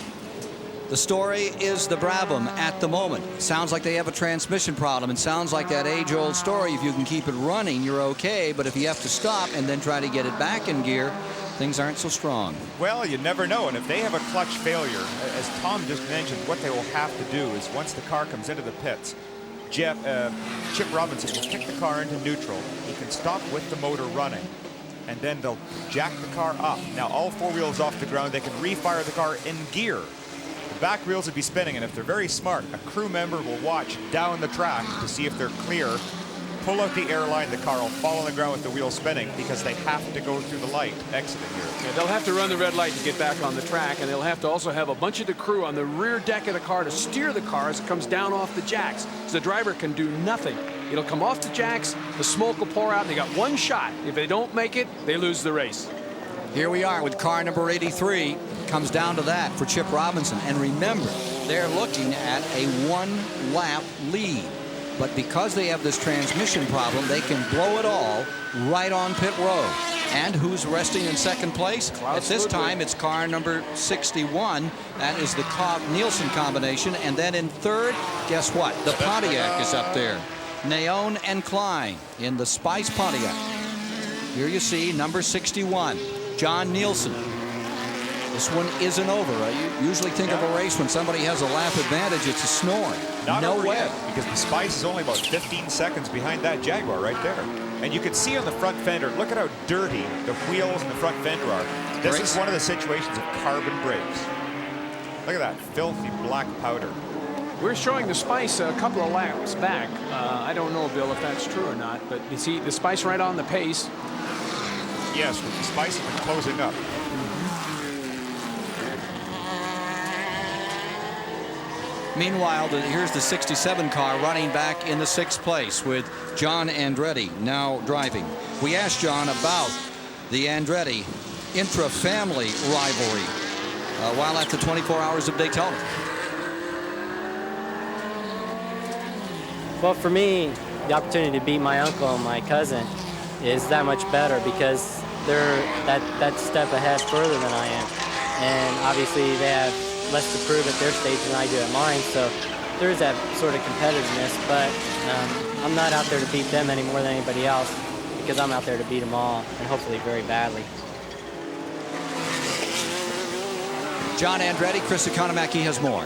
The story is the Brabham at the moment. Sounds like they have a transmission problem, and sounds like that age-old story. If you can keep it running, you're okay, but if you have to stop and then try to get it back in gear, things aren't so strong. Well, you never know, and if they have a clutch failure, as Tom just mentioned, what they will have to do is once the car comes into the pits, Chip Robinson will kick the car into neutral. He can stop with the motor running, and then they'll jack the car up. Now, all four wheels off the ground, they can refire the car in gear. The back wheels would be spinning, and if they're very smart, a crew member will watch down the track to see if they're clear, pull out the air line, the car will fall on the ground with the wheels spinning because they have to go through the light exiting here. Yeah, they'll have to run the red light to get back on the track, and they'll have to also have a bunch of the crew on the rear deck of the car to steer the car as it comes down off the jacks, so the driver can do nothing. It'll come off the jacks, the smoke will pour out, and they got one shot. If they don't make it, they lose the race. Here we are with car number 83. Comes down to that for Chip Robinson. And remember, they're looking at a one-lap lead. But because they have this transmission problem, they can blow it all right on pit road. And who's resting in second place? At this time, it's car number 61. That is the Cobb-Nielsen combination. And then in third, guess what? The Pontiac is up there. Naon and Klein in the Spice Pontiac. Here you see number 61, John Nielsen. This one isn't over. You usually think of a race when somebody has a lap advantage, it's a snore. No way, because the Spice is only about 15 seconds behind that Jaguar right there. And you can see on the front fender, look at how dirty the wheels and the front fender are. This is one of the situations of carbon brakes. Look at that filthy black powder. We're showing the Spice a couple of laps back. I don't know, Bill, if that's true or not, but you see the Spice right on the pace. Yes, with the Spice has been closing up. Meanwhile, here's the 67 car running back in the 6th place with John Andretti now driving. We asked John about the Andretti intra-family rivalry while at the 24 Hours of Daytona. Well, for me, the opportunity to beat my uncle and my cousin is that much better because they're that step ahead further than I am. And obviously they have less to prove at their stage than I do at mine, so there is that sort of competitiveness, but I'm not out there to beat them any more than anybody else because I'm out there to beat them all, and hopefully very badly. John Andretti, Chris Economaki has more.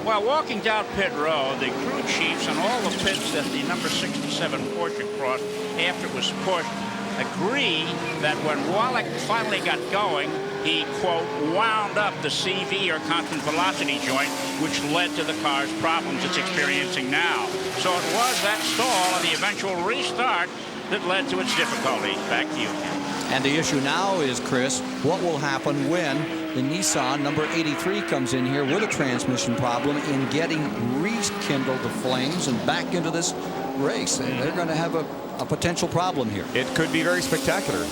While walking down pit road, the crew chiefs and all the pits that the number 67 Porsche crossed after it was pushed agree that when Wallach finally got going, he, quote, wound up the CV, or constant velocity joint, which led to the car's problems it's experiencing now. So it was that stall and the eventual restart that led to its difficulties. Back to you, Ken. And the issue now is, Chris, what will happen when the Nissan number 83 comes in here with a transmission problem in getting rekindled the flames and back into this race? They're going to have a potential problem here. It could be very spectacular.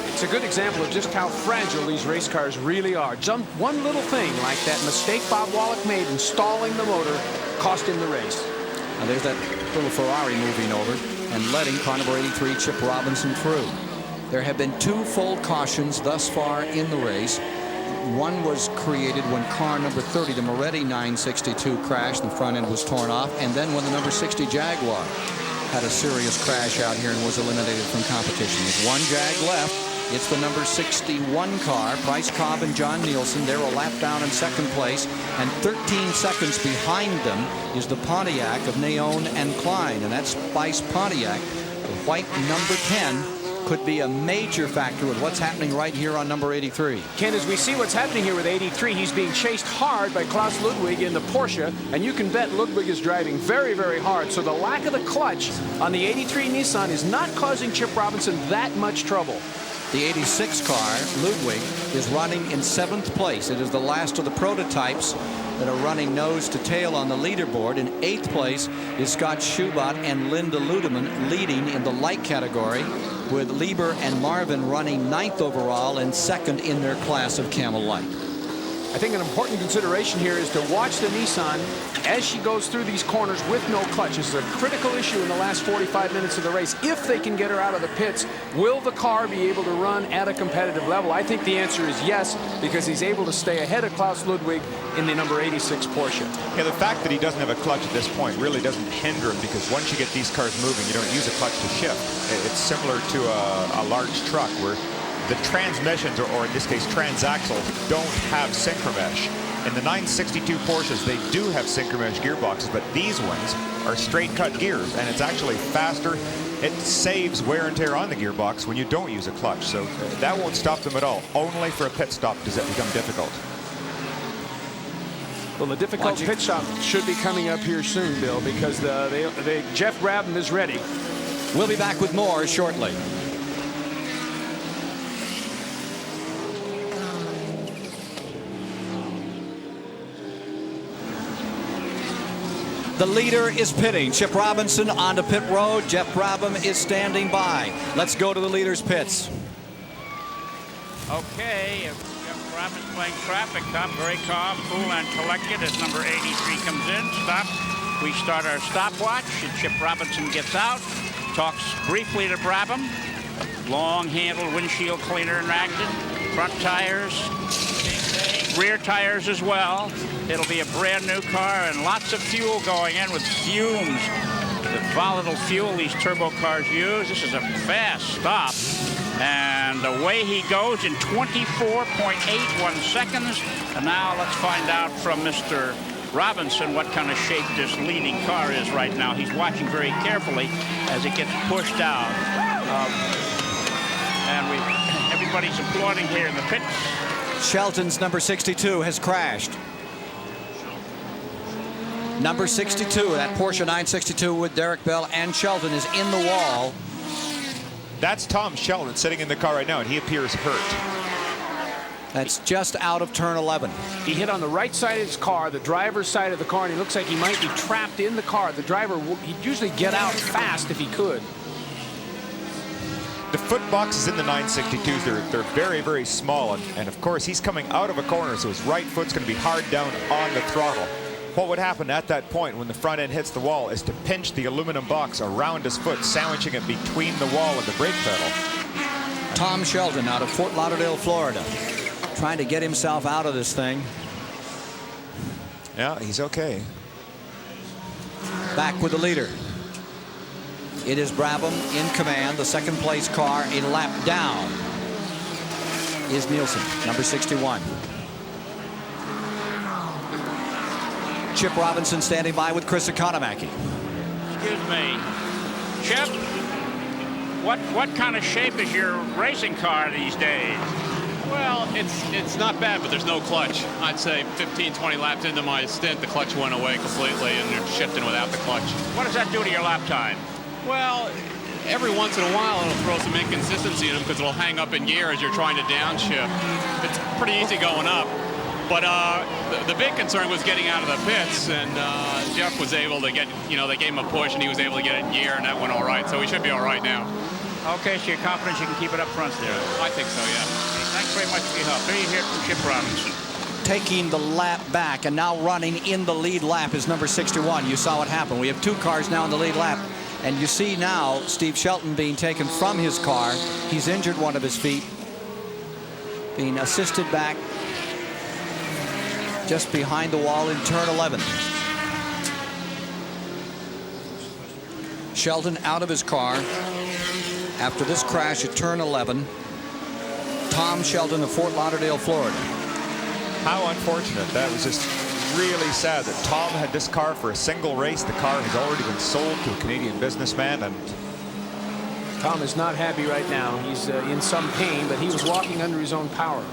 It's a good example of just how fragile these race cars really are. One little thing like that mistake Bob Wallach made in stalling the motor cost him the race. Now there's that little Ferrari moving over and letting car number 83 Chip Robinson through. There have been 2 full cautions thus far in the race. One was created when car number 30, the Moretti 962, crashed and the front end was torn off, and then when the number 60 Jaguar had a serious crash out here and was eliminated from competition. With 1 Jag left, it's the number 61 car, Price, Cobb, and John Nielsen. They're a lap down in second place, and 13 seconds behind them is the Pontiac of Naon and Klein, and that Spice Pontiac, the white number 10, could be a major factor with what's happening right here on number 83. Ken, as we see what's happening here with 83, he's being chased hard by Klaus Ludwig in the Porsche, and you can bet Ludwig is driving very, very hard. So the lack of the clutch on the 83 Nissan is not causing Chip Robinson that much trouble. The 86 car, Ludwig, is running in 7th place. It is the last of the prototypes that are running nose to tail on the leaderboard. In 8th place is Scott Schubert and Linda Ludeman leading in the light category, with Lieber and Marvin running 9th overall and 2nd in their class of Camel Light. I think an important consideration here is to watch the Nissan as she goes through these corners with no clutch. This is a critical issue in the last 45 minutes of the race. If they can get her out of the pits, will the car be able to run at a competitive level? I think the answer is yes, because he's able to stay ahead of Klaus Ludwig in the number 86 Porsche. Yeah, the fact that he doesn't have a clutch at this point really doesn't hinder him, because once you get these cars moving, you don't use a clutch to shift. It's similar to a large truck where the transmissions, or in this case transaxles, don't have synchromesh. In the 962 Porsches, they do have synchromesh gearboxes, but these ones are straight cut gears, and it's actually faster. It saves wear and tear on the gearbox when you don't use a clutch, so that won't stop them at all. Only for a pit stop does it become difficult. Well, the difficult pit stop should be coming up here soon, Bill, because Geoff Brabham is ready. We'll be back with more shortly. The leader is pitting. Chip Robinson onto pit road. Geoff Brabham is standing by. Let's go to the leader's pits. Okay, Geoff Brabham's playing traffic cop, very calm, cool, and collected as number 83 comes in. Stop. We start our stopwatch, and Chip Robinson gets out, talks briefly to Brabham. Long-handled windshield cleaner in action, front tires, rear tires as well. It'll be a brand new car and lots of fuel going in with fumes. The volatile fuel these turbo cars use. This is a fast stop. And away he goes in 24.81 seconds. And now let's find out from Mr. Robinson what kind of shape this leading car is right now. He's watching very carefully as it gets pushed out. And everybody's applauding here in the pits. Shelton's number 62 has crashed. Number 62, that Porsche 962 with Derek Bell and Shelton, is in the wall. That's Tom Shelton sitting in the car right now, and he appears hurt. That's just out of turn 11. He hit on the right side of his car, the driver's side of the car, and he looks like he might be trapped in the car. The driver, he'd usually get out fast if he could. The foot boxes in the 962s, they're very, very small. And of course, he's coming out of a corner, so his right foot's going to be hard down on the throttle. What would happen at that point when the front end hits the wall is to pinch the aluminum box around his foot, sandwiching it between the wall and the brake pedal. Tom Shelton out of Fort Lauderdale, Florida, trying to get himself out of this thing. Yeah, he's okay. Back with the leader. It is Brabham in command. The second place car a lap down is Nielsen, number 61. Chip Robinson standing by with Chris Economaki. Excuse me. Chip, what kind of shape is your racing car these days? Well, it's not bad, but there's no clutch. I'd say 15, 20 laps into my stint, the clutch went away completely, and you're shifting without the clutch. What does that do to your lap time? Well, every once in a while, it'll throw some inconsistency in them because it'll hang up in gear as you're trying to downshift. It's pretty easy going up. But the big concern was getting out of the pits, and Geoff was able to get, they gave him a push, and he was able to get it in gear, and that went all right. So we should be all right now. Okay, so you're confident you can keep it up front there? I think so, yeah. Okay, thanks very much for your help. Here you hear it from Chip Robinson. Taking the lap back and now running in the lead lap is number 61. You saw what happened. We have two cars now in the lead lap. And you see now Steve Shelton being taken from his car. He's injured one of his feet. Being assisted back just behind the wall in turn 11. Shelton out of his car after this crash at turn 11. Tom Shelton of Fort Lauderdale, Florida. How unfortunate. That was just really sad that Tom had this car for a single race. The car has already been sold to a Canadian businessman, and Tom is not happy right now. He's in some pain, but he was walking under his own power.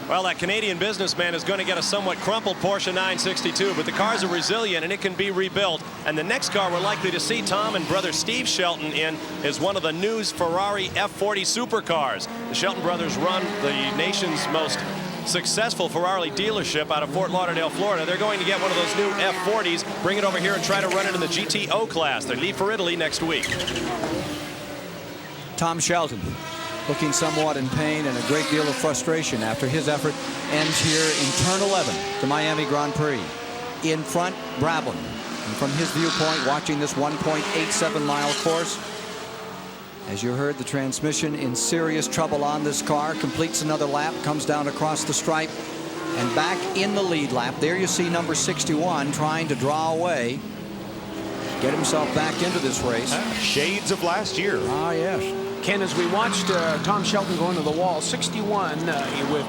Well, that Canadian businessman is going to get a somewhat crumpled Porsche 962, but the cars are resilient and it can be rebuilt. And the next car we're likely to see Tom and brother Steve Shelton in is one of the new Ferrari F40 supercars. The Shelton brothers run the nation's most successful Ferrari dealership out of Fort Lauderdale, Florida. They're going to get one of those new F40s, bring it over here and try to run it in the GTO class. They leave for Italy next week. Tom Shelton looking somewhat in pain and a great deal of frustration after his effort ends here in turn 11, the Miami Grand Prix. In front, Brabham. And from his viewpoint, watching this 1.87-mile course, as you heard, the transmission in serious trouble on this car, completes another lap, comes down across the stripe, and back in the lead lap. There you see number 61 trying to draw away, get himself back into this race. Shades of last year. Ah, yes. Ken, as we watched Tom Shelton go into the wall, 61 with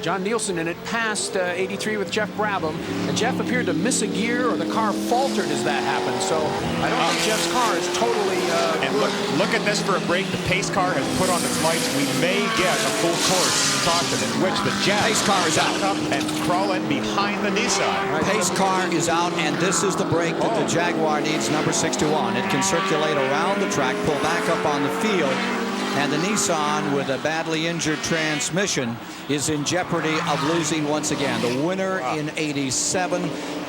John Nielsen in it, past 83 with Geoff Brabham, and Geoff appeared to miss a gear or the car faltered as that happened. So I don't think Geoff's car is totally and look at this for a break. The pace car has put on its lights. We may get a full course caution in which the pace car is out up and crawl in behind the Nissan. Pace car is out, and this is the brake that the Jaguar needs, number 61. It can circulate around the track, pull back up on the field, and the Nissan with a badly injured transmission is in jeopardy of losing once again. The winner in 87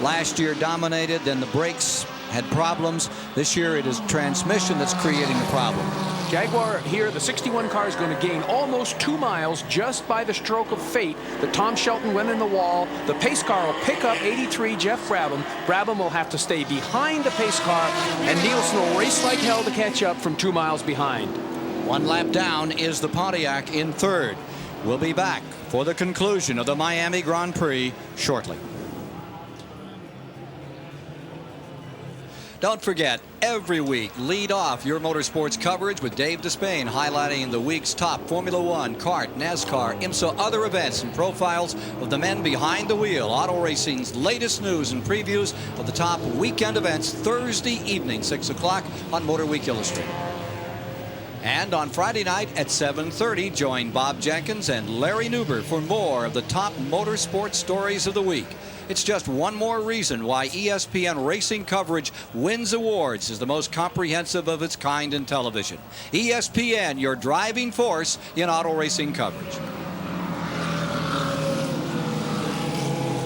last year dominated, then the brakes had problems. This year it is transmission that's creating the problem. Jaguar here, the 61 car is going to gain almost 2 miles just by the stroke of fate that Tom Shelton went in the wall. The pace car will pick up 83 Geoff Brabham. Brabham will have to stay behind the pace car, and Nielsen will race like hell to catch up from 2 miles behind. 1 lap down is the Pontiac in third. We'll be back for the conclusion of the Miami Grand Prix shortly. Don't forget, every week, lead off your motorsports coverage with Dave Despain, highlighting the week's top Formula One, kart, NASCAR, IMSA, other events, and profiles of the men behind the wheel. Auto racing's latest news and previews of the top weekend events Thursday evening, 6 o'clock on Motor Week Illustrated. And on Friday night at 7:30, join Bob Jenkins and Larry Newber for more of the top motorsport stories of the week. It's just one more reason why ESPN racing coverage wins awards as the most comprehensive of its kind in television. ESPN, your driving force in auto racing coverage.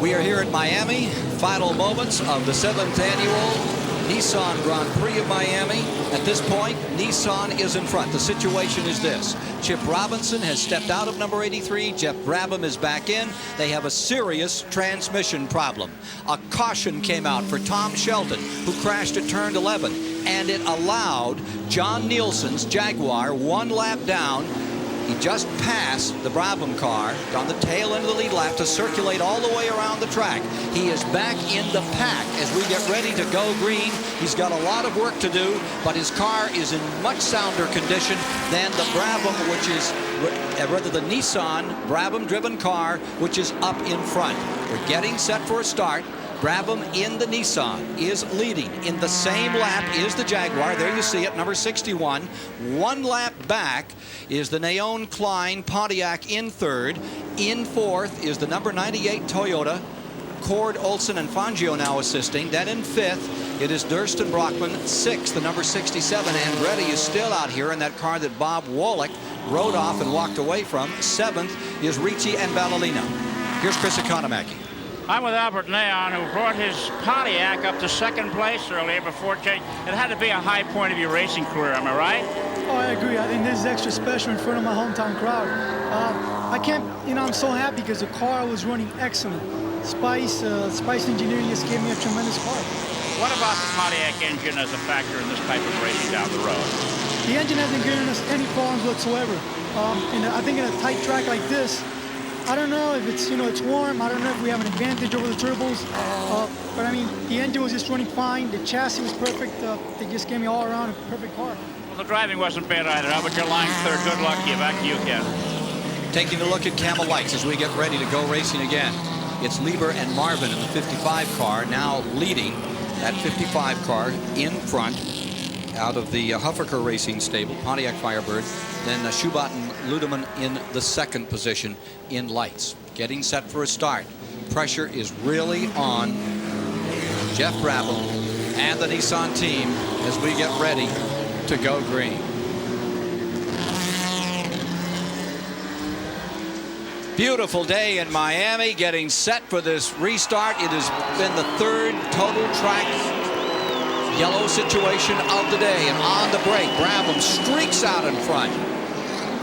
We are here at Miami, final moments of the 7th annual Nissan Grand Prix of Miami. At this point, Nissan is in front. The situation is this. Chip Robinson has stepped out of number 83. Geoff Brabham is back in. They have a serious transmission problem. A caution came out for Tom Shelton, who crashed at turn 11, and it allowed John Nielsen's Jaguar 1 lap down. He just passed the Brabham car on the tail end of the lead lap to circulate all the way around the track. He is back in the pack as we get ready to go green. He's got a lot of work to do, but his car is in much sounder condition than the Brabham, which is rather the Nissan Brabham-driven car, which is up in front. We're getting set for a start. Brabham in the Nissan is leading. In the same lap is the Jaguar. There you see it, number 61. 1 lap back is the Naon Klein Pontiac in third. In fourth is the number 98 Toyota. Cord, Olsen, and Fangio now assisting. Then in fifth, it is Durst and Brockman. Sixth, the number 67. Andretti is still out here in that car that Bob Wallach rode off and walked away from. Seventh is Ricci and Ballalino. Here's Chris Economaki. I'm with Albert Naon, who brought his Pontiac up to 2nd place earlier before change. It had to be a high point of your racing career, am I right? Oh, I agree. I think this is extra special in front of my hometown crowd. I can't, I'm so happy because the car was running excellent. Spice Engineering just gave me a tremendous car. What about the Pontiac engine as a factor in this type of racing down the road? The engine hasn't given us any problems whatsoever. I think in a tight track like this, I don't know if it's, it's warm. I don't know if we have an advantage over the turbos. But I mean, the engine was just running fine. The chassis was perfect. They just gave me all around a perfect car. Well, the driving wasn't bad either. Albert, you're lying third. Good luck to you. Back to you, Ken. Taking a look at Camel Lights as we get ready to go racing again. It's Lieber and Marvin in the 55 car, now leading that 55 car in front out of the Huffaker Racing stable, Pontiac Firebird. Then Schubert and Ludemann in the 2nd position in lights. Getting set for a start. Pressure is really on Geoff Brabham and the Nissan team as we get ready to go green. Beautiful day in Miami, getting set for this restart. It has been the 3rd total track yellow situation of the day, and on the break, Brabham streaks out in front.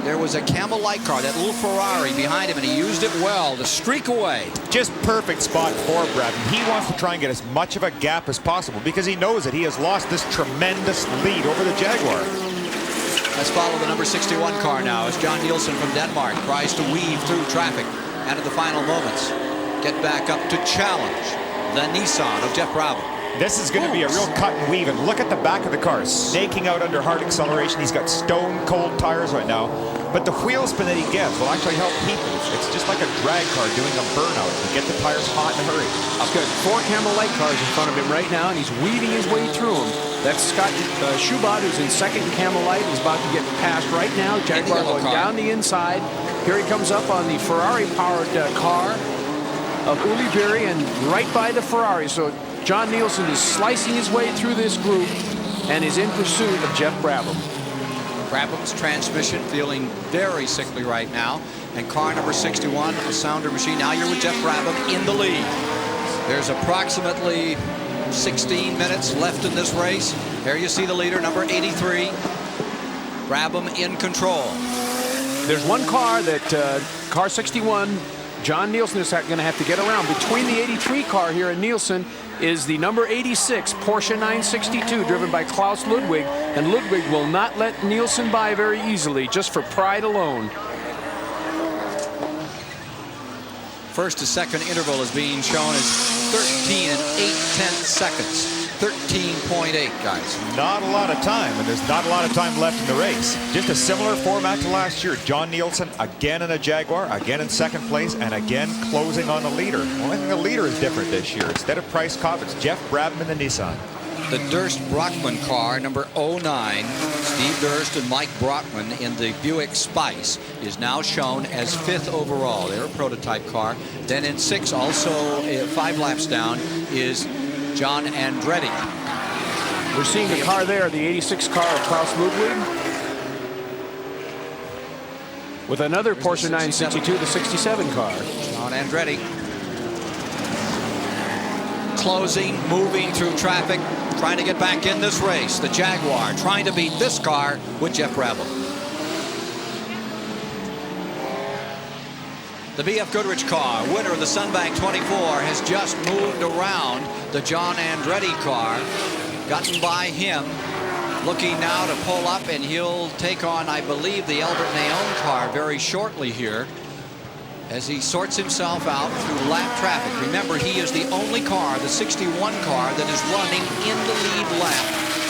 There was a Camel Light car, that little Ferrari behind him, and he used it well to streak away. Just perfect spot for Brabham. He wants to try and get as much of a gap as possible because he knows that he has lost this tremendous lead over the Jaguar. Let's follow the number 61 car now as John Nielsen from Denmark tries to weave through traffic. And at the final moments, get back up to challenge the Nissan of Geoff Brabham. This is going to be a real cut and weave, and look at the back of the car, snaking out under hard acceleration. He's got stone cold tires right now, but the wheel spin that he gets will actually help keep him. It's just like a drag car doing a burnout. You get the tires hot in a hurry. He's got 4 Camel Light cars in front of him right now, and he's weaving his way through them. That's Scott Schubert, who's in second in Camel Light. He's about to get passed right now. Jaguar going down the inside. Here he comes up on the Ferrari-powered car of Uli Berry, and right by the Ferrari. So John Nielsen is slicing his way through this group and is in pursuit of Geoff Brabham. Brabham's transmission feeling very sickly right now. And car number 61, a sounder machine. Now you're with Geoff Brabham in the lead. There's approximately 16 minutes left in this race. There you see the leader, number 83. Brabham in control. There's one car that, car 61, John Nielsen is going to have to get around. Between the 83 car here and Nielsen is the number 86 Porsche 962 driven by Klaus Ludwig, and Ludwig will not let Nielsen by very easily, just for pride alone. First to second interval is being shown as 13 and 8/10 seconds. 13.8, guys. Not a lot of time, and there's not a lot of time left in the race. Just a similar format to last year. John Nielsen again in a Jaguar, again in second place, and again closing on the leader. Well, I think the leader is different this year. Instead of Price Cobb, it's Geoff Brabham in the Nissan. The Durst Brockman car, number 09, Steve Durst and Mike Brockman in the Buick Spice, is now shown as 5th overall. They're a prototype car. Then in 6, also 5 laps down, is John Andretti. We're seeing the car there, the 86 car of Klaus Ludwig, with another Porsche 962, the 67 car. John Andretti. Closing, moving through traffic, trying to get back in this race. The Jaguar trying to beat this car with Geoff Brabham. The B.F. Goodrich car, winner of the Sunbank 24, has just moved around the John Andretti car, gotten by him, looking now to pull up, and he'll take on, I believe, the Albert Naon car very shortly here as he sorts himself out through lap traffic. Remember, he is the only car, the 61 car, that is running in the lead lap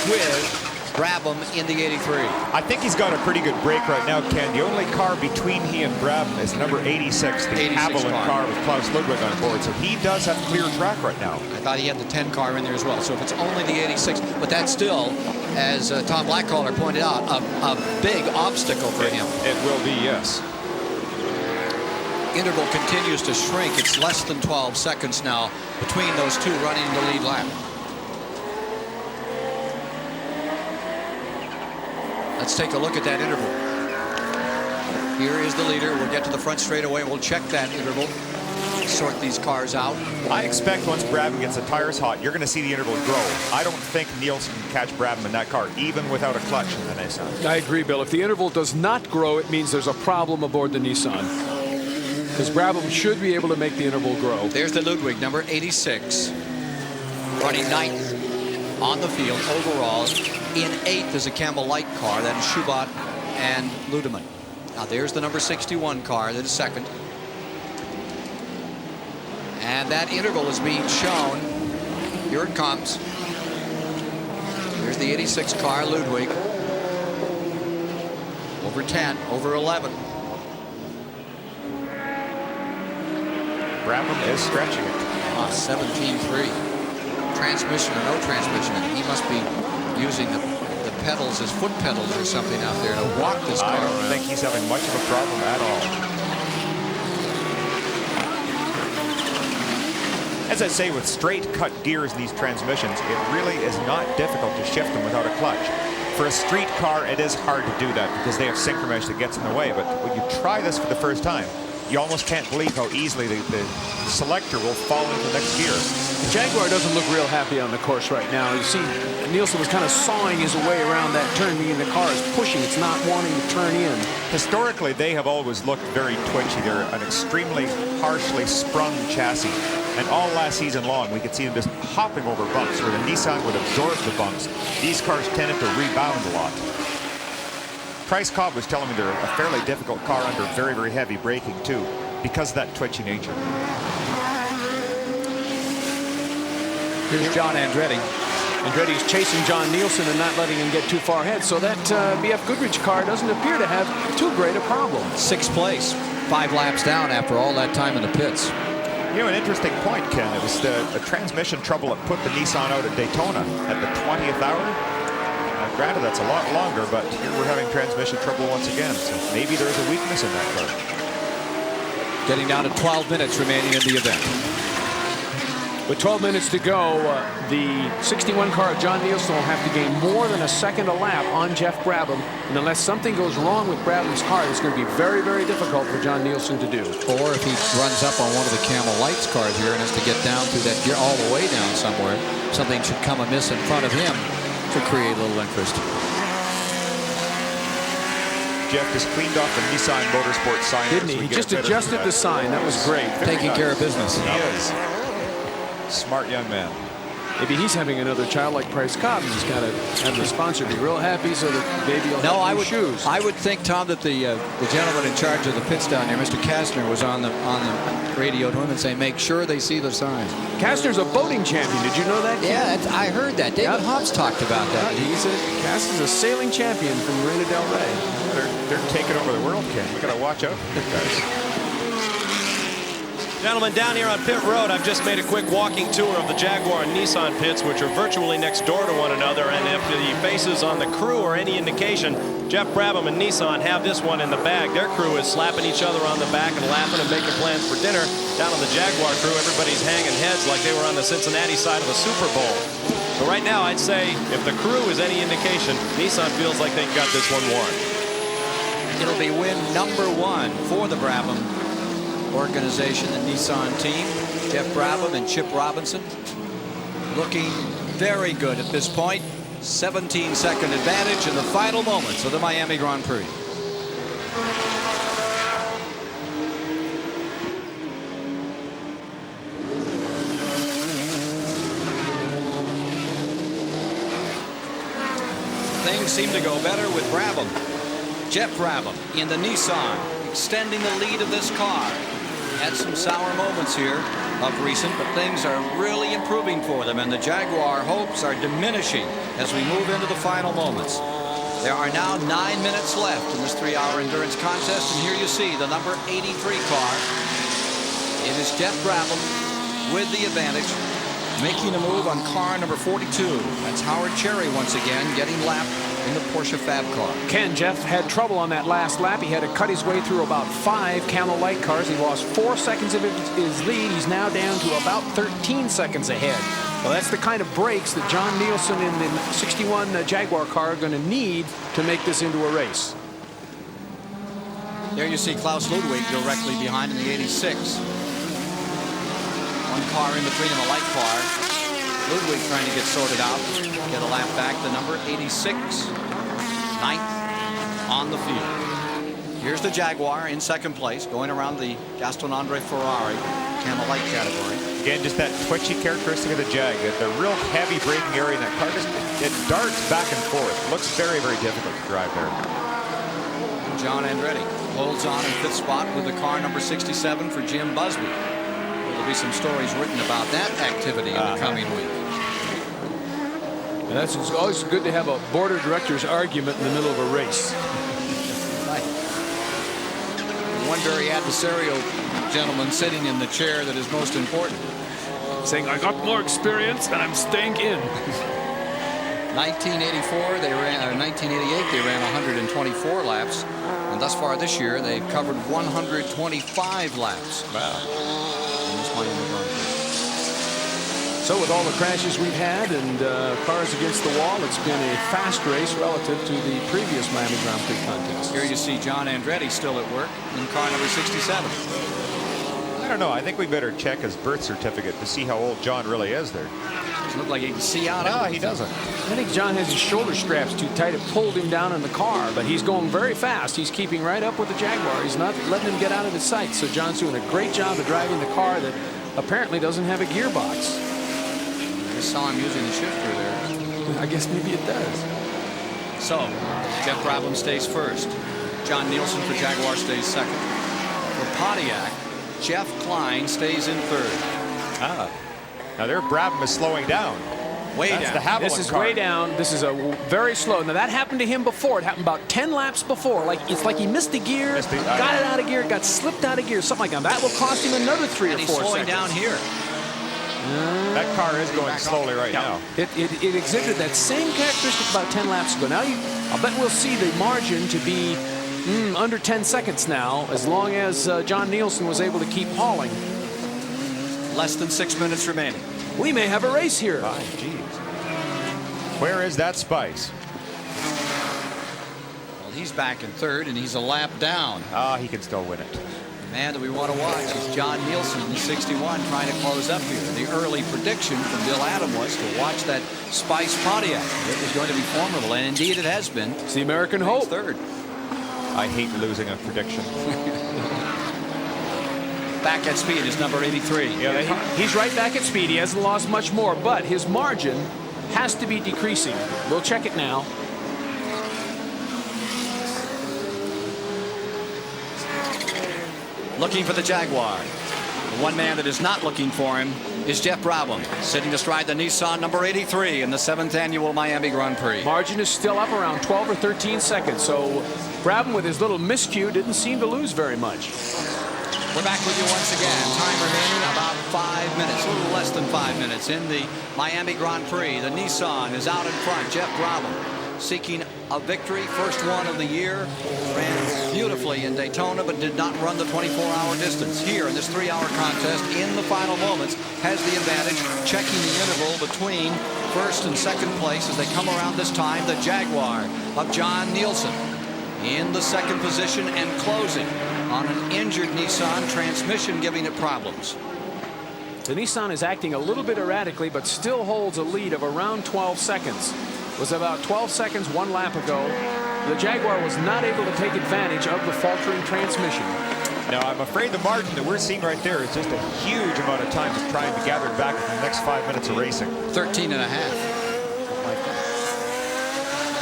with Brabham in the 83. I think he's got a pretty good break right now, Ken. The only car between he and Brabham is number 86, the Haviland car with Klaus Ludwig on board. So he does have clear track right now. I thought he had the 10 car in there as well. So if it's only the 86, but that's still, as Tom Blackcaller pointed out, a big obstacle for him. It will be, yes. Interval continues to shrink. It's less than 12 seconds now between those two running in the lead lap. Let's take a look at that interval. Here is the leader. We'll get to the front straightaway. We'll check that interval. Sort these cars out. I expect once Brabham gets the tires hot, you're going to see the interval grow. I don't think Nielsen can catch Brabham in that car, even without a clutch in the Nissan. I agree, Bill. If the interval does not grow, it means there's a problem aboard the Nissan, because Brabham should be able to make the interval grow. There's the Ludwig, number 86, running 9th on the field overall. In 8th is a Camel Light car. That is Schubert and Ludemann. Now there's the number 61 car that is 2nd. And that interval is being shown. Here it comes. Here's the 86 car, Ludwig. Over 10, over 11. Brabham is stretching it. 17.3. Transmission or no transmission. He must be using the pedals as foot pedals or something out there to walk this car. I don't think he's having much of a problem at all. As I say, with straight cut gears in these transmissions, it really is not difficult to shift them without a clutch. For a street car, it is hard to do that because they have synchro mesh that gets in the way. But when you try this for the first time, you almost can't believe how easily the selector will fall into the next gear. The Jaguar doesn't look real happy on the course right now. You see, Nielsen was kind of sawing his way around that turn, meaning the car is pushing. It's not wanting to turn in. Historically, they have always looked very twitchy. They're an extremely harshly sprung chassis. And all last season long, we could see them just hopping over bumps where the Nissan would absorb the bumps. These cars tended to rebound a lot. Price Cobb was telling me they're a fairly difficult car under very, very heavy braking too, because of that twitchy nature. Here's John Andretti. Andretti's chasing John Nielsen and not letting him get too far ahead. So that BF Goodrich car doesn't appear to have too great a problem. 6th place, 5 laps down after all that time in the pits. You know, an interesting point, Ken. It was the transmission trouble that put the Nissan out at Daytona at the 20th hour. Granted, that's a lot longer, but here we're having transmission trouble once again. So maybe there's a weakness in that car. Getting down to 12 minutes remaining in the event. With 12 minutes to go, the 61 car of John Nielsen will have to gain more than a second a lap on Geoff Brabham. And unless something goes wrong with Brabham's car, it's going to be very, very difficult for John Nielsen to do. Or if he runs up on one of the Camel Lights cars here and has to get down through that gear all the way down somewhere, something should come amiss in front of him to create a little interest. Geoff just cleaned off the Nissan Motorsport sign. Didn't he? He just adjusted the sign. That was great. Taking care of business. He is. Smart young man. Maybe he's having another child like Price Cobb. He's got to have the sponsor be real happy so that the baby will have new shoes. I would think, Tom, that the gentleman in charge of the pits down here, Mr. Kastner, was on the radio to him and saying, make sure they see the sign. Kastner's a boating champion. Did you know that? Yeah, I heard that. David Hobbs talked about that. Kastner's a sailing champion from Marina del Rey. They're taking over the world, Ken. We got to watch out for these guys. Gentlemen, down here on pit road, I've just made a quick walking tour of the Jaguar and Nissan pits, which are virtually next door to one another. And if the faces on the crew are any indication, Geoff Brabham and Nissan have this one in the bag. Their crew is slapping each other on the back and laughing and making plans for dinner. Down on the Jaguar crew, everybody's hanging heads like they were on the Cincinnati side of the Super Bowl. But right now, I'd say if the crew is any indication, Nissan feels like they've got this one won. It'll be win number 1 for the Brabham organization, the Nissan team. Geoff Brabham and Chip Robinson looking very good at this point. 17-second advantage in the final moments of the Miami Grand Prix. Things seem to go better with Brabham. Geoff Brabham in the Nissan, extending the lead of this car. Had some sour moments here of recent, but things are really improving for them, and the Jaguar hopes are diminishing as we move into the final moments. There are now 9 minutes left in this 3-hour endurance contest, and here you see the number 83 car. It is Geoff Brabham with the advantage, making a move on car number 42. That's Howard Cherry once again getting lapped in the Porsche Fab car. Ken, Geoff had trouble on that last lap. He had to cut his way through about 5 Camel Light cars. He lost 4 seconds of his lead. He's now down to about 13 seconds ahead. Well, that's the kind of brakes that John Nielsen in the 61 Jaguar car are going to need to make this into a race. There you see Klaus Ludwig directly behind in the 86. One car in between him, a light car. Ludwig trying to get sorted out, get a lap back. The number 86, 9th on the field. Here's the Jaguar in 2nd place, going around the Gaston Andre Ferrari Camel Light category. Again, just that twitchy characteristic of the Jag. The real heavy braking area in that car, it darts back and forth. It looks very, very difficult to drive there. John Andretti holds on in 5th spot with the car number 67 for Jim Busby. There'll be some stories written about that activity in the coming week. And it's always good to have a board of directors argument in the middle of a race. Right. One very adversarial gentleman sitting in the chair that is most important. Saying, I got more experience and I'm staying in. 1984, they ran, 1988, they ran 124 laps. And thus far this year, they've covered 125 laps. Wow. So with all the crashes we've had and cars against the wall, it's been a fast race relative to the previous Miami Grand Prix contest. Here you see John Andretti still at work in car number 67. I don't know. I think we better check his birth certificate to see how old John really is there. Doesn't look like he can see out. No, he doesn't. I think John has his shoulder straps too tight. It pulled him down in the car, but he's going very fast. He's keeping right up with the Jaguar. He's not letting him get out of his sight. So John's doing a great job of driving the car that apparently doesn't have a gearbox. I saw him using the shifter there. I guess maybe it does. So, Geoff Brabham stays first. John Nielsen for Jaguar stays second. For Pontiac, Jeff Klein stays in third. Now there, Brabham is slowing down. Way That's down. the Haviland This is car. way down. This is a very slow. Now that happened to him before. It happened about 10 laps before. It's like he missed a gear, got it out of gear, got slipped out of gear, something like that. That will cost him another 3 or 4 seconds. And he's slowing down here. That car is going slowly right now. It exhibited that same characteristic about 10 laps ago. Now I'll bet we'll see the margin to be under 10 seconds now, as long as John Nielsen was able to keep hauling. Less than 6 minutes remaining. We may have a race here. Oh, geez. Where is that Spice? Well, he's back in third, and he's a lap down. He can still win it. The man that we want to watch is John Nielsen in the 61 trying to close up here. The early prediction from Bill Adam was to watch that Spice Pontiac. It was going to be formidable, and indeed it has been. It's the American hope. Third. I hate losing a prediction. Back at speed is number 83. Yeah, he's right back at speed. He hasn't lost much more, but his margin has to be decreasing. We'll check it now. Looking for the Jaguar. The one man that is not looking for him is Geoff Brabham, sitting astride the Nissan number 83 in the 7th annual Miami Grand Prix. Margin is still up around 12 or 13 seconds, so Brabham with his little miscue didn't seem to lose very much. We're back with you once again. Time remaining about 5 minutes, a little less than 5 minutes in the Miami Grand Prix. The Nissan is out in front. Geoff Brabham seeking a victory, first one of the year. Ran beautifully in Daytona, but did not run the 24-hour distance. Here in this 3-hour contest, in the final moments, has the advantage, checking the interval between first and second place as they come around this time. The Jaguar of John Nielsen in the second position and closing on an injured Nissan, transmission giving it problems. The Nissan is acting a little bit erratically, but still holds a lead of around 12 seconds. It was about 12 seconds 1 lap ago. The Jaguar was not able to take advantage of the faltering transmission. Now, I'm afraid the margin that we're seeing right there is just a huge amount of time to try and be gathered back in the next 5 minutes of racing. 13 and a half.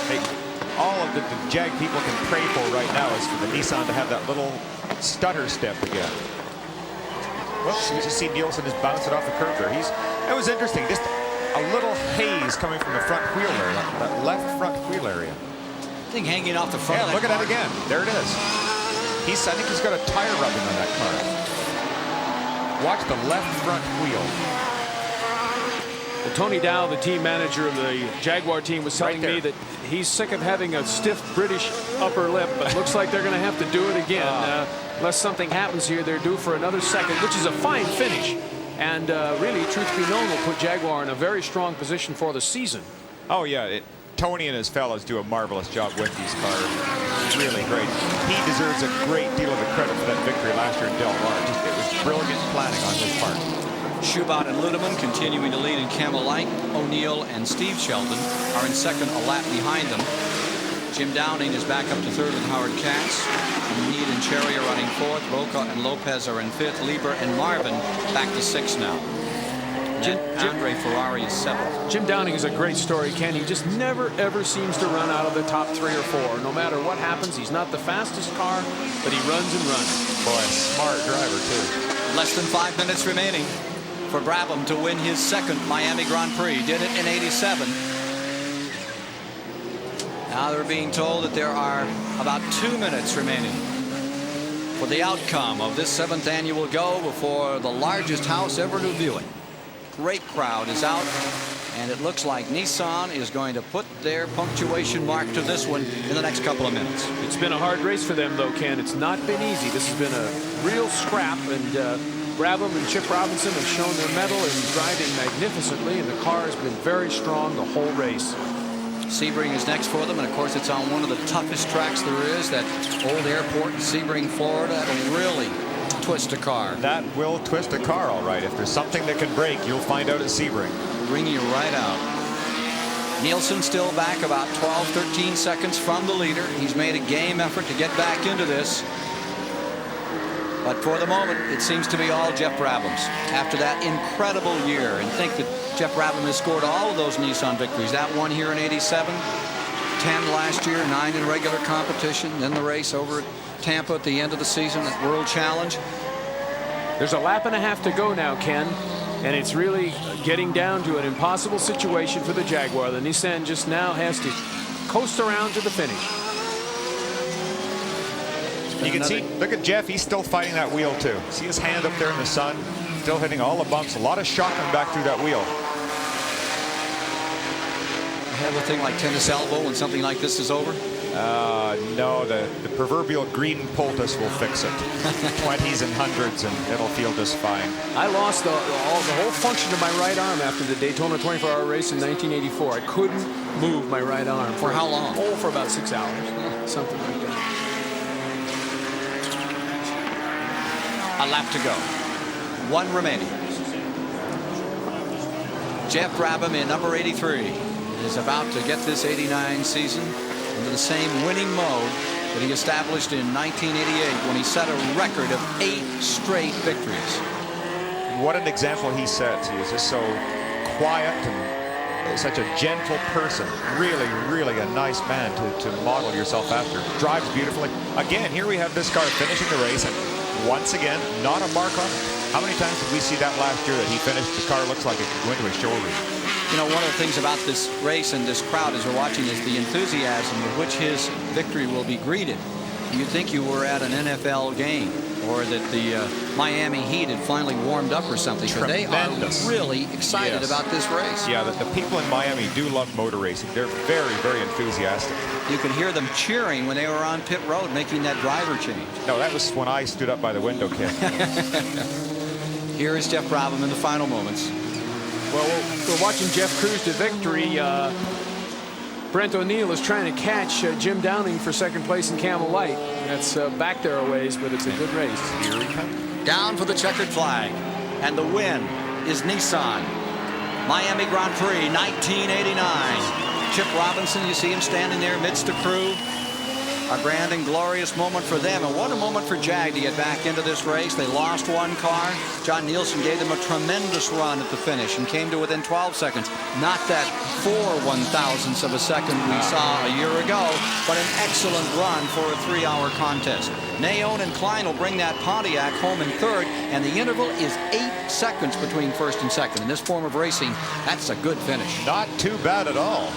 Hey, all of the Jag people can pray for right now is for the Nissan to have that little stutter step again. Whoops, you just see Nielsen just bounce it off the curb there. That was interesting, just a little haze coming from the front wheel there, that left front wheel area. Thing hanging off the front. Yeah, look at that again. There it is. I think he's got a tire rubbing on that car. Watch the left front wheel. Well, Tony Dow, the team manager of the Jaguar team, was telling me that he's sick of having a stiff British upper lip, but looks like they're going to have to do it again. Unless something happens here, they're due for another second, which is a fine finish. And really, truth be known, will put Jaguar in a very strong position for the season. Oh, yeah. Tony and his fellows do a marvelous job with these cars. Really great. He deserves a great deal of the credit for that victory last year in Del Mar. It was brilliant planning on his part. Schubert and Ludeman continuing to lead in Camel Light. O'Neill and Steve Sheldon are in second, a lap behind them. Jim Downing is back up to third with Howard Katz. Meade and Cherry are running fourth. Roca and Lopez are in fifth. Lieber and Marvin back to sixth now. Andre Ferrari is seventh. Jim Downing is a great story, Ken. He just never, ever seems to run out of the top 3 or 4. No matter what happens, he's not the fastest car, but he runs and runs. Boy, smart driver, too. Less than 5 minutes remaining for Brabham to win his second Miami Grand Prix. Did it in '87. Now they're being told that there are about 2 minutes remaining for the outcome of this 7th annual go before the largest house ever to view it. Great crowd is out, and it looks like Nissan is going to put their punctuation mark to this one in the next couple of minutes. It's been a hard race for them, though, Ken. It's not been easy. This has been a real scrap, and Brabham and Chip Robinson have shown their mettle in driving magnificently, and the car has been very strong the whole race. Sebring is next for them, and of course it's on one of the toughest tracks there is, that old airport in Sebring, Florida. That'll really twist a car. That will twist a car, all right. If there's something that can break, you'll find out at Sebring. Bring you right out. Nielsen still back about 12, 13 seconds from the leader. He's made a game effort to get back into this. But for the moment, it seems to be all Geoff Brabham's. After that incredible year, and think that Geoff Brabham has scored all of those Nissan victories. That one here in '87, 10 last year, 9 in regular competition, then the race over at Tampa at the end of the season at World Challenge. There's a lap and a half to go now, Ken. And it's really getting down to an impossible situation for the Jaguar. The Nissan just now has to coast around to the finish. You can see, look at Geoff, he's still fighting that wheel too. See his hand up there in the sun, still hitting all the bumps, a lot of shock coming back through that wheel. Have a thing like tennis elbow when something like this is over? No, the proverbial green poultice will fix it. 20s and 100s and it'll feel just fine. I lost the whole function of my right arm after the Daytona 24-hour race in 1984. I couldn't move my right arm. For how long? Oh, for about 6 hours, something like that. A lap to go. One remaining. Geoff Brabham in number 83 is about to get this 89 season into the same winning mode that he established in 1988 when he set a record of 8 straight victories. What an example he sets. He is just so quiet and such a gentle person. Really, really a nice man to model yourself after. Drives beautifully. Again, here we have this car finishing the race, and once again, not a mark on it. How many times did we see that last year that he finished, the car looks like it could go into his shoulder? You know, one of the things about this race and this crowd as we're watching is the enthusiasm with which his victory will be greeted. You'd think you were at an NFL game or that the Miami Heat had finally warmed up or something. But they are really excited about this race. Yeah, the people in Miami do love motor racing. They're very, very enthusiastic. You can hear them cheering when they were on pit road making that driver change. No, that was when I stood up by the window, Ken. Here is Geoff Brabham in the final moments. Well, we're watching Geoff cruise to victory. Brent O'Neill is trying to catch Jim Downing for second place in Camel Light. That's back there a ways, but it's a good race. Here he comes. Down for the checkered flag. And the win is Nissan. Miami Grand Prix 1989. Chip Robinson, you see him standing there amidst the crew. A grand and glorious moment for them, and what a moment for Jag to get back into this race. They lost one car. John Nielsen gave them a tremendous run at the finish and came to within 12 seconds. Not that 4 1/1000ths of a second we saw a year ago, but an excellent run for a 3-hour contest. Naone and Klein will bring that Pontiac home in third, and the interval is 8 seconds between first and second. In this form of racing, that's a good finish. Not too bad at all.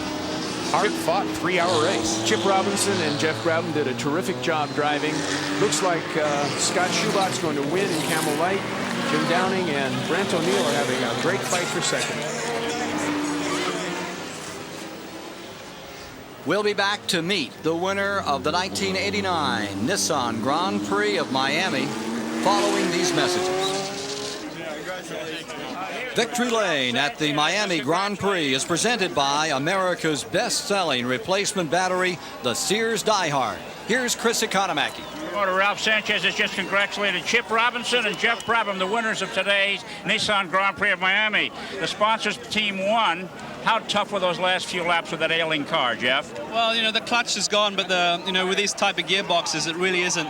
Hard-fought 3-hour race. Chip Robinson and Geoff Brabham did a terrific job driving. Looks like Scott Schubat's going to win in Camel Light. Jim Downing and Brent O'Neill are having a great fight for second. We'll be back to meet the winner of the 1989 Nissan Grand Prix of Miami following these messages. Victory Lane at the Miami Grand Prix is presented by America's best-selling replacement battery, the Sears Diehard. Here's Chris Economaki. Reporter Ralph Sanchez has just congratulated Chip Robinson and Geoff Brabham, the winners of today's Nissan Grand Prix of Miami. The sponsors team won. How tough were those last few laps with that ailing car, Geoff? Well, you know, the clutch is gone, but with these type of gearboxes, it really isn't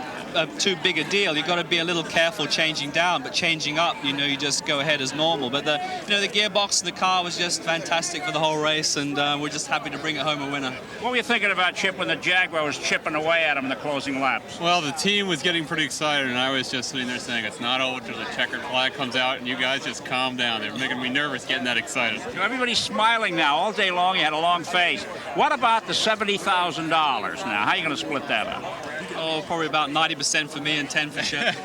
too big a deal. You've got to be a little careful changing down, but changing up, you just go ahead as normal. But the gearbox in the car was just fantastic for the whole race, and we're just happy to bring it home a winner. What were you thinking about Chip when the Jaguar was chipping away at him in the closing laps? Well, the team was getting pretty excited, and I was just sitting there saying, it's not over till the checkered flag comes out, and you guys just calm down. They're making me nervous getting that excited. Everybody's smiling now. All day long, you had a long face. What about the $70,000 now? How are you going to split that up? Oh, probably about 90% for me and 10 for Chip.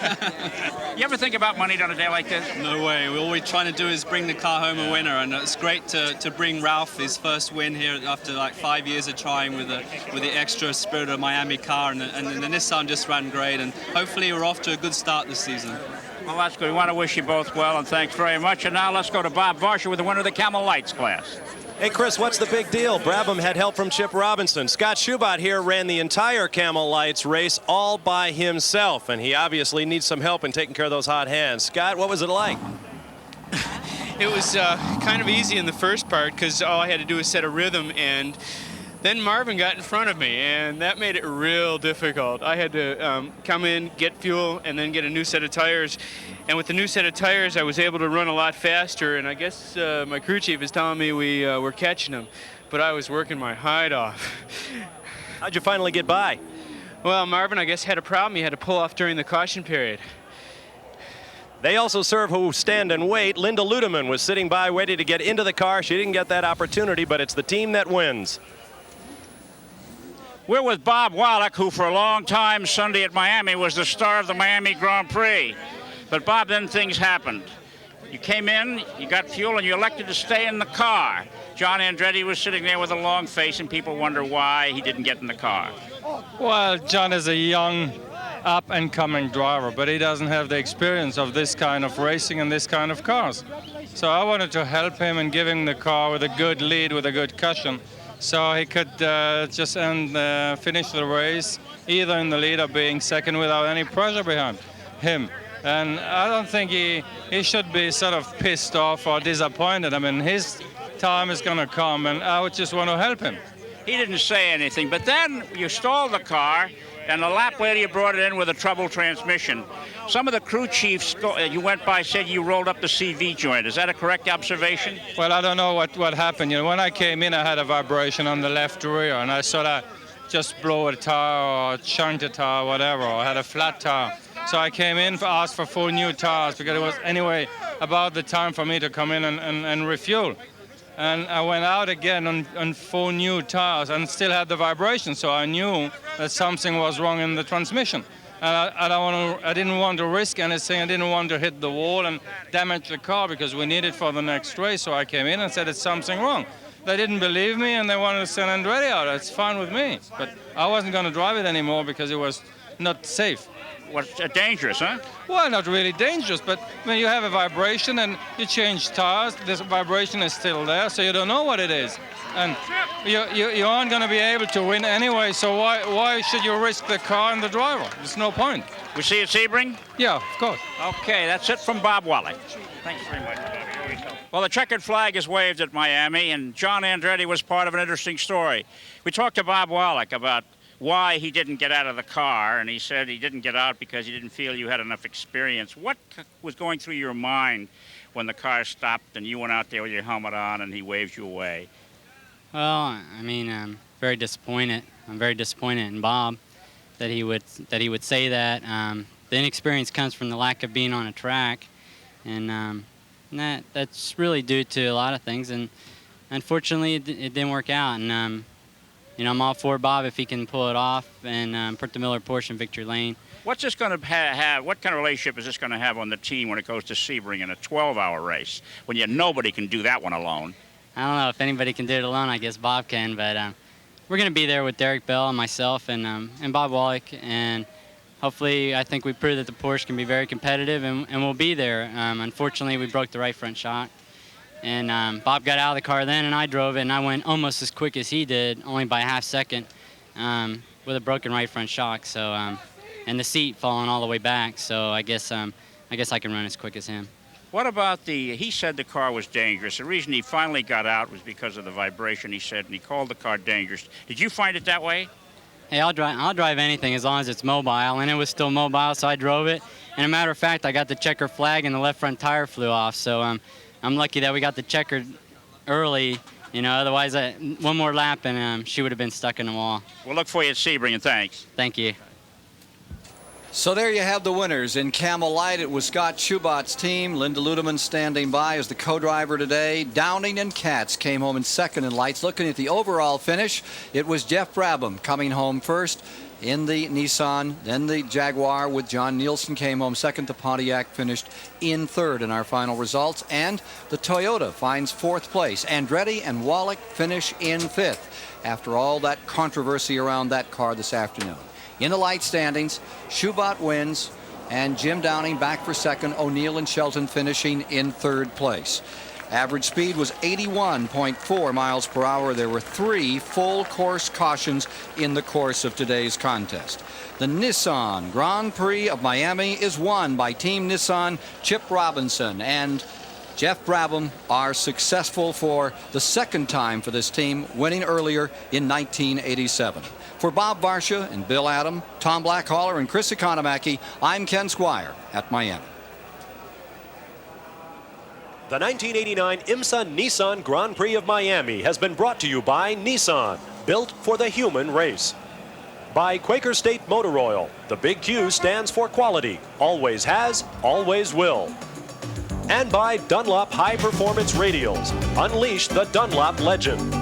You ever think about money on a day like this? No way. All we're trying to do is bring the car home a winner, and it's great to bring Ralph his first win here after like 5 years of trying with the Xtra Spirit of Miami car, and the Nissan just ran great, and hopefully we're off to a good start this season. Well, that's good. We want to wish you both well, and thanks very much. And now let's go to Bob Varsha with the winner of the Camel Lights class. Hey, Chris, what's the big deal? Brabham had help from Chip Robinson. Scott Schubat here ran the entire Camel Lights race all by himself, and he obviously needs some help in taking care of those hot hands. Scott, what was it like? It was kind of easy in the first part because all I had to do was set a rhythm, and then Marvin got in front of me, and that made it real difficult. I had to come in, get fuel, and then get a new set of tires. And with the new set of tires, I was able to run a lot faster, and I guess my crew chief is telling me we were catching them, but I was working my hide off. How'd you finally get by? Well, Marvin, I guess, had a problem. He had to pull off during the caution period. They also serve who stand and wait. Linda Ludeman was sitting by ready to get into the car. She didn't get that opportunity, but it's the team that wins. We're with Bob Wallach, who for a long time Sunday at Miami was the star of the Miami Grand Prix. But Bob, then things happened. You came in, you got fuel, and you elected to stay in the car. John Andretti was sitting there with a long face, and people wonder why he didn't get in the car. Well, John is a young, up-and-coming driver, but he doesn't have the experience of this kind of racing and this kind of cars. So I wanted to help him and give him the car with a good lead, with a good cushion, so he could just finish the race either in the lead or being second without any pressure behind him. And I don't think he should be sort of pissed off or disappointed. I mean, his time is going to come, and I would just want to help him. He didn't say anything, but then you stalled the car, and a lap later you brought it in with a trouble transmission. Some of the crew chiefs you went by said you rolled up the CV joint. Is that a correct observation? Well, I don't know what happened. You know, when I came in, I had a vibration on the left rear, and I sort of just blow a tire or chunked a tire, whatever, or had a flat tire. So I came in, asked for 4 new tires, because it was anyway about the time for me to come in and refuel. And I went out again on 4 new tires and still had the vibration, so I knew that something was wrong in the transmission. And I didn't want to risk anything. I didn't want to hit the wall and damage the car because we need it for the next race. So I came in and said, it's something wrong. They didn't believe me, and they wanted to send Andretti out. It's fine with me. But I wasn't going to drive it anymore because it was not safe. Was dangerous, huh? Well, not really dangerous, but when you have a vibration and you change tires, this vibration is still there, so you don't know what it is. And you aren't going to be able to win anyway, so why should you risk the car and the driver? There's no point. We see you at Sebring? Yeah, of course. Okay, that's it from Bob Wallach. Thank you very much. Well, the checkered flag is waved at Miami, and John Andretti was part of an interesting story. We talked to Bob Wallach about why he didn't get out of the car, and he said he didn't get out because he didn't feel you had enough experience. What was going through your mind when the car stopped and you went out there with your helmet on and he waved you away? Well, I mean, I'm very disappointed. I'm very disappointed in Bob that he would say that. The inexperience comes from the lack of being on a track, and that's really due to a lot of things. And unfortunately, it didn't work out. And you know, I'm all for Bob if he can pull it off and put the Miller Porsche in victory lane. What's this going to have? What kind of relationship is this going to have on the team when it goes to Sebring in a 12-hour race? When nobody can do that one alone. I don't know if anybody can do it alone. I guess Bob can, but we're going to be there with Derek Bell and myself and Bob Wallach, and hopefully, I think we proved that the Porsche can be very competitive, and we'll be there. Unfortunately, we broke the right front shock. And Bob got out of the car then, and I drove it, and I went almost as quick as he did, only by a half second, with a broken right front shock. So, and the seat falling all the way back. So I guess I can run as quick as him. What about he said the car was dangerous. The reason he finally got out was because of the vibration, he said, and he called the car dangerous. Did you find it that way? Hey, I'll drive anything as long as it's mobile, and it was still mobile, so I drove it. And a matter of fact, I got the checker flag, and the left front tire flew off. So I'm lucky that we got the checkered early, you know, otherwise one more lap and she would have been stuck in the wall. We'll look for you at Sebring, and thanks. Thank you. So there you have the winners. In Camel Light, it was Scott Schubart's team. Linda Ludeman standing by as the co-driver today. Downing and Katz came home in second in Lights. Looking at the overall finish, it was Geoff Brabham coming home first in the Nissan, then the Jaguar with John Nielsen came home second. The Pontiac finished in third in our final results, and the Toyota finds fourth place. Andretti and Wallach finish in fifth after all that controversy around that car this afternoon. In the light standings, Schubart wins, and Jim Downing back for second. O'Neill and Shelton finishing in third place. Average speed was 81.4 miles per hour. There were 3 full course cautions in the course of today's contest. The Nissan Grand Prix of Miami is won by Team Nissan. Chip Robinson and Geoff Brabham are successful for the second time for this team, winning earlier in 1987. For Bob Varsha and Bill Adam, Tom Blackhaller and Chris Economaki, I'm Ken Squire at Miami. The 1989 IMSA Nissan Grand Prix of Miami has been brought to you by Nissan, built for the human race. By Quaker State Motor Oil. The big Q stands for quality. Always has, always will. And by Dunlop High Performance Radials. Unleash the Dunlop legend.